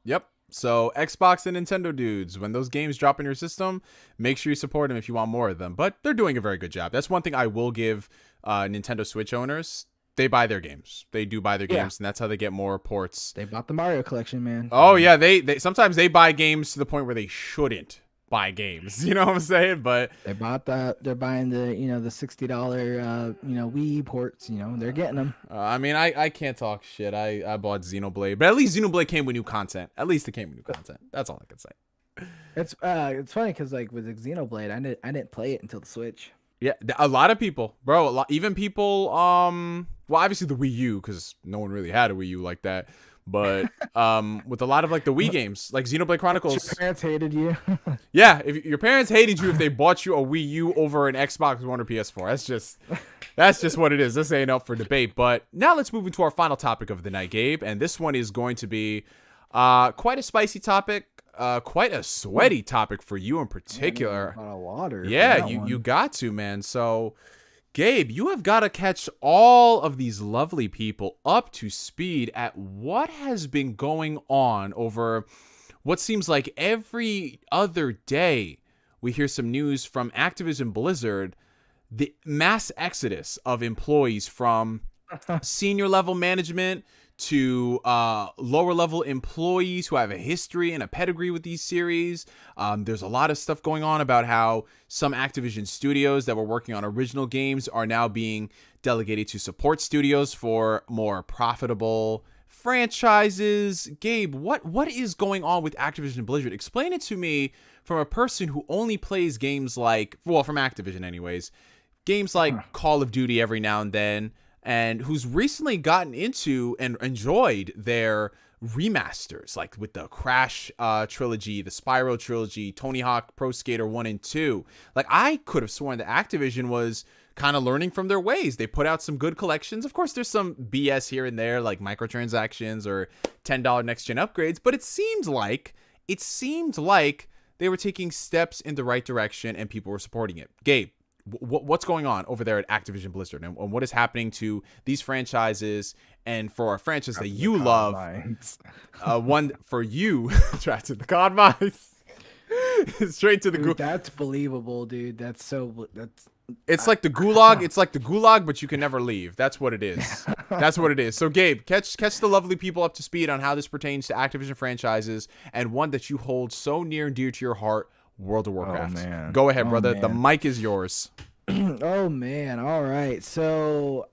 Yep. So Xbox and Nintendo dudes, when those games drop in your system, make sure you support them if you want more of them. But they're doing a very good job. That's one thing I will give Nintendo Switch owners. They buy their games. They do buy their games, and that's how they get more ports. They bought the Mario collection, man. Oh yeah, they sometimes they buy games to the point where they shouldn't buy games. You know what I'm saying? But they're buying the the $60 Wii ports. They're getting them. I mean, I can't talk shit. I bought Xenoblade, but at least Xenoblade came with new content. At least it came with new content. That's all I can say. It's funny because like with Xenoblade, I didn't play it until the Switch. Yeah, a lot of people, bro. Even people. Well, obviously the Wii U, because no one really had a Wii U like that. But with a lot of like the Wii games, like Xenoblade Chronicles. Your parents hated you. Yeah, if your parents hated you if they bought you a Wii U over an Xbox One or PS4. That's just what it is. This ain't up for debate. But now let's move into our final topic of the night, Gabe. And this one is going to be quite a spicy topic, quite a sweaty topic for you in particular. A lot of water. Yeah, you got to, man. So, Gabe, you have got to catch all of these lovely people up to speed at what has been going on over what seems like every other day. We hear some news from Activision Blizzard, the mass exodus of employees from senior level management to lower level employees who have a history and a pedigree with these series. There's a lot of stuff going on about how some Activision studios that were working on original games are now being delegated to support studios for more profitable franchises. Gabe, what is going on with Activision Blizzard? Explain it to me from a person who only plays games like, well, from Activision anyways, games like Call of Duty every now and then, and who's recently gotten into and enjoyed their remasters, like with the Crash trilogy, the Spyro trilogy, Tony Hawk Pro Skater 1 and 2. Like, I could have sworn that Activision was kind of learning from their ways. They put out some good collections. Of course, there's some BS here and there, like microtransactions or $10 next-gen upgrades, but it seemed like they were taking steps in the right direction and people were supporting it. Gabe, what's going on over there at Activision Blizzard, and what is happening to these franchises, and for our franchise that you love, one for you, trapped to the COD mines, straight to the dude, that's believable, dude. It's like the gulag. It's like the gulag, but you can never leave. That's what it is. That's what it is. So, Gabe, catch the lovely people up to speed on how this pertains to Activision franchises and one that you hold so near and dear to your heart. World of Warcraft. man. Go ahead, Oh, brother. The man. mic is yours. Oh man, all right. So,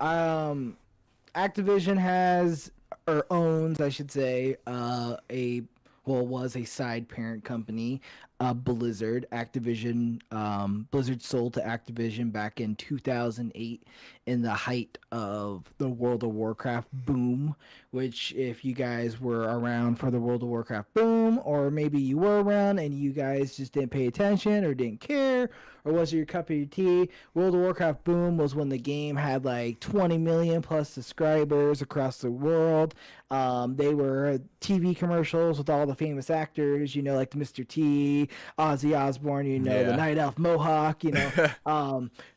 Activision has or owns, I should say, was a side parent company, Blizzard. Blizzard sold to Activision back in 2008 in the height of the World of Warcraft boom, which if you guys were around for the World of Warcraft boom, or maybe you were around and you guys just didn't pay attention or didn't care, or was it your cup of your tea? World of Warcraft boom was when the game had like 20 million plus subscribers across the world. They were TV commercials with all the famous actors, like Mr. T, Ozzy Osbourne, the Yeah. Night Elf Mohawk,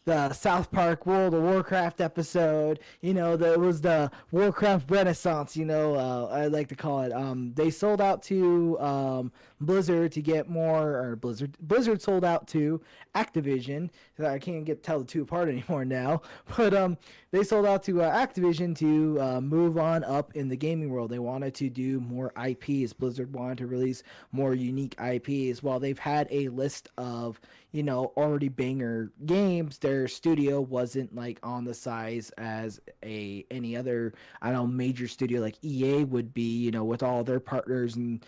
the South Park World of Warcraft episode, there was the Warcraft Renaissance, I like to call it. They sold out to Blizzard to get more, or Blizzard sold out to Activision. I can't tell the two apart anymore now, but they sold out to Activision to move on up in the gaming world. They wanted to do more IPs. Blizzard wanted to release more unique IPs. While they've had a list of already banger games, their studio wasn't like on the size as any other, I don't know, major studio like EA would be, with all their partners and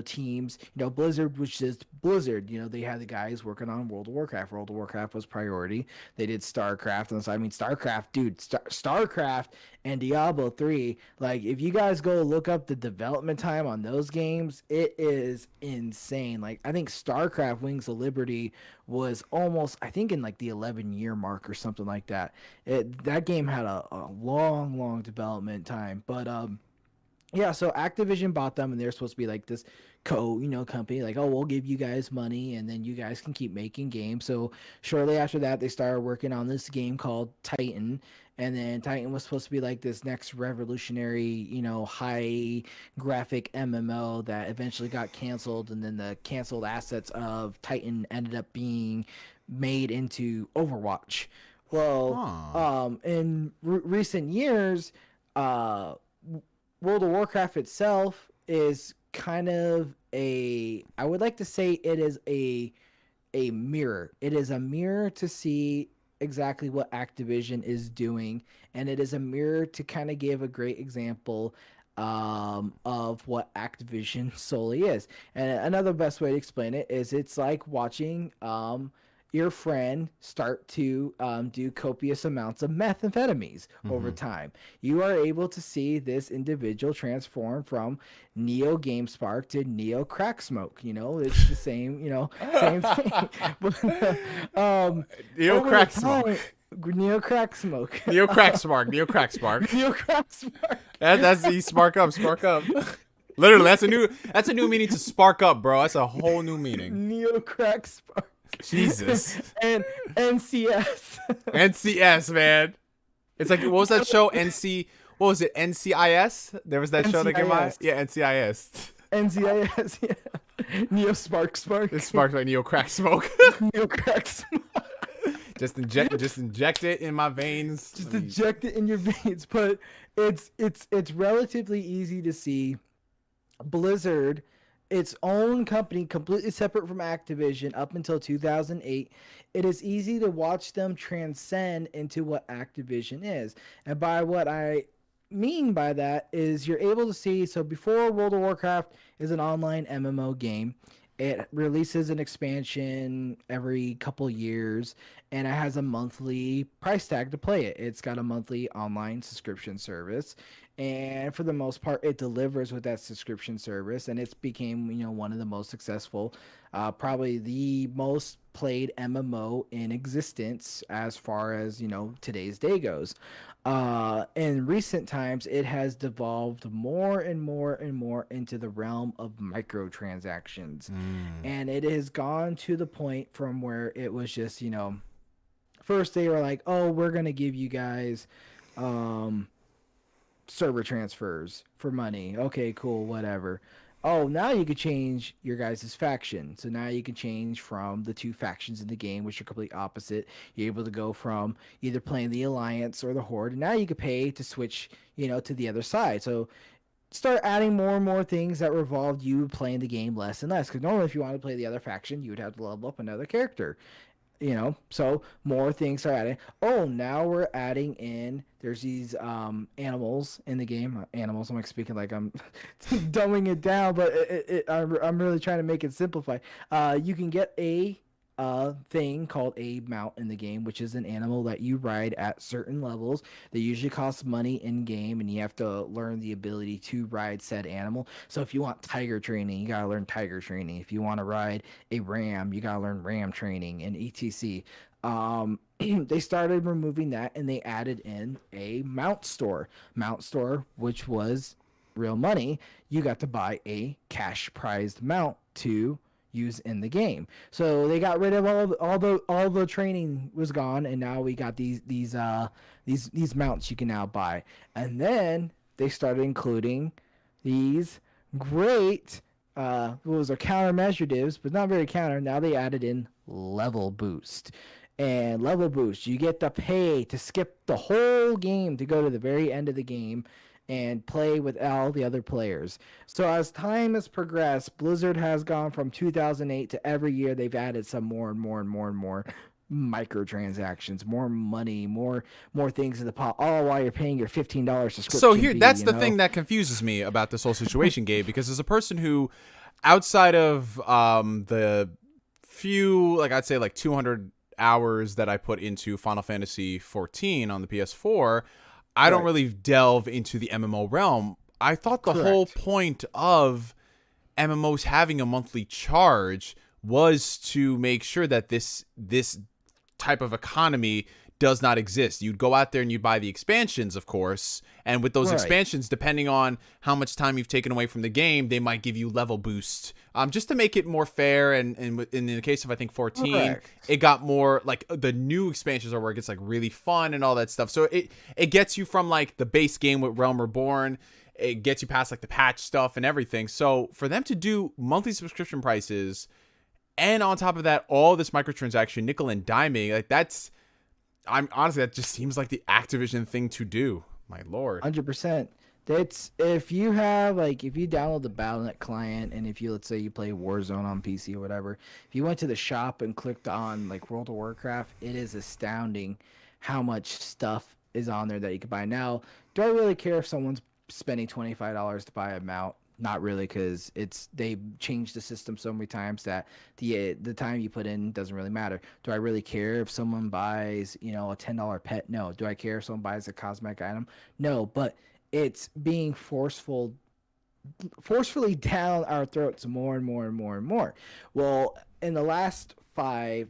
teams. Blizzard was just Blizzard. They had the guys working on World of Warcraft. World of Warcraft was priority. They did StarCraft, and so StarCraft, dude, StarCraft and Diablo 3. Like, if you guys go look up the development time on those games, it is insane. Like, I think StarCraft Wings of Liberty was almost, I think, in like the 11-year mark or something like that. That game had a long development time, but yeah, so Activision bought them, and they're supposed to be like this company, like, oh, we'll give you guys money, and then you guys can keep making games. So shortly after that, they started working on this game called Titan, and then Titan was supposed to be like this next revolutionary, high graphic MMO that eventually got canceled, and then the canceled assets of Titan ended up being made into Overwatch. Well, in recent years, World of Warcraft itself is kind of I would like to say it is a mirror. It is a mirror to see exactly what Activision is doing, and it is a mirror to kind of give a great example of what Activision solely is. And another best way to explain it is it's like watching your friend start to do copious amounts of methamphetamines over time. You are able to see this individual transform from NeoGameSpark to Neo Crack Smoke. It's the same, same thing. But, Neo Crack Smoke. Neo Crack Smoke. Neo Crack Spark. Neo Crack Spark. Neo Crack Spark. That's the spark up. Spark up. Literally, that's a new meaning to spark up, bro. That's a whole new meaning. Neo Crack Spark. Jesus. And NCS. NCS, man. It's like, what was that show? What was it? NCIS? There was that show that came out? Yeah, NCIS. NCIS, yeah. Neo Spark. It sparks like Neo Crack Smoke. Neo Crack Smoke. Just inject it in my veins. Inject it in your veins. But it's relatively easy to see Blizzard, its own company, completely separate from Activision up until 2008. It is easy to watch them transcend into what Activision is. And by what I mean by that is you're able to see, so before World of Warcraft is an online MMO game, it releases an expansion every couple years, and it has a monthly price tag to play it. It's got a monthly online subscription service, and for the most part, it delivers with that subscription service, and it's became one of the most successful, probably the most played MMO in existence as far as today's day goes. In recent times, it has devolved more and more and more into the realm of microtransactions. And it has gone to the point from where it was just, first they were like, oh, we're going to give you guys server transfers for money. Okay, cool, whatever. Oh, now you can change your guys' faction. So now you can change from the two factions in the game, which are completely opposite. You're able to go from either playing the Alliance or the Horde. And now you can pay to switch, to the other side. So start adding more and more things that revolved you playing the game less and less. Because normally, if you wanted to play the other faction, you would have to level up another character. So more things are adding. Oh, now we're adding in. There's these animals in the game. Animals. I'm like speaking like I'm dumbing it down, but I'm really trying to make it simplified. You can get a thing called a mount in the game, which is an animal that you ride at certain levels. They usually cost money in game, and you have to learn the ability to ride said animal. So if you want tiger training, you gotta learn tiger training. If you want to ride a ram, you gotta learn ram training and etc. They started removing that, and they added in a mount store, which was real money. You got to buy a cash prized mount to use in the game. So they got rid of all the training was gone, and now we got these mounts you can now buy. And then they started including these great what was their countermeasures, but not very counter. Now they added in level boost. And level boost, you get to pay to skip the whole game to go to the very end of the game and play with all the other players. So as time has progressed, Blizzard has gone from 2008 to every year they've added some more and more and more and more microtransactions, more money, more things in the pot, all while you're paying your $15 subscription So here, fee, that's the thing that confuses me about this whole situation, Gabe, because as a person who, outside of the few, like I'd say like 200 hours that I put into Final Fantasy 14 on the PS4, I don't really delve into the MMO realm. I thought the whole point of MMOs having a monthly charge was to make sure that this type of economy does not exist. You'd go out there and you buy the expansions, of course, and with those expansions, depending on how much time you've taken away from the game, they might give you level boost, just to make it more fair. And in the case of, I think, 14, it got more like the new expansions are where it gets like really fun and all that stuff. So it gets you from like the base game with Realm Reborn, it gets you past like the patch stuff and everything. So for them to do monthly subscription prices, and on top of that, all this microtransaction, nickel and diming, like I'm honestly, that just seems like the Activision thing to do. My lord. 100%. That's if you download the Battle.net client, and if you, let's say you play Warzone on PC or whatever, if you went to the shop and clicked on like World of Warcraft, it is astounding how much stuff is on there that you can buy. Now, do I really care if someone's spending $25 to buy a mount? Not really, because they changed the system so many times that the time you put in doesn't really matter. Do I really care if someone buys a $10 pet? No. Do I care if someone buys a cosmetic item? No. But it's being forcefully down our throats more and more and more and more. Well, in the last 3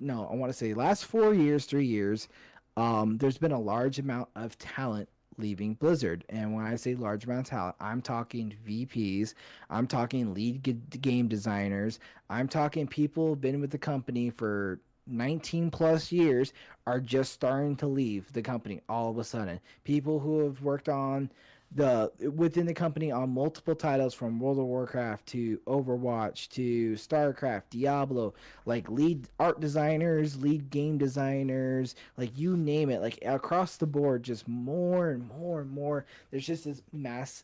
years, there's been a large amount of talent leaving Blizzard. And when I say large amount of talent, I'm talking VPs, I'm talking lead game designers, I'm talking people who've been with the company for 19 plus years are just starting to leave the company all of a sudden. People who have worked on within the company on multiple titles, from World of Warcraft to Overwatch to StarCraft, Diablo, like lead art designers, lead game designers, like you name it, like across the board, just more and more and more. There's just this mass,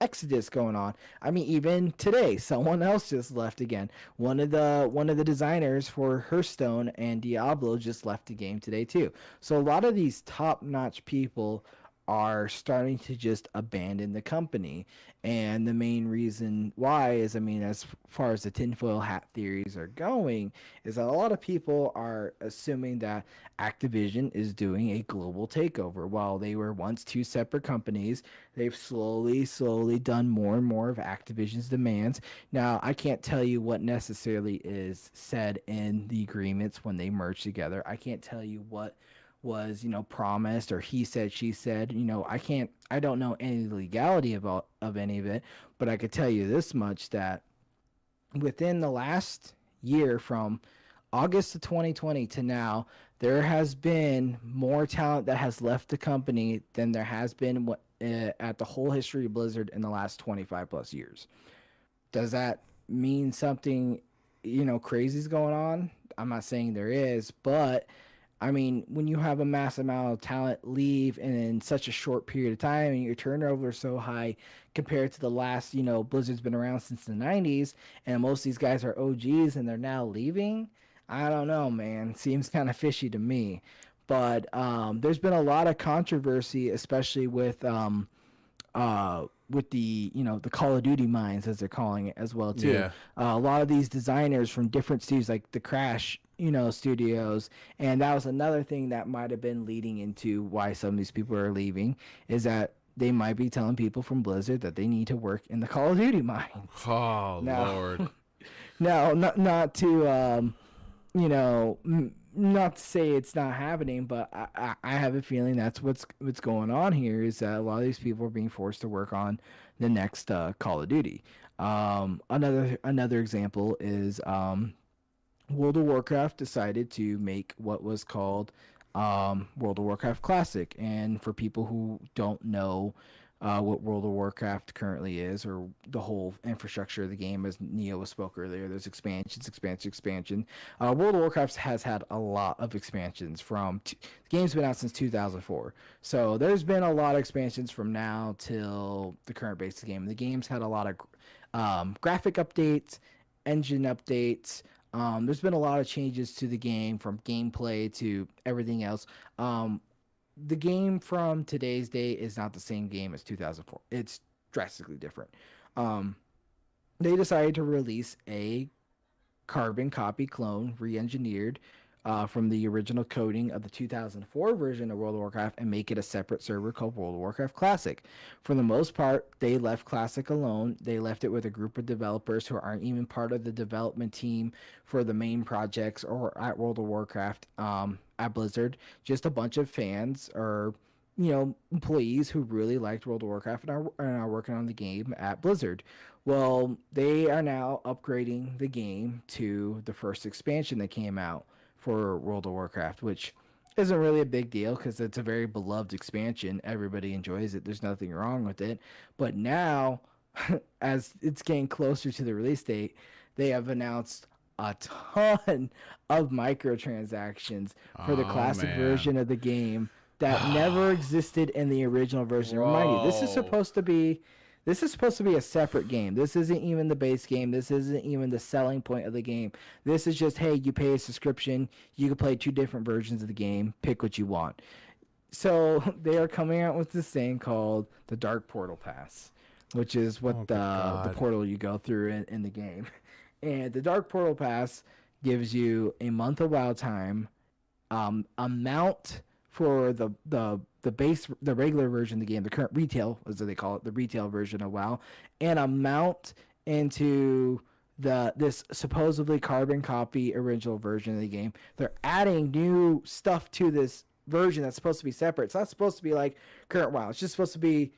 exodus going on. I mean, even today, someone else just left again. One of the designers for Hearthstone and Diablo just left the game today too. So a lot of these top-notch people are starting to just abandon the company. And the main reason why is, as far as the tinfoil hat theories are going, is that a lot of people are assuming that Activision is doing a global takeover. While they were once two separate companies, they've slowly done more and more of Activision's demands. Now, I can't tell you what necessarily is said in the agreements when they merge together. I can't tell you what was promised, or he said, she said. I don't know any legality of any of it, but I could tell you this much, that within the last year, from August of 2020 to now, there has been more talent that has left the company than there has been at the whole history of Blizzard in the last 25 plus years. Does that mean something crazy is going on? I'm not saying there is, but I mean, when you have a mass amount of talent leave in such a short period of time and your turnover is so high compared to the last, Blizzard's been around since the 90s and most of these guys are OGs and they're now leaving. I don't know, man. Seems kind of fishy to me. But there's been a lot of controversy, especially with the the Call of Duty mines as they're calling it as well too. Yeah. A lot of these designers from different studios like the Crash studios, and that was another thing that might have been leading into why some of these people are leaving is that they might be telling people from Blizzard that they need to work in the Call of Duty mines. Oh Now, Lord. now not to not to say it's not happening, but I have a feeling that's what's going on here is that a lot of these people are being forced to work on the next Call of Duty. Another example is World of Warcraft decided to make what was called World of Warcraft Classic. And for people who don't know what World of Warcraft currently is, or the whole infrastructure of the game, as Neo spoke earlier, there's expansion. World of Warcraft has had a lot of expansions the game's been out since 2004. So there's been a lot of expansions from now till the current base of the game. The game's had a lot of graphic updates, engine updates. There's been a lot of changes to the game from gameplay to everything else. The game from today's day is not the same game as 2004. It's drastically different. They decided to release a carbon copy clone, re-engineered from the original coding of the 2004 version of World of Warcraft and make it a separate server called World of Warcraft Classic. For the most part, they left Classic alone. They left it with a group of developers who aren't even part of the development team for the main projects or at World of Warcraft at Blizzard. Just a bunch of fans or employees who really liked World of Warcraft and are working on the game at Blizzard. Well, they are now upgrading the game to the first expansion that came out for World of Warcraft, which isn't really a big deal because it's a very beloved expansion. Everybody enjoys it. There's nothing wrong with it. But now, as it's getting closer to the release date, they have announced a ton of microtransactions for the classic version of the game that never existed in the original version. Remind you, this is supposed to be a separate game. This isn't even the base game. This isn't even the selling point of the game. This is just, hey, you pay a subscription. You can play 2 different versions of the game. Pick what you want. So they are coming out with this thing called the Dark Portal Pass, which is what the portal you go through in the game. And the Dark Portal Pass gives you a month of WoW time, amount for the regular version of the game, the current retail, as they call it, the retail version of WoW, and amount into this supposedly carbon copy original version of the game. They're adding new stuff to this version that's supposed to be separate. It's not supposed to be like current WoW. It's just supposed to be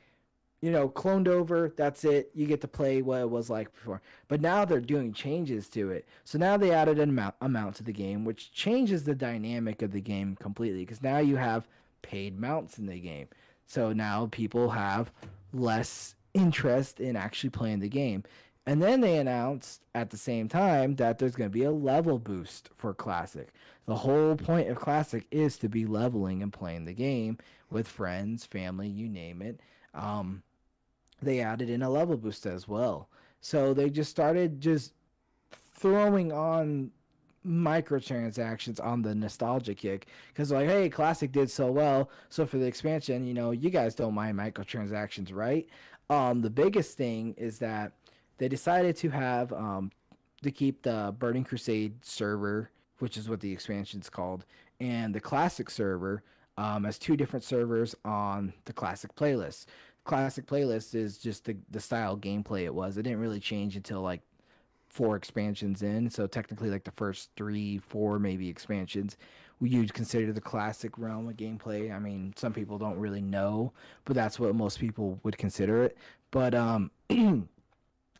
cloned over. That's it. You get to play what it was like before. But now they're doing changes to it. So now they added an amount to the game, which changes the dynamic of the game completely. Because now you have paid mounts in the game. So now people have less interest in actually playing the game. And then they announced at the same time that there's going to be a level boost for Classic. The whole point of Classic is to be leveling and playing the game with friends, family, you name it. They added in a level boost as well. So they just started throwing on microtransactions on the nostalgia kick because like, hey, Classic did so well, so for the expansion, you guys don't mind microtransactions, right? The biggest thing is that they decided to have to keep the Burning Crusade server, which is what the expansion's called, and the Classic server as 2 different servers on the Classic playlist. Classic playlist is just the style gameplay it was. It didn't really change until like 4 expansions in. So technically like the first 3, 4 maybe expansions you'd consider the Classic realm of gameplay. I mean, some people don't really know, but that's what most people would consider it. But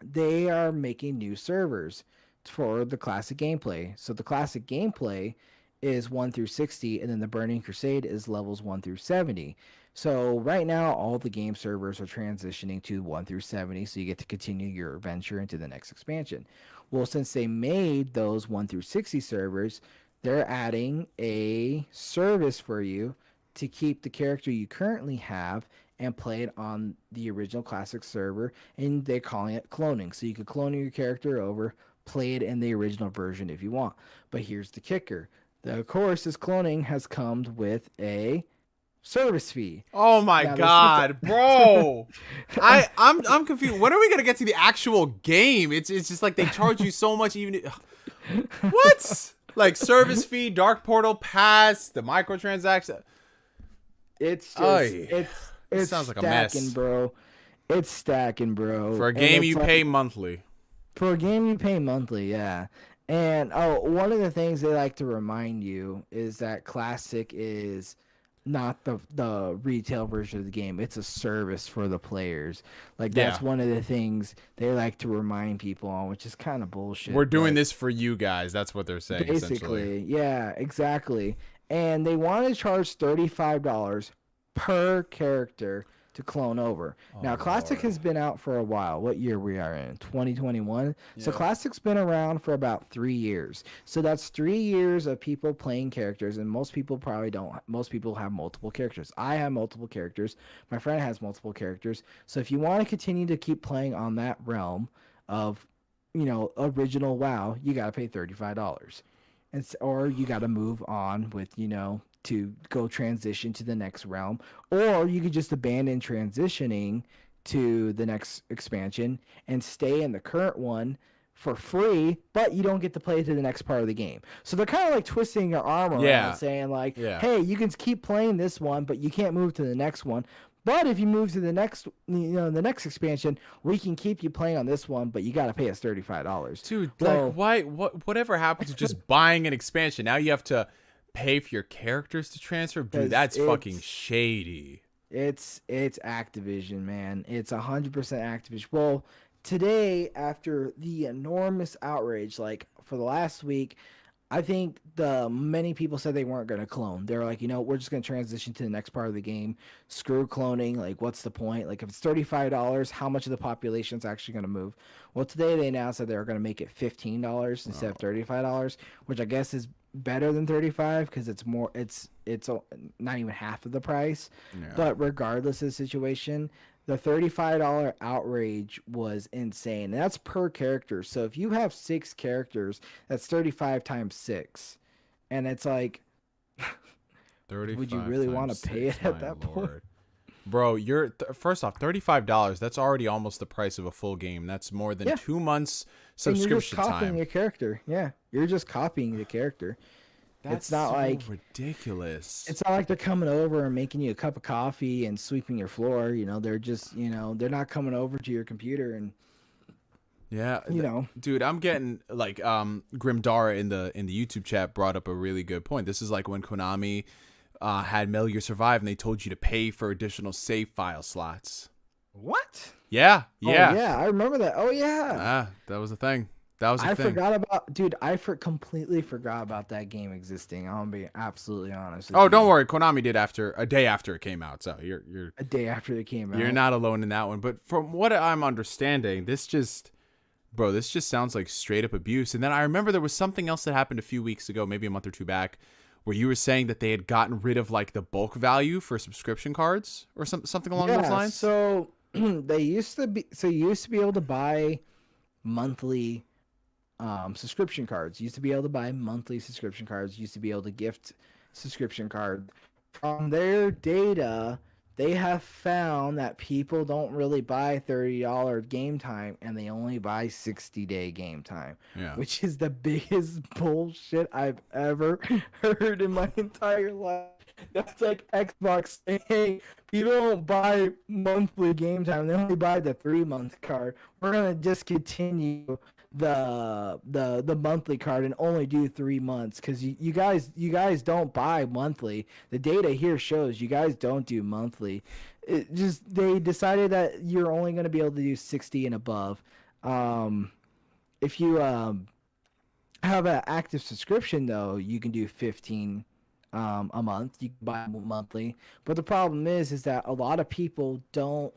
they are making new servers for the Classic gameplay. So the Classic gameplay is 1 through 60, and then the Burning Crusade is levels 1 through 70. So right now, all the game servers are transitioning to 1 through 70, so you get to continue your adventure into the next expansion. Well, since they made those 1 through 60 servers, they're adding a service for you to keep the character you currently have and play it on the original classic server, and they're calling it cloning. So you could clone your character over, play it in the original version if you want. But here's the kicker. Of course, this cloning has come with a service fee. Oh my God, bro. I'm confused. When are we gonna get to the actual game? It's just like they charge you so much even what? Like service fee, Dark Portal Pass, the microtransaction. It's just it's sounds like a stacking, mess. bro. It's stacking, bro. For a game you pay monthly. For a game you pay monthly, yeah. And one of the things they like to remind you is that Classic is not the retail version of the game. It's a service for the players. Like that's one of the things they like to remind people on, which is kind of bullshit. We're doing this for you guys. That's what they're saying. Basically, yeah, exactly. And they want to charge $35 per character to clone over. Now, Classic has been out for a while. What year we are in? 2021. Yeah. So Classic's been around for about 3 years. So that's 3 years of people playing characters, and most people probably don't. Most people have multiple characters. I have multiple characters. My friend has multiple characters. So if you want to continue to keep playing on that realm of, original WoW, you got to pay $35. Or you got to move on with, to go transition to the next realm, or you could just abandon transitioning to the next expansion and stay in the current one for free, but you don't get to play to the next part of the game. So they're kind of like twisting your arm around, saying like, hey, you can keep playing this one, but you can't move to the next one. But if you move to the next, the next expansion, we can keep you playing on this one, but you got to pay us $35. Dude, why? Whatever happened to just buying an expansion? Now you have to pay for your characters to transfer. Dude, that's fucking shady. It's Activision, man. It's 100% Activision. Well, today, after the enormous outrage, like for the last week, I think many people said they weren't going to clone. They were like, we're just going to transition to the next part of the game. Screw cloning. Like, what's the point? Like, if it's $35, how much of the population is actually going to move? Well, today they announced that they were going to make it $15 instead of $35, which I guess is better than $35 because it's more. It's not even half of the price. Yeah. But regardless of the situation, the $35 outrage was insane. And that's per character. So if you have 6 characters, that's 35 times 6. And it's like, would you really want to pay it at that point? Bro, first off, $35, that's already almost the price of a full game. That's more than 2 months subscription time. You're just copying your character. Yeah, you're just copying the character. That's not like ridiculous. It's not like they're coming over and making you a cup of coffee and sweeping your floor. They're just, they're not coming over to your computer and. Yeah, dude, I'm getting like Grimdara in the YouTube chat brought up a really good point. This is like when Konami had Metal Gear Survive and they told you to pay for additional save file slots. What? Yeah. Oh, yeah, I remember that. Oh yeah. That was a thing. I forgot about, dude. Completely forgot about that game existing. I'm gonna be absolutely honest. Oh, don't worry. Konami did a day after it came out. So you're a day after it came out. You're not alone in that one. But from what I'm understanding, this just sounds like straight up abuse. And then I remember there was something else that happened a few weeks ago, maybe a month or two back, where you were saying that they had gotten rid of like the bulk value for subscription cards or something along those lines. So you used to be able to buy monthly subscription cards. You used to be able to buy monthly subscription cards. You used to be able to gift subscription card. From their data, they have found that people don't really buy $30 game time and they only buy 60-day game time, which is the biggest bullshit I've ever heard in my entire life. That's like Xbox saying, hey, people don't buy monthly game time. They only buy the 3-month card. We're going to discontinue the monthly card and only do 3 months because you guys don't buy monthly. The data here shows you guys don't do monthly. They decided that you're only going to be able to do 60 and above. If you have an active subscription though, you can do 15 a month. You can buy monthly, but the problem is that a lot of people don't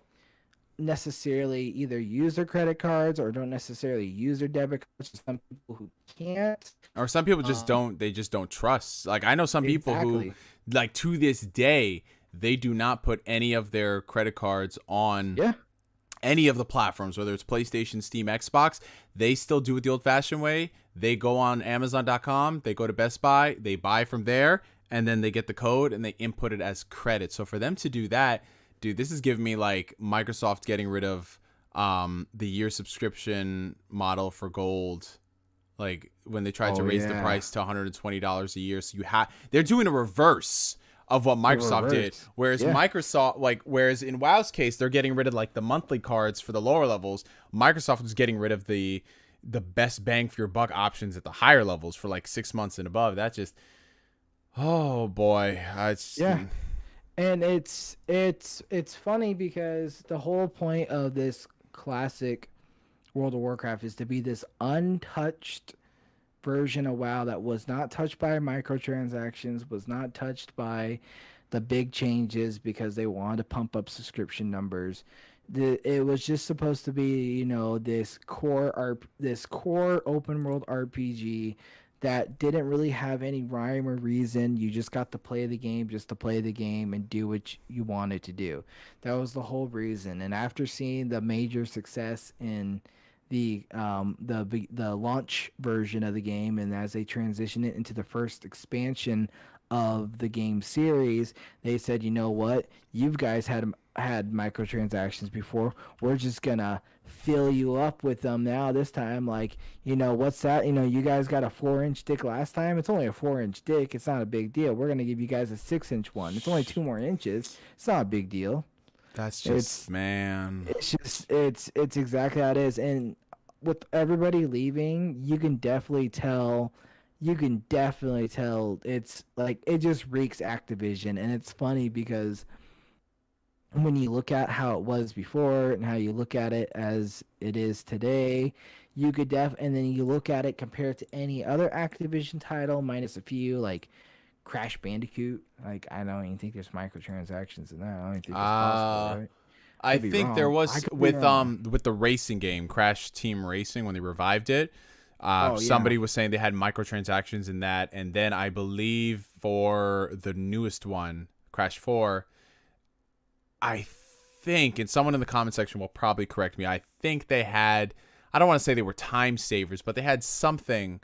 necessarily either use their credit cards or don't necessarily use their debit cards. Some people who can't. Or some people just Um, don't. They just don't trust. Like I know some people who, exactly. like to this day, they do not put any of their credit cards on Yeah. any of the platforms, whether it's PlayStation, Steam, Xbox. They still do it the old-fashioned way. They go on Amazon.com, they go to Best Buy, they buy from there, and then they get the code and they input it as credit. So for them to do that, dude, this is giving me like Microsoft getting rid of the year subscription model for gold, like when they tried to raise the price to $120 a year. So they're doing a reverse of what Microsoft did. Whereas whereas in WoW's case, they're getting rid of like the monthly cards for the lower levels. Microsoft was getting rid of the best bang for your buck options at the higher levels for like 6 months and above. That just, oh boy. And it's funny because the whole point of this classic World of Warcraft is to be this untouched version of WoW that was not touched by microtransactions, was not touched by the big changes because they wanted to pump up subscription numbers. It was just supposed to be, this core open world RPG that didn't really have any rhyme or reason. You just got to play the game just to play the game and do what you wanted to do. That was the whole reason. And after seeing the major success in the launch version of the game, and as they transition it into the first expansion of the game series, they said, you know what, you guys had microtransactions before, we're just gonna fill you up with them now this time. Like, what's that, you guys got a 4-inch dick last time, it's only a 4-inch dick, it's not a big deal, we're gonna give you guys a 6-inch one, it's only 2 more inches, it's not a big deal. That's just, man. It's exactly how it is. And with everybody leaving, you can definitely tell. It's like it just reeks Activision, and it's funny because when you look at how it was before and how you look at it as it is today, you could and then you look at it compared to any other Activision title, minus a few like Crash Bandicoot. Like, I don't even think there's microtransactions in that. I don't even think it's possible, right? I think there was with the racing game, Crash Team Racing, when they revived it. Somebody was saying they had microtransactions in that, and then I believe for the newest one, Crash 4, I think, and someone in the comment section will probably correct me, I think they had, I don't want to say they were time savers, but they had something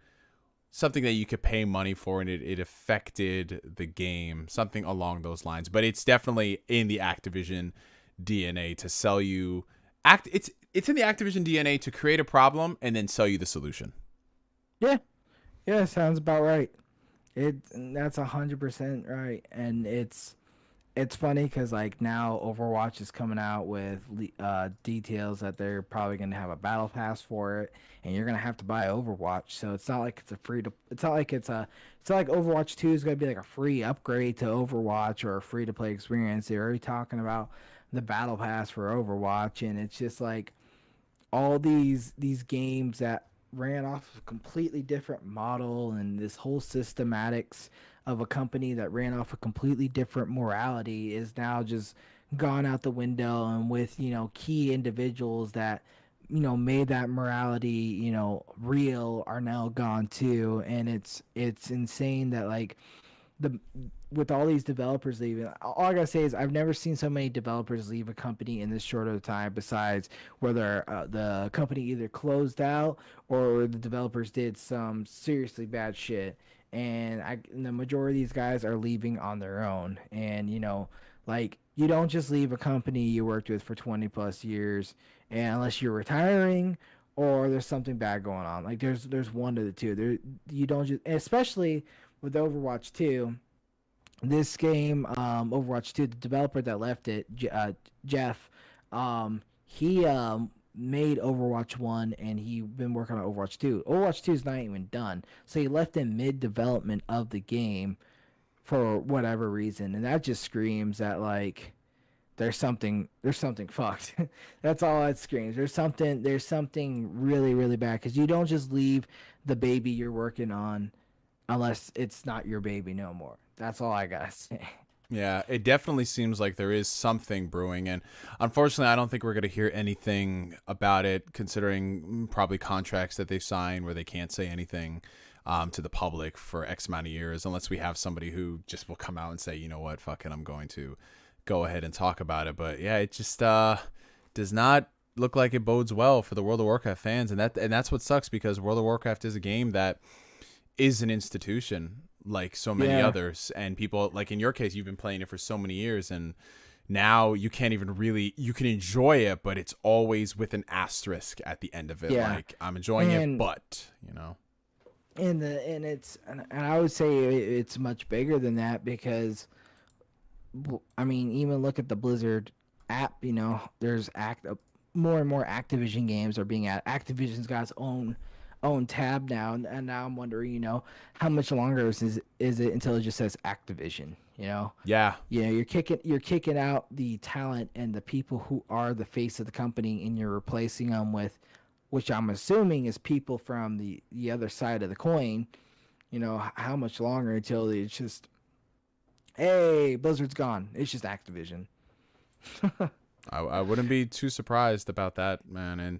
that you could pay money for, and it affected the game, something along those lines. But it's definitely in the Activision DNA to sell you. It's in the Activision DNA to create a problem and then sell you the solution. Yeah, sounds about right. That's 100% right, and it's funny because like now Overwatch is coming out with details that they're probably gonna have a battle pass for it, and you're gonna have to buy Overwatch. So it's not like it's not like Overwatch 2 is gonna be like a free upgrade to Overwatch or a free to play experience. They're already talking about the battle pass for Overwatch, and it's just like all these games that ran off a completely different model and this whole systematics of a company that ran off a completely different morality is now just gone out the window, and with key individuals that made that morality real are now gone too. And it's insane that like with all these developers leaving, all I gotta say is I've never seen so many developers leave a company in this short of a time, besides whether the company either closed out or the developers did some seriously bad shit. And the majority of these guys are leaving on their own. And like, you don't just leave a company you worked with for 20 plus years, and unless you're retiring or there's something bad going on. Like there's one of the two. You don't just, especially with Overwatch 2, this game, Overwatch 2, the developer that left it, Jeff, he made Overwatch 1, and he been working on Overwatch 2. Overwatch 2 is not even done, so he left in mid-development of the game for whatever reason, and that just screams that like there's something fucked. That's all it screams. There's something really, really bad, because you don't just leave the baby you're working on unless it's not your baby no more. That's all I gotta say. Yeah, it definitely seems like there is something brewing, and unfortunately, I don't think we're going to hear anything about it, considering probably contracts that they sign where they can't say anything to the public for X amount of years, unless we have somebody who just will come out and say, you know what, fuck it, I'm going to go ahead and talk about it. But yeah, it just does not look like it bodes well for the World of Warcraft fans, and that's what sucks, because World of Warcraft is a game that is an institution like so many others, and people, like in your case, you've been playing it for so many years, and now you can't even really, you can enjoy it, but it's always with an asterisk at the end of it. Like, I'm enjoying it, but and I would say it's much bigger than that, because I mean, even look at the Blizzard app, there's more and more Activision games are being added. Activision's got its own tab now, and now I'm wondering, how much longer is it until it just says Activision? You're kicking out the talent and the people who are the face of the company, and you're replacing them with, which I'm assuming is people from the other side of the coin. How much longer until it's just, hey, Blizzard's gone, it's just Activision. I wouldn't be too surprised about that, man. And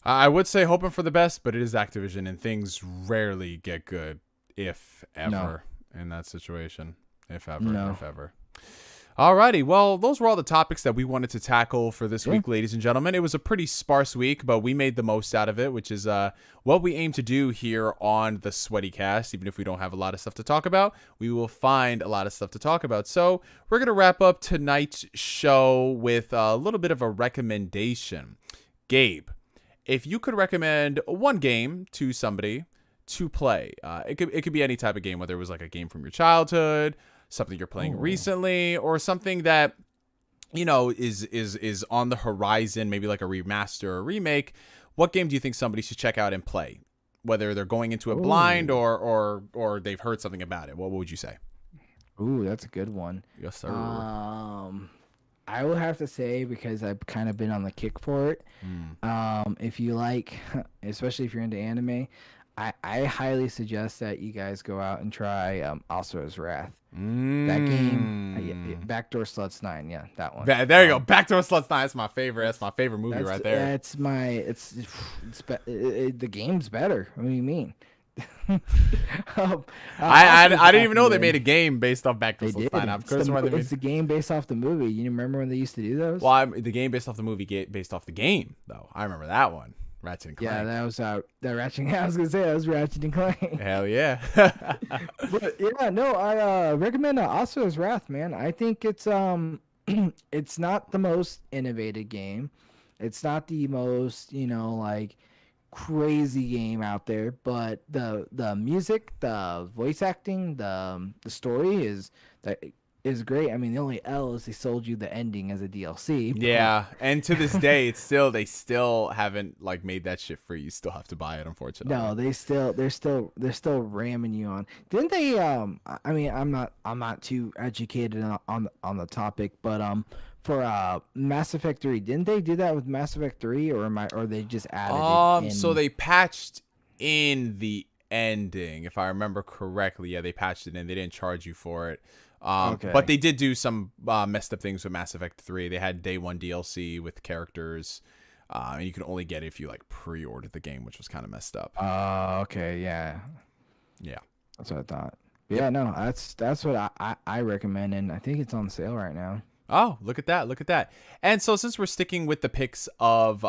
I would say hoping for the best, but it is Activision, and things rarely get good, if ever, in that situation. If ever. Alrighty, well, those were all the topics that we wanted to tackle for this week, ladies and gentlemen. It was a pretty sparse week, but we made the most out of it, which is what we aim to do here on the Sweaty Cast. Even if we don't have a lot of stuff to talk about, we will find a lot of stuff to talk about. So we're going to wrap up tonight's show with a little bit of a recommendation. Gabe, if you could recommend one game to somebody to play, it could be any type of game, whether it was like a game from your childhood, something you're playing recently, or something that is on the horizon, maybe like a remaster or remake. What game do you think somebody should check out and play, whether they're going into it blind or they've heard something about it? What would you say? Ooh, that's a good one. Yes, sir. I will have to say, because I've kind of been on the kick for it. If you like, especially if you're into anime, I highly suggest that you guys go out and try Asura's Wrath. That game, Backdoor Sluts 9, that one. There you go, Backdoor Sluts 9. That's my favorite. That's my favorite movie right there. The game's better. What do you mean? I didn't even know they made a game based off Backdoor Sluts 9. It's the game based off the movie. You remember when they used to do those? Well, the game based off the movie, based off the game, though. I remember that one. Ratchet and Clank. Yeah, that was that Ratchet. I was gonna say that was Ratchet and Clank. Hell yeah. But yeah, no, I recommend Asura's Wrath, man. I think it's it's not the most innovative game. It's not the most like crazy game out there, but the music, the voice acting, the story is great. I mean, the only L is they sold you the ending as a DLC. Yeah, and to this day, they still haven't like made that shit free. You still have to buy it, unfortunately. No, they're still ramming you on. Didn't they? I mean, I'm not too educated on the topic, but for Mass Effect 3, didn't they do that with Mass Effect 3, or they just added it in? So they patched in the ending, if I remember correctly. Yeah, they patched it in. They didn't charge you for it. Okay. But they did do some messed up things with Mass Effect 3. They had day one DLC with characters, and you could only get it if you like pre-ordered the game, which was kind of messed up. Okay, yeah, that's what I thought. Yeah, no, that's what I recommend, and I think it's on sale right now. Oh, look at that. And so since we're sticking with the picks of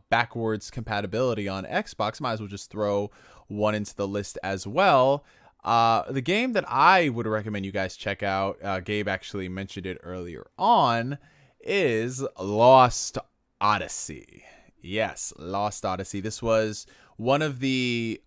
backwards compatibility on Xbox, might as well just throw one into the list as well. The game that I would recommend you guys check out, Gabe actually mentioned it earlier on, is Lost Odyssey. Yes, Lost Odyssey. This was one of the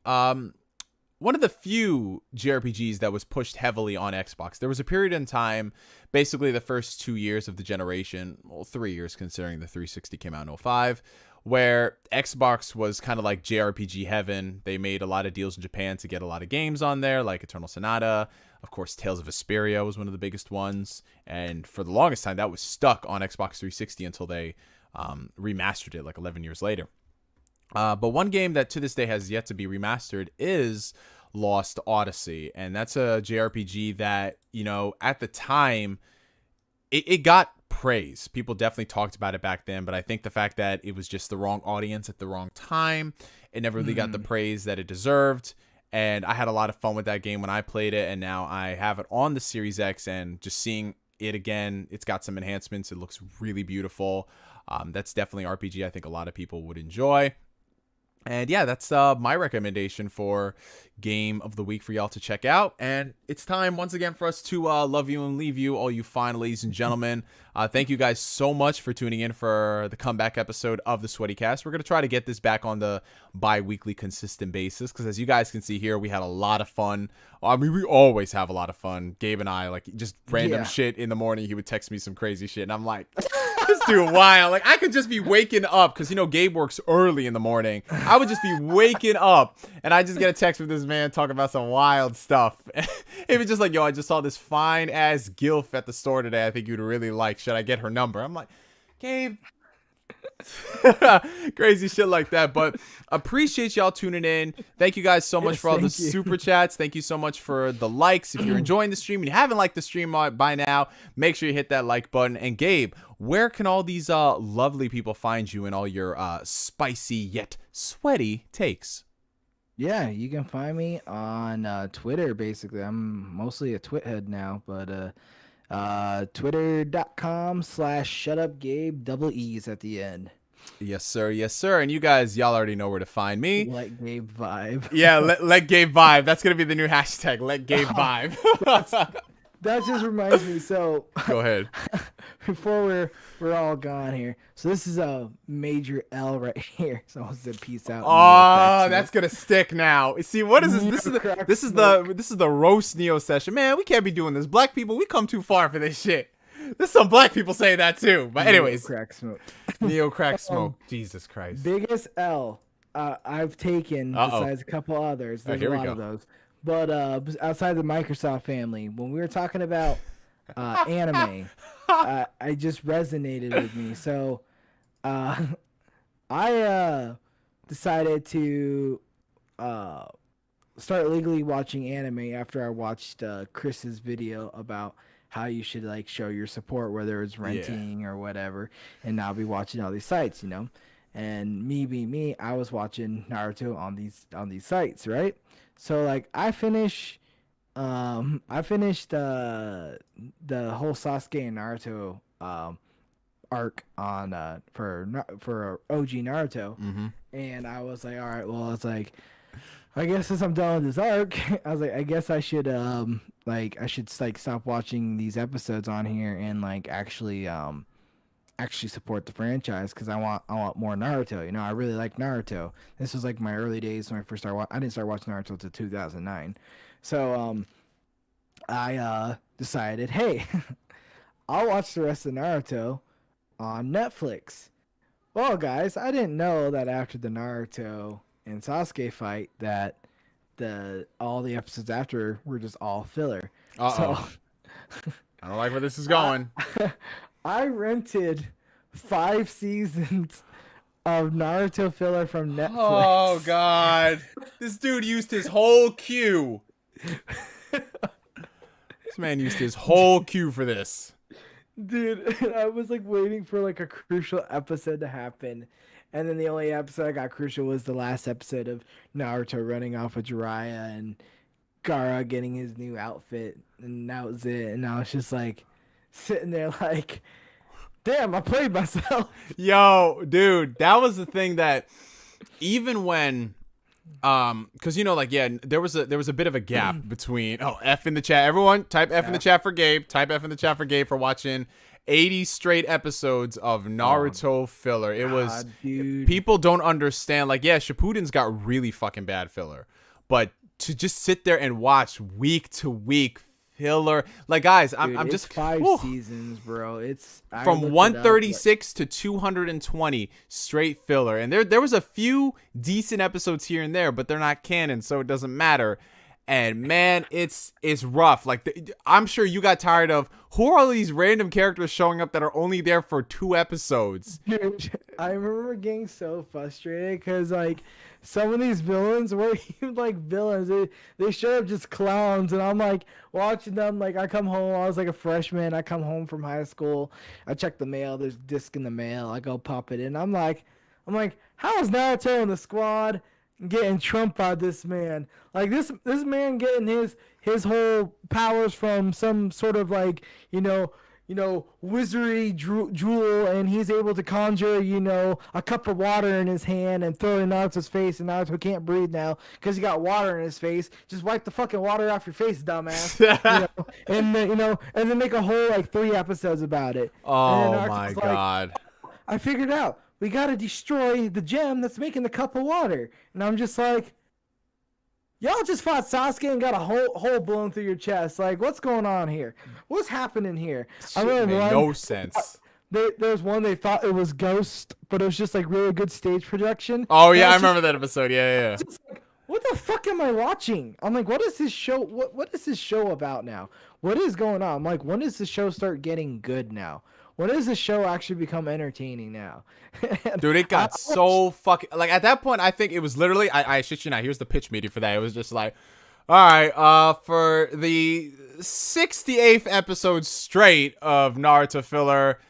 few JRPGs that was pushed heavily on Xbox. There was a period in time, basically the first 2 years of the generation, well, 3 years considering the 360 came out in 2005, where Xbox was kind of like JRPG heaven. They made a lot of deals in Japan to get a lot of games on there, like Eternal Sonata. Of course, Tales of Vesperia was one of the biggest ones. And for the longest time, that was stuck on Xbox 360 until they remastered it like 11 years later. But one game that to this day has yet to be remastered is Lost Odyssey. And that's a JRPG that, you know, at the time, it got praise. People definitely talked about it back then, but I think the fact that it was just the wrong audience at the wrong time, it never really got the praise that it deserved. And I had a lot of fun with that game when I played it, and now I have it on the Series X, and just seeing it again, it's got some enhancements. It looks really beautiful. That's definitely an RPG I think a lot of people would enjoy. And yeah, that's my recommendation for Game of the Week for y'all to check out. And it's time once again for us to love you and leave you, all you fine ladies and gentlemen. Thank you guys so much for tuning in for the comeback episode of the Sweaty Cast. We're going to try to get this back on the bi-weekly consistent basis, because as you guys can see here, we had a lot of fun. I mean, we always have a lot of fun. Gabe and I, like, just random shit in the morning. He would text me some crazy shit, and I'm like, this dude wild. Like, I could just be waking up, because, you know, Gabe works early in the morning. I would just be waking up, and I just get a text from this man talking about some wild stuff. It was just like, yo, I just saw this fine-ass gilf at the store today I think you'd really like. Should I get her number? I'm like, Gabe. Crazy shit like that. But appreciate y'all tuning in. Thank you guys so much for all the super chats. Thank you so much for the likes. If you're enjoying the stream and you haven't liked the stream by now, make sure you hit that like button. And Gabe, where can all these lovely people find you in all your spicy yet sweaty takes? Yeah, you can find me on Twitter. Basically, I'm mostly a twit head now, but twitter.com/ShutupGabe, double E's at the end. Yes, sir. Yes, sir. And you guys, y'all already know where to find me. Let Gabe vibe. Yeah, let Gabe vibe. That's going to be the new hashtag. Let Gabe vibe. That just reminds me. So go ahead. Before we're all gone here. So this is a major L right here. Someone said peace out. Oh, that's gonna stick now. See, what is this? This is the roast Neo session. Man, we can't be doing this. Black people, we come too far for this shit. There's some black people saying that too. But anyways, crack smoke. Neo crack smoke. Jesus Christ. Biggest L I've taken besides a couple others. There's a lot of those. But outside the Microsoft family, when we were talking about anime, I just resonated with me. So I decided to start legally watching anime after I watched Chris's video about how you should like show your support, whether it's renting or whatever, and now be watching all these sites, you know. And me being me, I was watching Naruto on these sites, right? So like I finished the whole Sasuke and Naruto arc on for OG Naruto, and I was like, all right, well, it's like, I guess since I'm done with this arc, I was like, I guess I should stop watching these episodes on here and like actually support the franchise, because I want more Naruto. You know, I really like Naruto. This was like my early days when I first started. I didn't start watching Naruto until 2009. So I decided, hey, I'll watch the rest of Naruto on Netflix. Well, guys, I didn't know that after the Naruto and Sasuke fight that all the episodes after were just all filler. So I don't like where this is going. I rented 5 seasons of Naruto filler from Netflix. Oh God, this dude used his whole queue. This man used his whole queue for this. Dude, I was like waiting for like a crucial episode to happen. And then the only episode I got crucial was the last episode of Naruto running off with Jiraiya and Gaara getting his new outfit. And that was it. And I was just like sitting there like, damn, I played myself. Yo, dude, that was the thing that even when because you know, like, yeah, there was a bit of a gap between F in the chat. Everyone type F in the chat for Gabe. Type F in the chat for Gabe for watching 80 straight episodes of Naruto filler. It was people don't understand. Like, yeah, Shippuden's got really fucking bad filler, but to just sit there and watch week to week filler, like, guys, I'm just 5 seasons, bro. It's from 136 to 220 straight filler, and there was a few decent episodes here and there, but they're not canon, so it doesn't matter. And man, it's rough. Like I'm sure you got tired of who are all these random characters showing up that are only there for 2 episodes. Dude, I remember getting so frustrated because like some of these villains weren't even like villains. They showed up just clowns, and I'm like watching them. Like I come home, I was like a freshman. I come home from high school. I check the mail. There's a disc in the mail. I go pop it in. I'm like, how is Naruto in the squad getting trumped by this man? Like this man getting his whole powers from some sort of like wizardry jewel, and he's able to conjure a cup of water in his hand and throw it in Naruto's face, and Naruto can't breathe now because he got water in his face. Just wipe the fucking water off your face, dumbass. And then make a whole like 3 episodes about it. Oh my god! I figured out. We gotta destroy the gem that's making the cup of water. And I'm just like, y'all just fought Sasuke and got a hole blown through your chest. Like, what's going on here? What's happening here? Shit made no sense. There's one they thought it was Ghost, but it was just like really good stage production. Oh yeah, I remember that episode. Yeah. Just like, what the fuck am I watching? I'm like, what is this show? What is this show about now? What is going on? I'm like, when does the show start getting good now? When does the show actually become entertaining now? Dude, it got so fucking... Like, at that point, I think it was literally... I shit you not. Here's the pitch meeting for that. It was just like, all right, for the 68th episode straight of Naruto filler,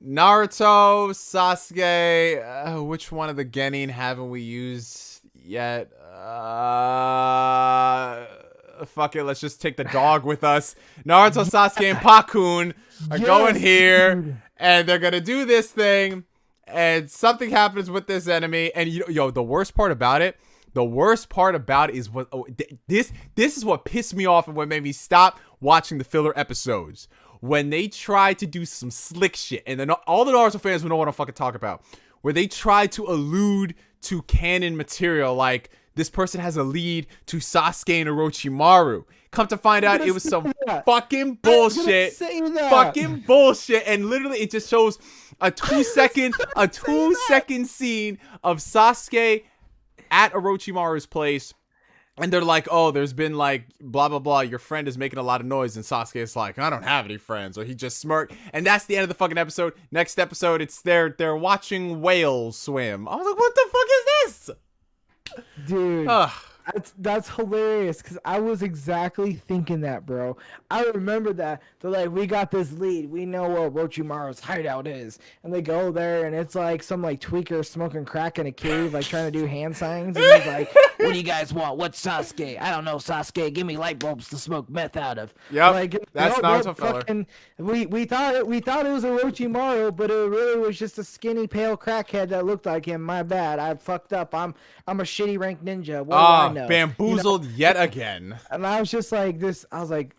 Naruto, Sasuke... which one of the Genin haven't we used yet? Fuck it, let's just take the dog with us. Naruto, Sasuke, and Pakun are going here, dude. And they're gonna do this thing, and something happens with this enemy. And the worst part about it is what this is what pissed me off and what made me stop watching the filler episodes. When they tried to do some slick shit, and then all the Naruto fans will know what I'm fucking talking about, where they tried to allude to canon material, like this person has a lead to Sasuke and Orochimaru. Come to find out, it was some fucking bullshit. Fucking bullshit. And literally, it just shows a 2-second scene of Sasuke at Orochimaru's place. And they're like, oh, there's been like, blah, blah, blah. Your friend is making a lot of noise. And Sasuke is like, I don't have any friends. Or he just smirked. And that's the end of the fucking episode. Next episode, it's they're watching whales swim. I was like, what the fuck is this? Dude, that's hilarious because I was exactly thinking that, bro. I remember that. They're like, we got this lead. We know where Orochimaru's hideout is. And they go there, and it's like some like tweaker smoking crack in a cave, like trying to do hand signs. And he's like, what do you guys want? What's Sasuke? I don't know, Sasuke. Give me light bulbs to smoke meth out of. Yep, like, that's Naruto filler. We thought it was Orochimaru, but it really was just a skinny, pale crackhead that looked like him. My bad. I fucked up. I'm a shitty rank ninja. What do I know? Bamboozled yet again. And I was just like this. I was like,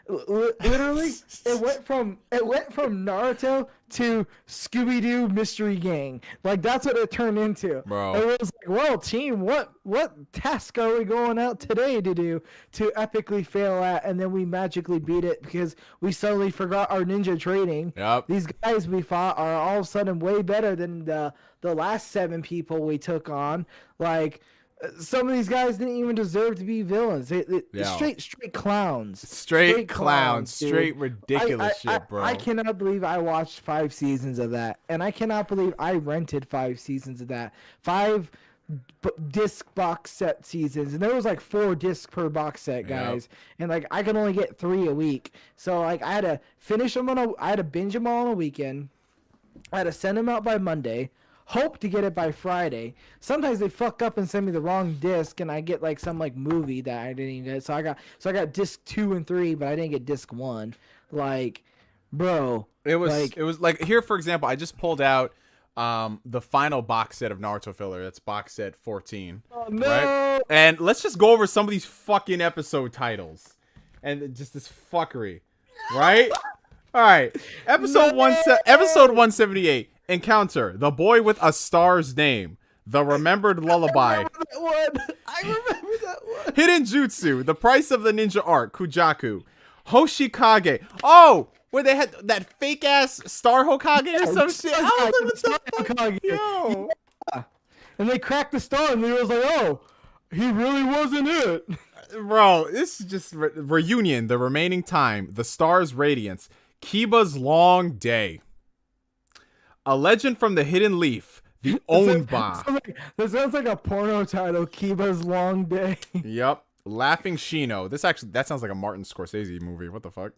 literally, it went from Naruto to Scooby-Doo Mystery Gang. Like that's what it turned into. Bro, it was like, well, team, what task are we going out today to do to epically fail at, and then we magically beat it because we suddenly forgot our ninja training. Yep. These guys we fought are all of a sudden way better than the last 7 people we took on. Like, some of these guys didn't even deserve to be villains. Straight clowns. Straight clowns. Straight ridiculous shit, bro. I cannot believe I watched 5 seasons of that. And I cannot believe I rented 5 seasons of that. 5 disc box set seasons. And there was like 4 discs per box set, guys. Yep. And like I could only get 3 a week. So like I had to finish them I had to binge them all on a weekend. I had to send them out by Monday. Hope to get it by Friday. Sometimes they fuck up and send me the wrong disc, and I get like some like movie that I didn't even get. So I got disc 2 and 3, but I didn't get disc 1. Like, bro, it was like here, for example, I just pulled out the final box set of Naruto filler. That's box set 14. Oh no! Right? And let's just go over some of these fucking episode titles and just this fuckery, right? All right, episode 178. Encounter the boy with a star's name, the remembered lullaby. I remember that one. Hidden jutsu, the price of the ninja art, Kujaku. Hoshikage. Oh, where they had that fake ass star Hokage or some shit. I was like, what the fuck? Yo. Yeah. And they cracked the star, and they was like, oh, he really wasn't it. Bro, this is just reunion. The remaining time. The stars' radiance. Kiba's long day. A legend from the hidden leaf. The Onba. That sounds like a porno title. Kiba's long day. Yep. Laughing Shino. That sounds like a Martin Scorsese movie. What the fuck?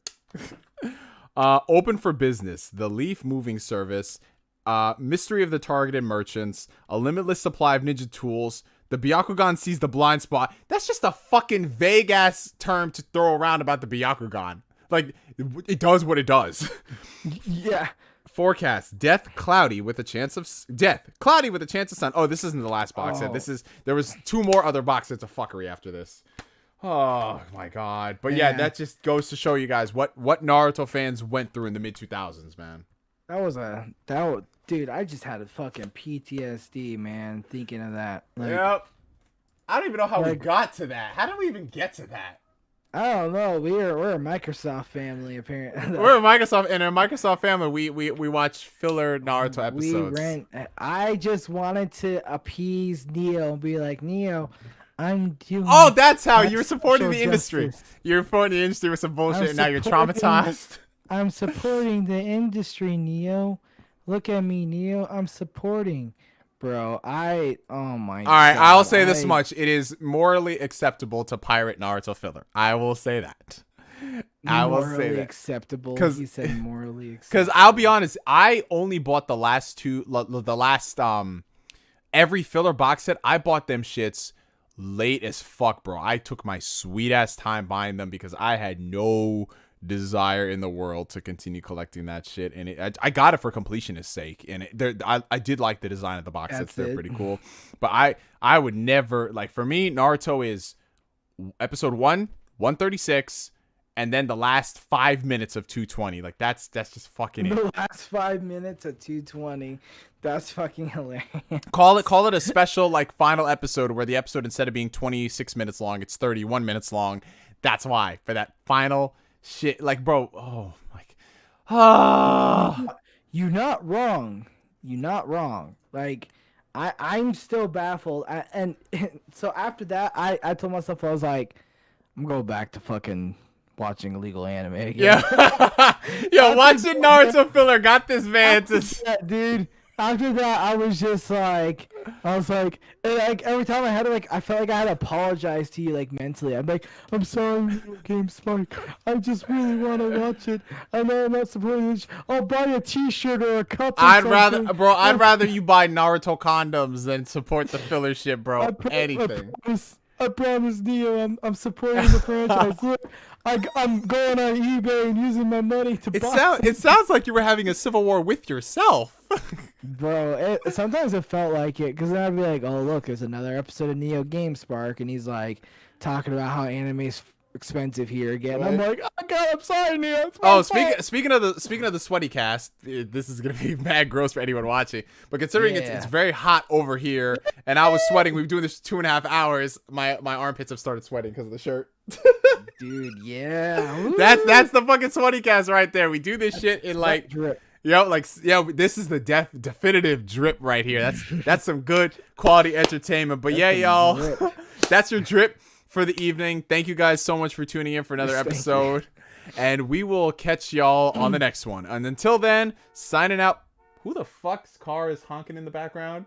Open for business. The Leaf moving service. Mystery of the targeted merchants. A limitless supply of ninja tools. The Byakugan sees the blind spot. That's just a fucking vague ass term to throw around about the Byakugan. Like, it does what it does. Yeah. Forecast: cloudy with a chance of sun. Oh, this isn't the last box set. There was 2 more other box sets of fuckery after this. Oh my god. But yeah, that just goes to show you guys what Naruto fans went through in the mid 2000s, man. Dude, I just had a fucking PTSD, man, thinking of that. Like, yep. I don't even know how we got to that. How did we even get to that? I don't know. We're a Microsoft family, apparently. We're a Microsoft family. We watch filler Naruto episodes. I just wanted to appease Neo and be like, Neo, I'm doing. Oh, that's how you're supporting the industry. You're supporting the industry with some bullshit, and now you're traumatized. I'm supporting the industry, Neo. Look at me, Neo. I'm supporting. Bro, oh my god. Alright, I'll say this much. It is morally acceptable to pirate Naruto filler. I will say that. I will say that. Acceptable. Because you said morally acceptable. Because I'll be honest, I only bought the last every filler box set. I bought them shits late as fuck, bro. I took my sweet ass time buying them because I had no desire in the world to continue collecting that shit, and I got it for completionist's sake, and I did like the design of the box sets. They're pretty cool, but I would never, like, for me, Naruto is episode 136, and then the last 5 minutes of 220. Like, that's just fucking it. The last 5 minutes of 220. That's fucking hilarious. Call it a special, like, final episode where the episode, instead of being 26 minutes long, it's 31 minutes long. That's why, for that final shit, like, bro, oh my god. You're not wrong. Like, I'm still baffled. And so after that, I told myself, I was like, I'm going back to fucking watching illegal anime again. Yeah. Yo, watching Naruto filler got this man to... Dude, after that, I was like, every time I had to, like, I felt like I had to apologize to you, like, mentally. I'm like, I'm sorry, NeoGameSpark. I just really want to watch it. I know I'm not supporting it. I'll buy a t-shirt or a cup or I'd something. I'd rather you buy Naruto condoms than support the filler shit, bro. Anything. I promise, Neo, I'm supporting the franchise. Look, I'm going on eBay and using my money to buy. It sounds like you were having a civil war with yourself. Bro, sometimes it felt like it, because then I'd be like, oh, look, there's another episode of NeoGameSpark, and he's like talking about how anime's expensive here again. Right. I'm like, oh god, I'm sorry, Neo. Speaking of the sweaty cast, this is gonna be mad gross for anyone watching. But considering it's very hot over here, and I was sweating, we've been doing this for 2.5 hours. My armpits have started sweating because of the shirt. Dude, yeah. That's the fucking sweaty cast right there. We do this shit in like. Drip. This is the definitive drip right here. That's some good quality entertainment. But yeah, y'all, that's your drip for the evening. Thank you guys so much for tuning in for another episode, and we will catch y'all on the next one. And until then, signing out. Who the fuck's car is honking in the background?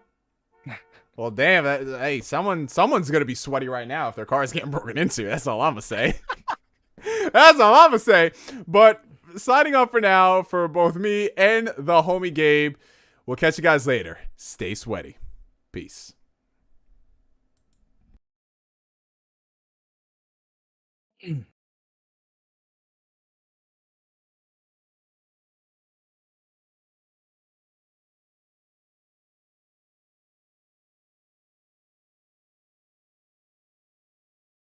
Well, damn, hey, someone's gonna be sweaty right now if their car is getting broken into. That's all I'm gonna say. That's all I'm gonna say. But signing off for now for both me and the homie Gabe. We'll catch you guys later. Stay sweaty. Peace.